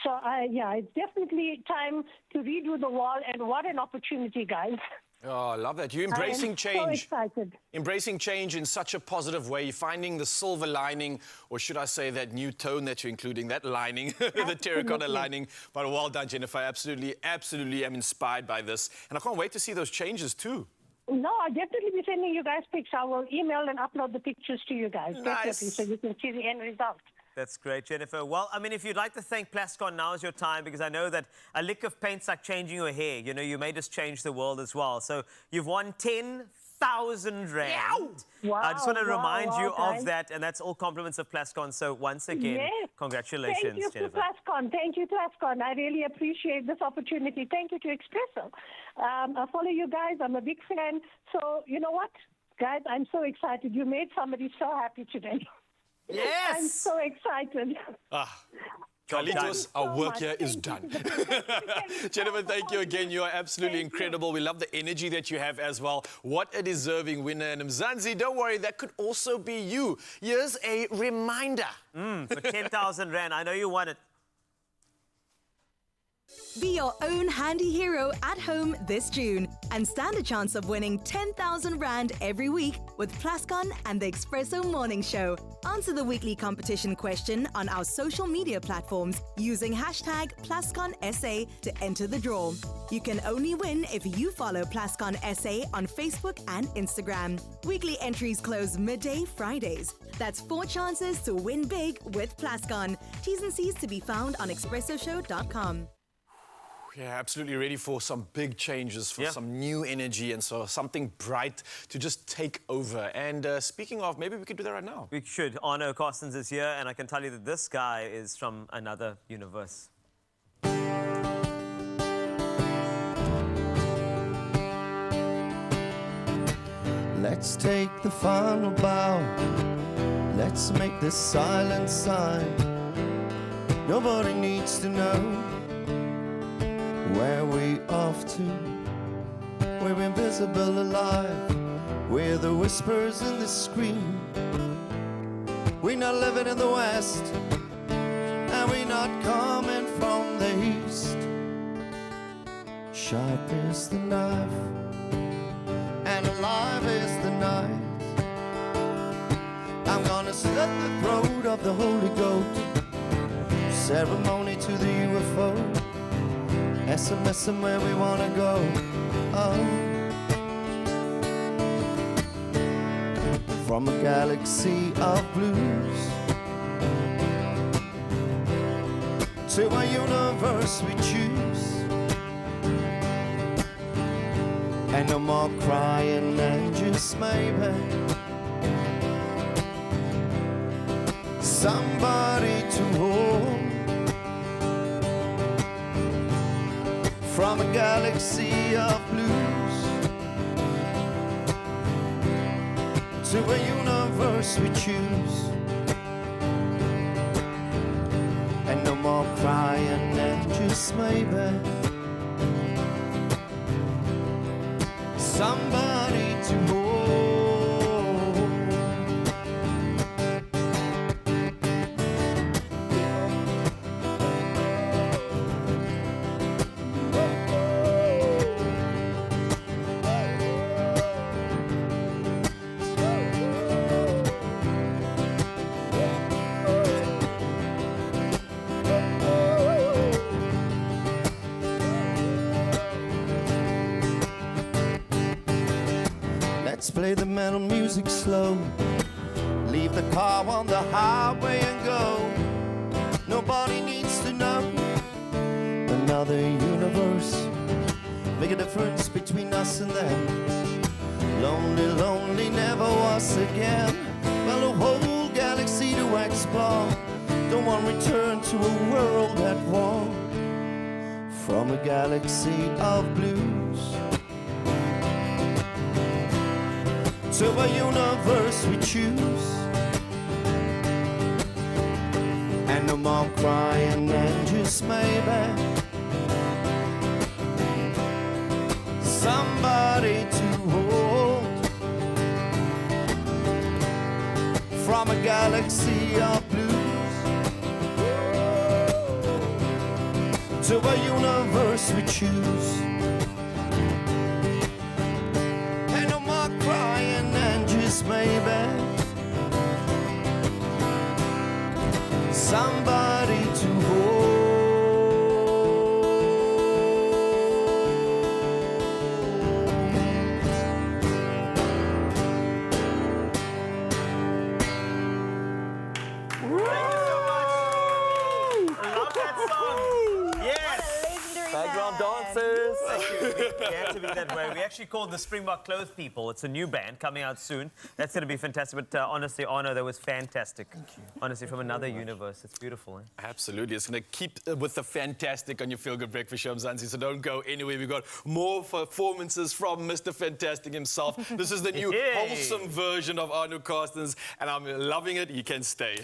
So, yeah, it's definitely time to redo the wall, and what an opportunity, guys. Oh, I love that. You're embracing change. So excited. Embracing change in such a positive way. You're finding the silver lining, or should I say that new tone that you're including, that lining, the terracotta lining. But well done, Jennifer. Absolutely am inspired by this. And I can't wait to see those changes too. No, I'll definitely be sending you guys pics. I will email and upload the pictures to you guys. Nice. Definitely, so you can see the end result. That's great, Jennifer. Well, I mean, if you'd like to thank Plascon, now is your time, because I know that a lick of paint's like changing your hair. You know, you made us change the world as well. So you've won 10,000 Rand. Wow, I just want to remind you guys. of that, and that's all compliments of Plascon. So once again, congratulations, Thank you Jennifer. to Plascon. Thank you to Plascon. I really appreciate this opportunity. Thank you to Expresso. I follow you guys. I'm a big fan. So you know what, guys? I'm so excited. You made somebody so happy today. Yes! I'm so excited. Carlitos, our work here is done. Jennifer, thank you again. You are absolutely incredible. We love the energy that you have as well. What a deserving winner. And Mzansi, don't worry, that could also be you. Here's a reminder. For 10,000 Rand, I know you want it. Be your own handy hero at home this June and stand a chance of winning 10,000 Rand every week with Plascon and the Expresso Morning Show. Answer the weekly competition question on our social media platforms using hashtag PlasconSA to enter the draw. You can only win if you follow Plascon SA on Facebook and Instagram. Weekly entries close midday Fridays. That's 4 chances to win big with Plascon. T's and C's to be found on expressoshow.com. Yeah, absolutely ready for some big changes, for some new energy, and so something bright to just take over. And speaking of, maybe we could do that right now. We should. Arno Carstens is here, and I can tell you that this guy is from another universe. Let's take the final bow. Let's make this silent sign. Nobody needs to know where we off to. We're invisible alive. We're the whispers in the scream. We're not living in the West, and we're not coming from the East. Sharp is the knife, and alive is the night. I'm gonna slit the throat of the holy goat. Ceremony to the UFO. SMSing where we wanna go. Oh. From a galaxy of blues to a universe we choose. And no more crying and just maybe somebody to hold. From a galaxy of blues to a universe we choose. And no more crying and just maybe somebody to hold. Let's play the metal music slow. Leave the car on the highway and go. Nobody needs to know. Another universe. Make a difference between us and them. Lonely, lonely, never was again. Well, a whole galaxy to explore. Don't want to return to a world at war. From a galaxy of blues to a universe we choose. And no more crying and just maybe somebody to hold. From a galaxy of blues to a universe we choose. And no more crying and just maybe somebody to hold. Background dancers. Thank you. We have to be that way. We actually called the Springbok Clothes People. It's a new band coming out soon. That's going to be fantastic. But honestly, Arno, that was fantastic. Thank you. Honestly, from another universe. It's beautiful. Eh? Absolutely. It's going to keep with the fantastic on your Feel Good Breakfast show, Mzansi. So don't go anywhere. We've got more performances from Mr. Fantastic himself. This is the new wholesome version of Arno Carstens, and I'm loving it. You can stay.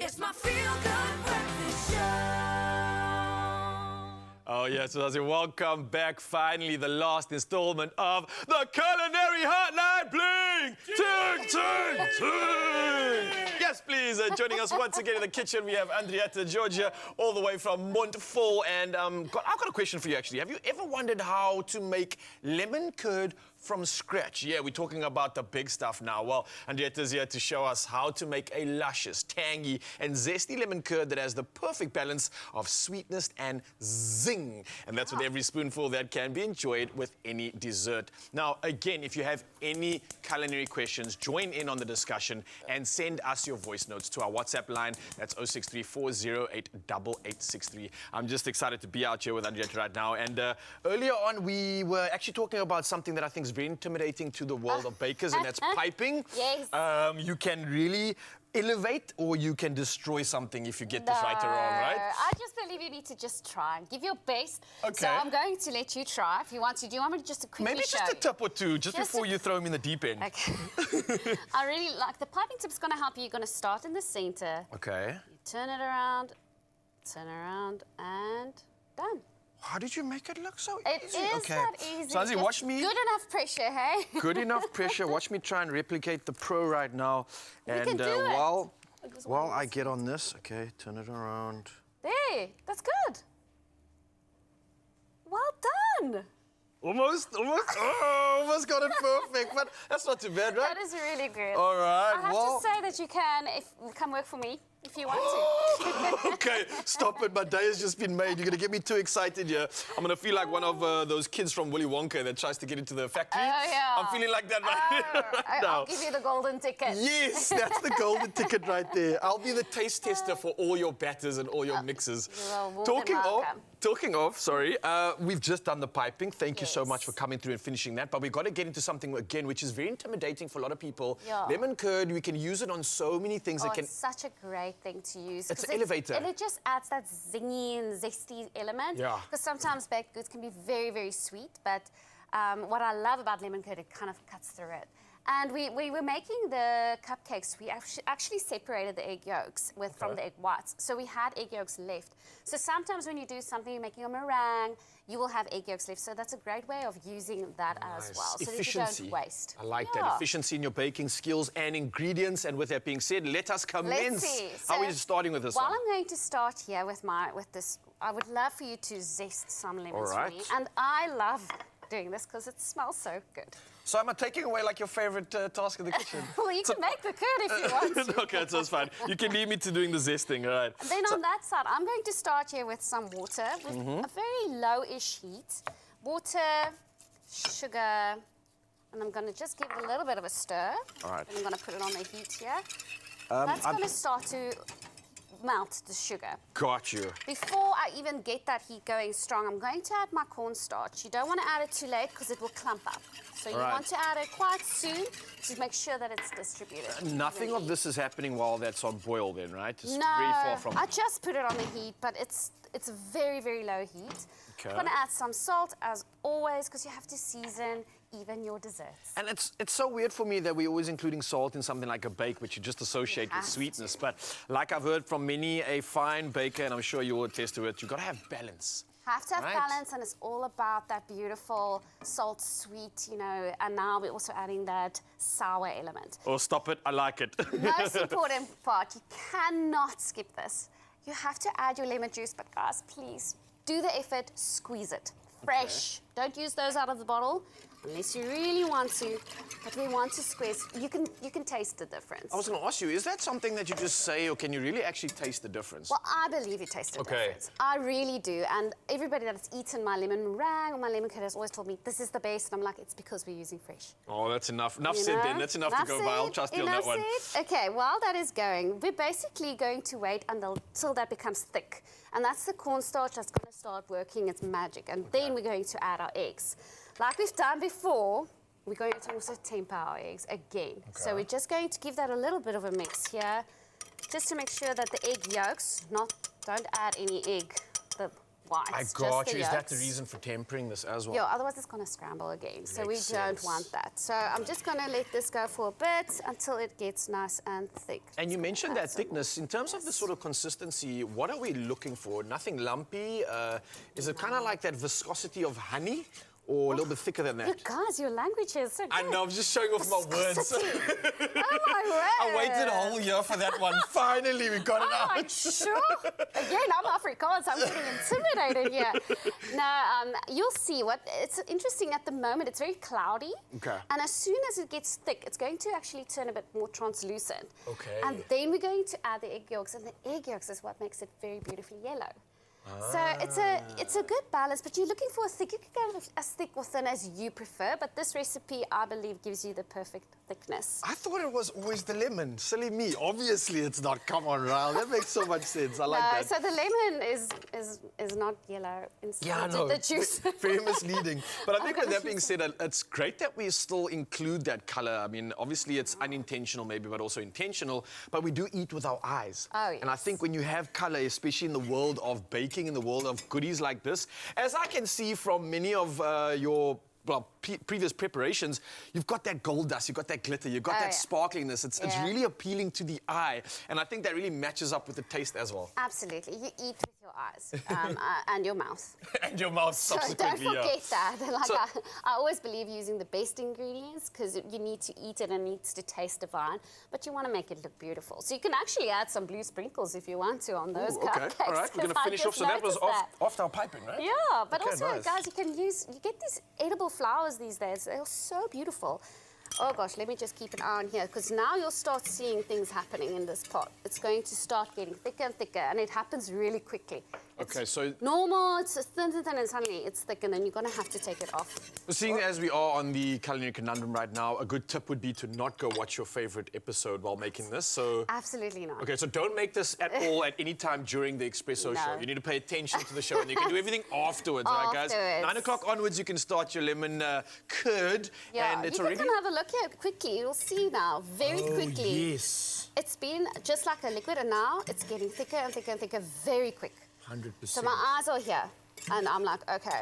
It's my feel-good breakfast show. Oh, yes, so welcome back. Finally, the last installment of the Culinary Hotline. Bling! Ting, ting, ting! Yes, please. Joining us once again in the kitchen, we have Andrietta Georgia, all the way from Montfort. And I've got a question for you, actually. Have you ever wondered how to make lemon curd from scratch? Yeah, we're talking about the big stuff now. Well, Andrietta's here to show us how to make a luscious, tangy, and zesty lemon curd that has the perfect balance of sweetness and zing. And that's with every spoonful that can be enjoyed with any dessert. Now, again, if you have any culinary questions, join in on the discussion and send us your voice notes to our WhatsApp line. That's 063-408-8863. I'm just excited to be out here with Andrietta right now. And earlier on, we were actually talking about something that I think is very intimidating to the world of bakers, and that's piping. Yes. You can really elevate or you can destroy something if you get this right or wrong, right? I just believe you need to just try and give your best. Okay. So I'm going to let you try if you want to. Do you want me to just quickly Maybe show just a you? tip or two, just before you throw me in the deep end. Okay. I really like the piping tip's going to help you. You're going to start in the center. Okay. You turn it around, and done. How did you make it look so It easy? is Okay. that easy. Sanzi, Just watch me. Good enough pressure, hey? Good enough pressure. Watch me try and replicate the pro right now. You can do it. While I get on this, okay, turn it around. There, that's good. Well done. Almost got it perfect, but that's not too bad, right? That is really good. All right, I have to say that you can come work for me if you want to. Okay, stop it. My day has just been made. You're going to get me too excited here. I'm going to feel like one of those kids from Willy Wonka that tries to get into the factory. Oh, yeah. I'm feeling like that right now. I'll give you the golden ticket. Yes, that's the golden ticket right there. I'll be the taste tester for all your batters and all your mixes. Talking of, sorry, we've just done the piping. Thank you so much for coming through and finishing that. But we've got to get into something again, which is very intimidating for a lot of people. Yeah. Lemon curd, we can use it on so many things. It's such a great thing to use. It's an elevator. And it just adds that zingy and zesty element. Yeah. Because sometimes baked goods can be very, very sweet. But what I love about lemon curd, it kind of cuts through it. And we were making the cupcakes. We actually separated the egg yolks from the egg whites. So we had egg yolks left. So sometimes when you do something, you're making a meringue, you will have egg yolks left. So that's a great way of using that as well. So that you don't waste. I like that. Efficiency in your baking skills and ingredients. And with that being said, let us commence. Let's see. How are we starting with this one? I'm going to start here with this, I would love for you to zest some lemons All right. for me. And I love doing this because it smells so good. So am I taking away like your favorite task in the kitchen? Well, you can make the curd if you want to. Okay, so it's fine. You can leave me to doing the zesting, all right? And then on that side, I'm going to start here with some water with a very low-ish heat. Water, sugar, and I'm going to just give it a little bit of a stir. All right. And I'm going to put it on the heat here. That's going to start to melt the sugar. Got you. Before I even get that heat going strong, I'm going to add my cornstarch. You don't want to add it too late because it will clump up. So you want to add it quite soon to make sure that it's distributed. Nothing of this is happening while that's on boil then, right? It's no, very far from... I just put it on the heat, but it's a very, very low heat. Okay. I'm going to add some salt, as always, because you have to season even your desserts. And it's so weird for me that we're always including salt in something like a bake, which you just associate with sweetness. But like I've heard from many a fine baker, and I'm sure you will attest to it, you've got to have balance. Have to have balance, and it's all about that beautiful salt, sweet, you know, and now we're also adding that sour element. Oh, stop it. I like it. Most important part, you cannot skip this. You have to add your lemon juice, but guys, please, do the effort, squeeze it. Fresh. Okay. Don't use those out of the bottle unless you really want to. But we want to squeeze. You can taste the difference. I was going to ask you, is that something that you just say, or can you really actually taste the difference? Well, I believe you taste the difference. I really do. And everybody that's eaten my lemon meringue or my lemon curd has always told me this is the best. And I'm like, it's because we're using fresh. Oh, that's enough. Enough said then. That's enough to go by. I'll trust you on that one. Okay, while that is going, we're basically going to wait until that becomes thick. And that's the cornstarch that's going to start working its magic. And then we're going to add our eggs. Like we've done before, we're going to also temper our eggs again. Okay. So we're just going to give that a little bit of a mix here, just to make sure that the egg yolks, don't add any egg, the white. I just got the you. Is that the yolks. reason for tempering this as well? Yeah, otherwise it's going to scramble again. So we Makes don't sense. want that. So I'm just going to let this go for a bit until it gets nice and thick. And you mentioned that thickness. In terms of the sort of consistency, what are we looking for? Nothing lumpy? Is it kind of like that viscosity of honey? Or a little bit thicker than that? You guys, your language is so good. I know, I'm just showing off my words. Oh, my word. I waited a whole year for that one. Finally, we got it out. I'm sure. Again, I'm Afrikaans. I'm getting intimidated here. No, you'll see. It's interesting at the moment. It's very cloudy. Okay. And as soon as it gets thick, it's going to actually turn a bit more translucent. Okay. And then we're going to add the egg yolks. And the egg yolks is what makes it very beautifully yellow. So it's a good balance, but you're looking for a thick. You can go as thick or thin as you prefer, but this recipe, I believe, gives you the perfect thickness. I thought it was always the lemon. Silly me. Obviously, it's not. Come on, Raul. That makes so much sense. I like that. So the lemon is not yellow. Yeah, I know. The juice. Very misleading. But I think with that being said, it's great that we still include that color. I mean, obviously, it's unintentional maybe, but also intentional. But we do eat with our eyes. Oh, yes. And I think when you have color, especially in the world of baking, in the world of goodies like this, as I can see from many of your previous preparations, you've got that gold dust, you've got that glitter, you've got that sparkliness. It's really appealing to the eye, and I think that really matches up with the taste as well. Absolutely. You eat with your eyes and your mouth. And your mouth subsequently, So don't forget that. Like I always believe using the best ingredients because you need to eat it and it needs to taste divine, but you want to make it look beautiful. So you can actually add some blue sprinkles if you want to on those cupcakes. All right, we're going to finish off. So that was off our piping, right? Yeah, but Okay, also, nice. guys, you get these edible flowers these days. They're so beautiful. Oh gosh, let me just keep an eye on here because now you'll start seeing things happening in this pot. It's going to start getting thicker and thicker, and it happens really quickly. Okay, so normal, it's thin, and suddenly it's thick, and then you're going to have to take it off. seeing as we are on the culinary conundrum right now, a good tip would be to not go watch your favorite episode while making this. So absolutely not. Okay, so don't make this at all at any time during the Expresso show. You need to pay attention to the show, and you can do everything afterwards, right, guys? 9 o'clock onwards, you can start your lemon curd, and it's already. You can have a look here quickly. You'll see now, very quickly. Yes. It's been just like a liquid, and now it's getting thicker and thicker and thicker, very quick. 100%. So my eyes are here, and I'm like, okay,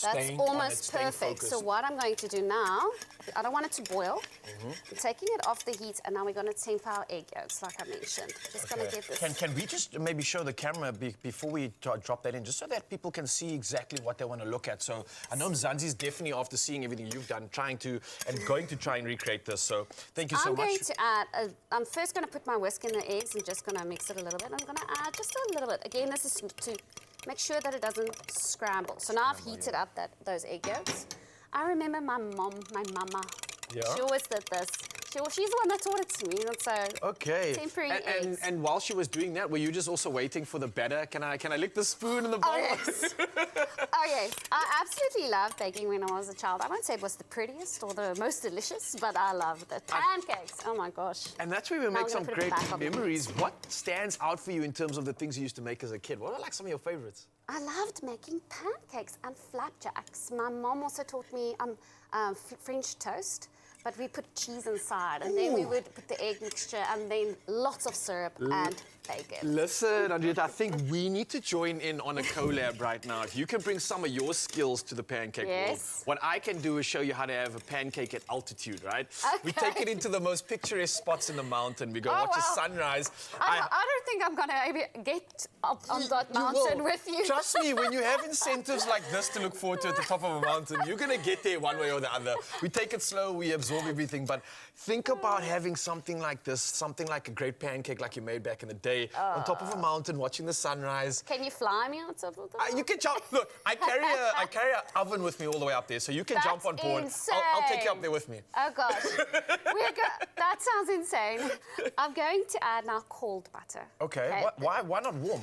that's almost perfect. So what I'm going to do now, I don't want it to boil. I'm taking it off the heat, and now we're going to temper our egg yolks, like I mentioned. Just going to get this. Can we just maybe show the camera before we drop that in, just so that people can see exactly what they want to look at? So I know Mzansi's definitely, after seeing everything you've done, going to try and recreate this. So thank you so much. I'm going to add, I'm first going to put my whisk in the eggs and just going to mix it a little bit. I'm going to add just a little bit. Again, this is to make sure that it doesn't scramble. So now I've heated up those egg yolks. I remember my mama, she always did this. She's the one that taught it to me. So tempering eggs. And while she was doing that, were you just also waiting for the batter? Can I lick the spoon in the bowl? Oh, yes. Oh, yes. I absolutely loved baking when I was a child. I won't say it was the prettiest or the most delicious, but I loved it. Pancakes, oh my gosh. And that's where we make some great memories. What stands out for you in terms of the things you used to make as a kid? What are like some of your favorites? I loved making pancakes and flapjacks. My mom also taught me French toast. But we put cheese inside, and then we would put the egg mixture, and then lots of syrup and bacon. Listen, Andrea, I think we need to join in on a collab right now. If you can bring some of your skills to the pancake world, what I can do is show you how to have a pancake at altitude, right? Okay. We take it into the most picturesque spots in the mountain. We go watch a sunrise. I don't think I'm going to get up on that mountain with you. Trust me, when you have incentives like this to look forward to at the top of a mountain, you're going to get there one way or the other. We take it slow, we absorb everything, but think about having something like this, something like a great pancake like you made back in the day, on top of a mountain, watching the sunrise. Can you fly me on top of that? You can jump. Look, I carry an oven with me all the way up there, so you can jump on board. I'll take you up there with me. Oh gosh, that sounds insane. I'm going to add now cold butter. Okay. Why not warm?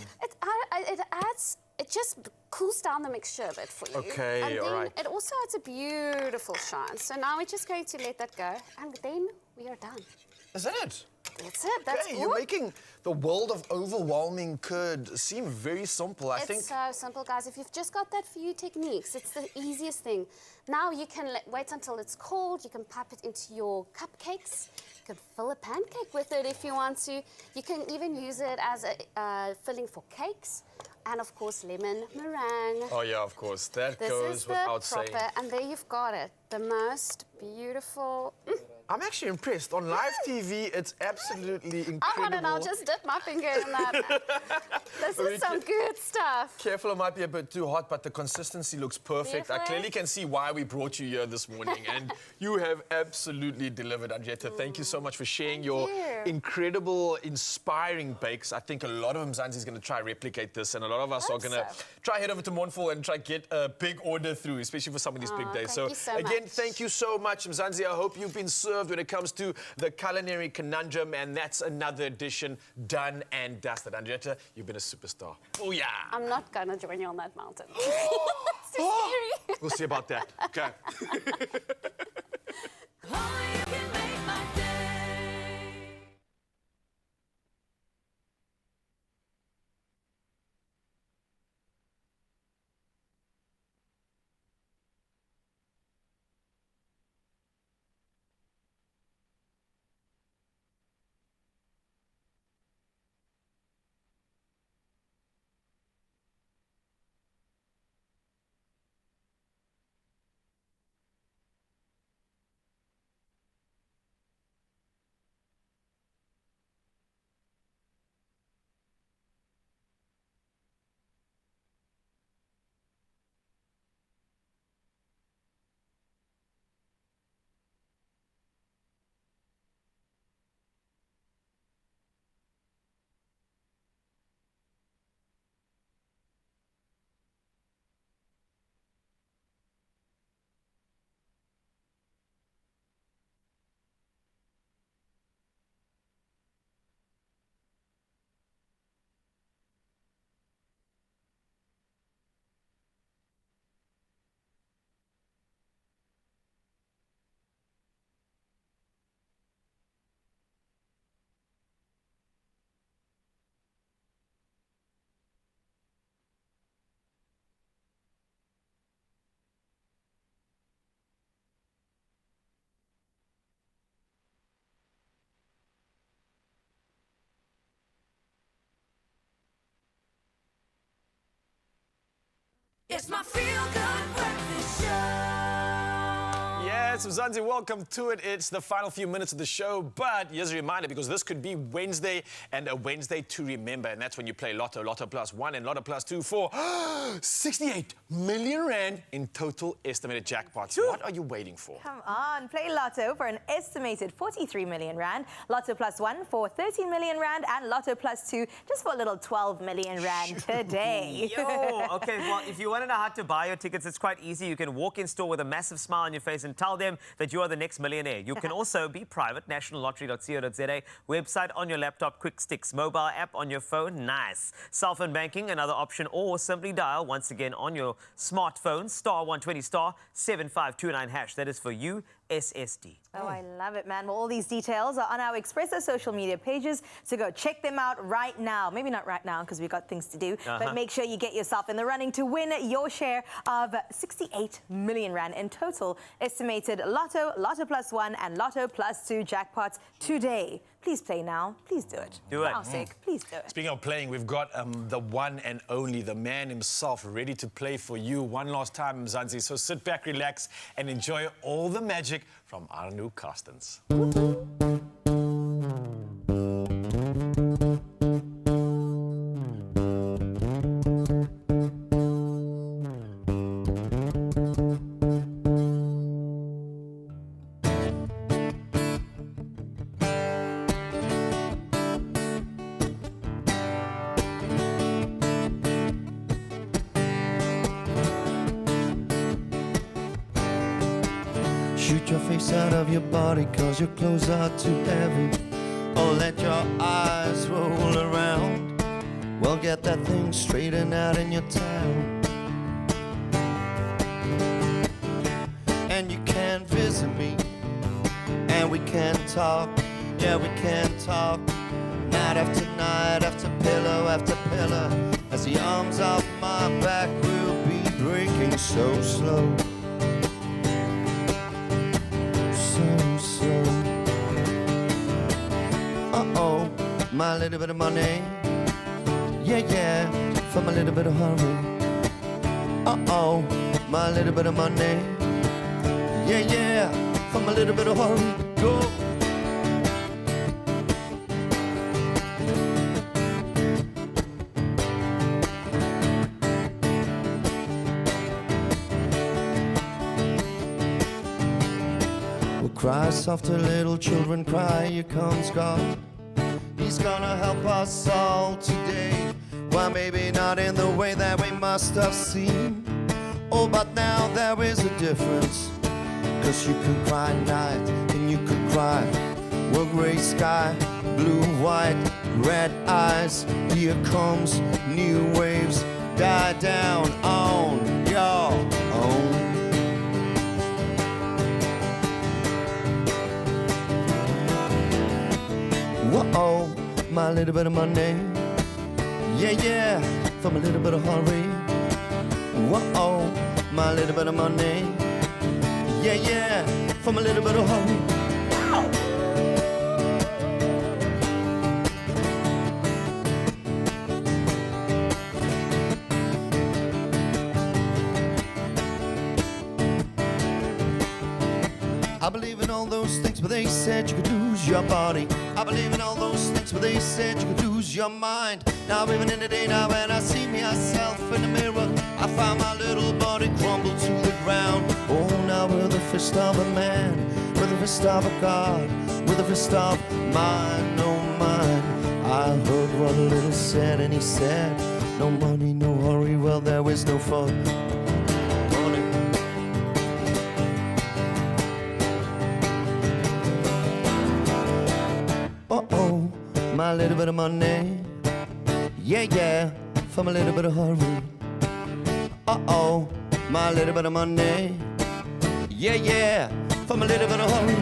It just cools down the mixture a bit for you. Okay, and all then right. it also adds a beautiful shine. So now we're just going to let that go, and then we are done. Is that it? That's it. That's you're making the world of overwhelming curd seem very simple. I think it's so simple, guys. If you've just got that few techniques, it's the easiest thing. Now you can wait until it's cold. You can pipe it into your cupcakes. You can fill a pancake with it if you want to. You can even use it as a filling for cakes. And of course, lemon meringue. Oh yeah, of course. That This goes is the without proper, saying. and there you've got it. The most beautiful. I'm actually impressed. On live TV, it's absolutely incredible. I want to now just dip my finger in that. This is some good stuff. Careful, it might be a bit too hot, but the consistency looks perfect. I clearly can see why we brought you here this morning, and you have absolutely delivered, Anjeta. Thank you so much for sharing your incredible, inspiring bakes. I think a lot of Mzansi is going to try replicate this, and a lot of us are going to try head over to Mournful and try get a big order through, especially for some of these big days. Thank you so again, much. thank you so much, Mzansi. I hope you've been served when it comes to the culinary conundrum, and that's another edition done and dusted. Anjeta, you've been a superstar. Oh yeah. I'm not going to join you on that mountain. It's too scary. We'll see about that. Okay. It's my feel-good breakfast show. Yes, Mzansi, welcome to it. It's the final few minutes of the show, but here's a reminder, because this could be Wednesday and a Wednesday to remember, and that's when you play Lotto, Lotto Plus 1 and Lotto Plus 2 for 68 million rand in total estimated jackpots. What are you waiting for? Come on, play Lotto for an estimated 43 million rand, Lotto Plus 1 for 13 million rand, and Lotto Plus 2 just for a little 12 million rand today. Yo, okay, well, if you want to know how to buy your tickets, it's quite easy. You can walk in store with a massive smile on your face and tell them that you are the next millionaire. You can also be private, nationallottery.co.za, website on your laptop, quick sticks, mobile app on your phone, nice. Cell phone banking, another option, or simply dial once again on your smartphone, *120 *7529 hash. That is for you, SSD. Oh, I love it, man. Well, all these details are on our Expresso social media pages, so go check them out right now. Maybe not right now, because we've got things to do, but make sure you get yourself in the running to win your share of 68 million rand in total estimated Lotto, Lotto Plus 1 and Lotto Plus 2 jackpots today. Please play now. Please do it. Do it. For our sake, please do it. Speaking of playing, we've got the one and only, the man himself, ready to play for you one last time, Mzansi. So sit back, relax, and enjoy all the magic from Arno Carstens. Shoot your face out of your body cause your clothes are too heavy. Or let your eyes roll around. Well, get that thing straightened out in your town. And you can visit me, and we can talk. Yeah, we can talk. Night after night, after pillow, as the arms off my back will be breaking so slow. my little bit of money. Yeah, yeah, from a little bit of hurry. Uh-oh, my little bit of money. Yeah, yeah, from a little bit of hurry. Go. Cry softer, little children, cry, here comes God. He's gonna help us all today. Well, maybe not in the way that we must have seen. Oh, but now there is a difference. 'Cause you can cry night and you can cry. Well, gray sky, blue, white, red eyes. Here comes new waves. Die down on your own. Whoa, my little bit of money. Yeah, yeah, from a little bit of hurry. Whoa, my little bit of money. Yeah, yeah, from a little bit of hurry. I believe in all those things, but they said you could lose your body. I believe in all those things, but they said you could lose your mind. Now even in the day now when I see myself in the mirror, I find my little body crumble to the ground. Oh, now with the fist of a man, with the fist of a God, with the fist of mine, oh mine. I heard what a little said, and he said, no money, no hurry, well there is no fun. Uh-oh, my little bit of money. Yeah, yeah, from a little bit of hurry. Uh-oh, my little bit of money. Yeah, yeah, from a little bit of hurry.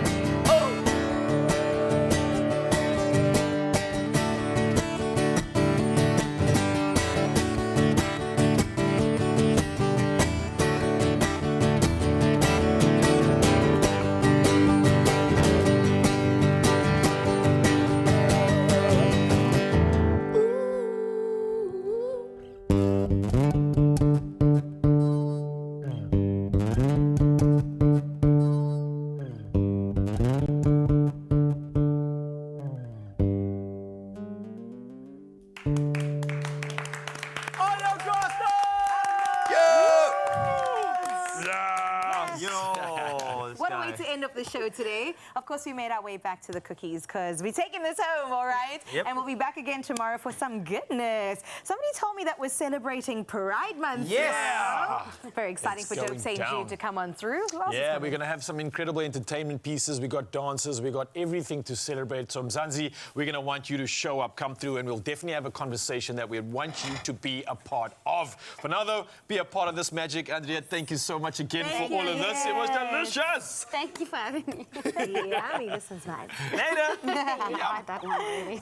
The show today. Of course, we made our way back to the cookies because we're taking this home, all right? Yep. And we'll be back again tomorrow for some goodness. Somebody told me that we're celebrating Pride Month. Yes! Yeah. Very exciting for Job St. Jude to come on through. Who else is Yeah, coming? we're going to have some incredible entertainment pieces. We got dances, we got everything to celebrate. So Mzansi, we're going to want you to show up, come through, and we'll definitely have a conversation that we want you to be a part of. For now, though, be a part of this magic. Andrea, thank you so much again for all of this. It was delicious. Thank you for having me. Yummy, this one's mine. Later. I like that one really.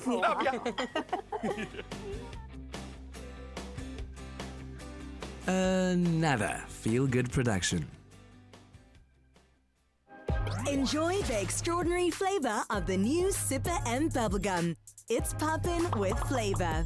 Another feel-good production. Enjoy the extraordinary flavor of the new Sipper M bubblegum. It's poppin' with flavor.